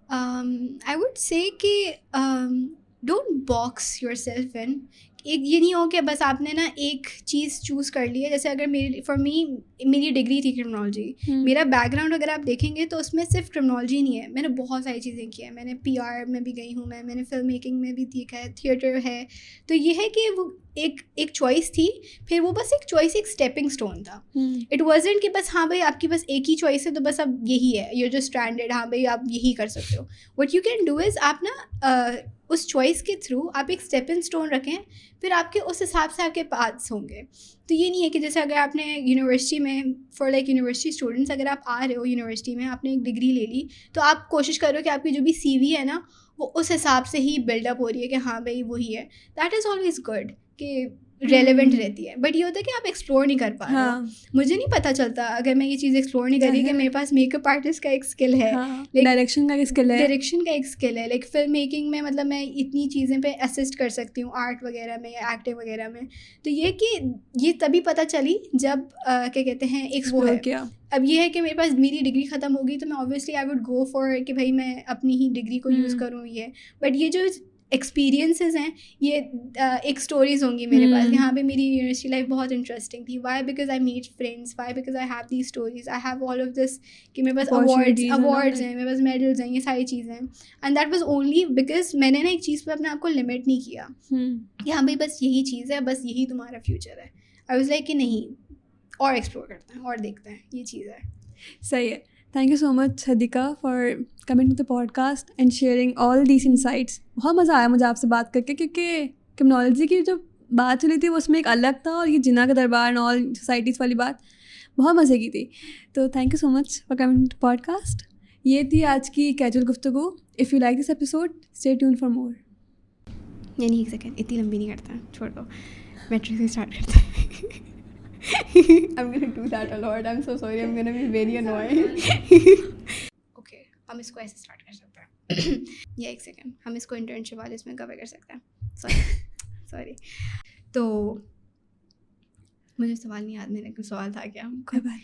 آئی ووڈ سے کہ don't box your self in. ایک یہ نہیں ہو کہ بس آپ نے نا ایک چیز چوز کر لی ہے. جیسے اگر میری ڈگری تھی کرمنالوجی, میرا بیک گراؤنڈ اگر آپ دیکھیں گے تو اس میں صرف کرمنالوجی نہیں ہے, میں نے بہت ساری چیزیں کی ہیں. میں نے پی آر میں بھی گئی ہوں, میں نے فلم میکنگ میں بھی دیکھا ہے, تھیٹر ہے. تو یہ ہے کہ وہ ایک چوائس تھی, پھر وہ بس ایک چوائس ایک اسٹیپنگ اسٹون تھا. اٹ وازنٹ کہ بس ہاں بھائی آپ کی بس ایک ہی چوائس ہے تو بس اب یہی ہے, یو جو اسٹینڈرڈ, ہاں بھائی آپ یہی کر سکتے ہو. What you can do is آپ نا اس چوائس کے تھرو آپ ایک اسٹیپنگ اسٹون رکھیں, پھر آپ کے اس حساب سے آپ کے پاتھس ہوں گے. تو یہ نہیں ہے کہ جیسے اگر آپ نے یونیورسٹی میں فار لائک یونیورسٹی اسٹوڈنٹس اگر آپ آ رہے ہو یونیورسٹی میں, آپ نے ایک ڈگری لے لی, تو آپ کوشش کرو کہ آپ کی جو بھی سی وی ہے نا وہ اس حساب سے ہی بلڈ اپ ہو رہی ہے کہ ہاں بھائی وہی ہے. دیٹ از آلویز گڈ کہ ریلیونٹ رہتی ہے. بٹ یہ ہوتا ہے کہ آپ ایکسپلور نہیں کر پا رہے ہو. مجھے نہیں پتہ چلتا اگر میں یہ چیز ایکسپلور نہیں کر رہی کہ میرے پاس میک اپ آرٹسٹ کا ایک اسکل ہے, ڈائریکشن کا ایک اسکل ہے, لائک فلم میکنگ میں مطلب میں اتنی چیزیں پہ اسسٹ کر سکتی ہوں, آرٹ وغیرہ میں یا ایکٹنگ وغیرہ میں. تو یہ کہ یہ تبھی پتہ چلی جب کیا کہتے ہیں ایک وہ ہے. اب یہ ہے کہ میرے پاس میری ڈگری ختم ہوگی تو میں obviously I would go for کہ بھائی میں اپنی ہی ڈگری کو یوز کروں. یہ بٹ یہ جو ایکسپیرینسز ہیں یہ ایک اسٹوریز ہوں گی میرے پاس کہ ہاں بھائی میری یونیورسٹی لائف بہت انٹرسٹنگ تھی. Why because I met friends, why because I have the stories, I have all of this کہ میرے پاس اوارڈز ہیں, میرے پاس میڈلز ہیں, یہ ساری چیزیں ہیں. And that was only because میں نے نا ایک چیز پہ اپنے آپ کو لمٹ نہیں کیا کہ ہاں بھائی بس یہی چیز ہے, بس یہی تمہارا فیوچر ہے. آئی واز لائک کہ نہیں, اور ایکسپلور کرتے ہیں اور دیکھتے ہیں, یہ چیز ہے. صحیح ہے. Thank you so much Hadiqa for coming to the podcast and sharing all these insights. بہت مزہ آیا مجھے آپ سے بات کر کے, کیونکہ کرمنالوجی کی جو بات چلی تھی وہ اس میں ایک الگ تھا, اور یہ جنا کا دربار اینڈ آل سوسائٹیز والی بات بہت مزے کی تھی. تو thank you so much for coming to podcast. یہ تھی آج کی کیجول گفتگو. If you like this episode stay tune for more. یعنی ایک سیکنڈ, اتنی لمبی نہیں کرتا, چھوڑ دو, میٹرک سے اسٹارٹ کرتے ہیں. I'm gonna do that a lot. I'm so sorry. I'm gonna be very annoying. Okay, ہم اس کو ایسے اسٹارٹ کر سکتے ہیں. یا ایک سیکنڈ, ہم اس کو انٹرنشپ والے اس میں کور کر سکتے ہیں. سوری. تو مجھے سوال نہیں یاد، میرا کوئی سوال تھا کیا؟ کوئی بات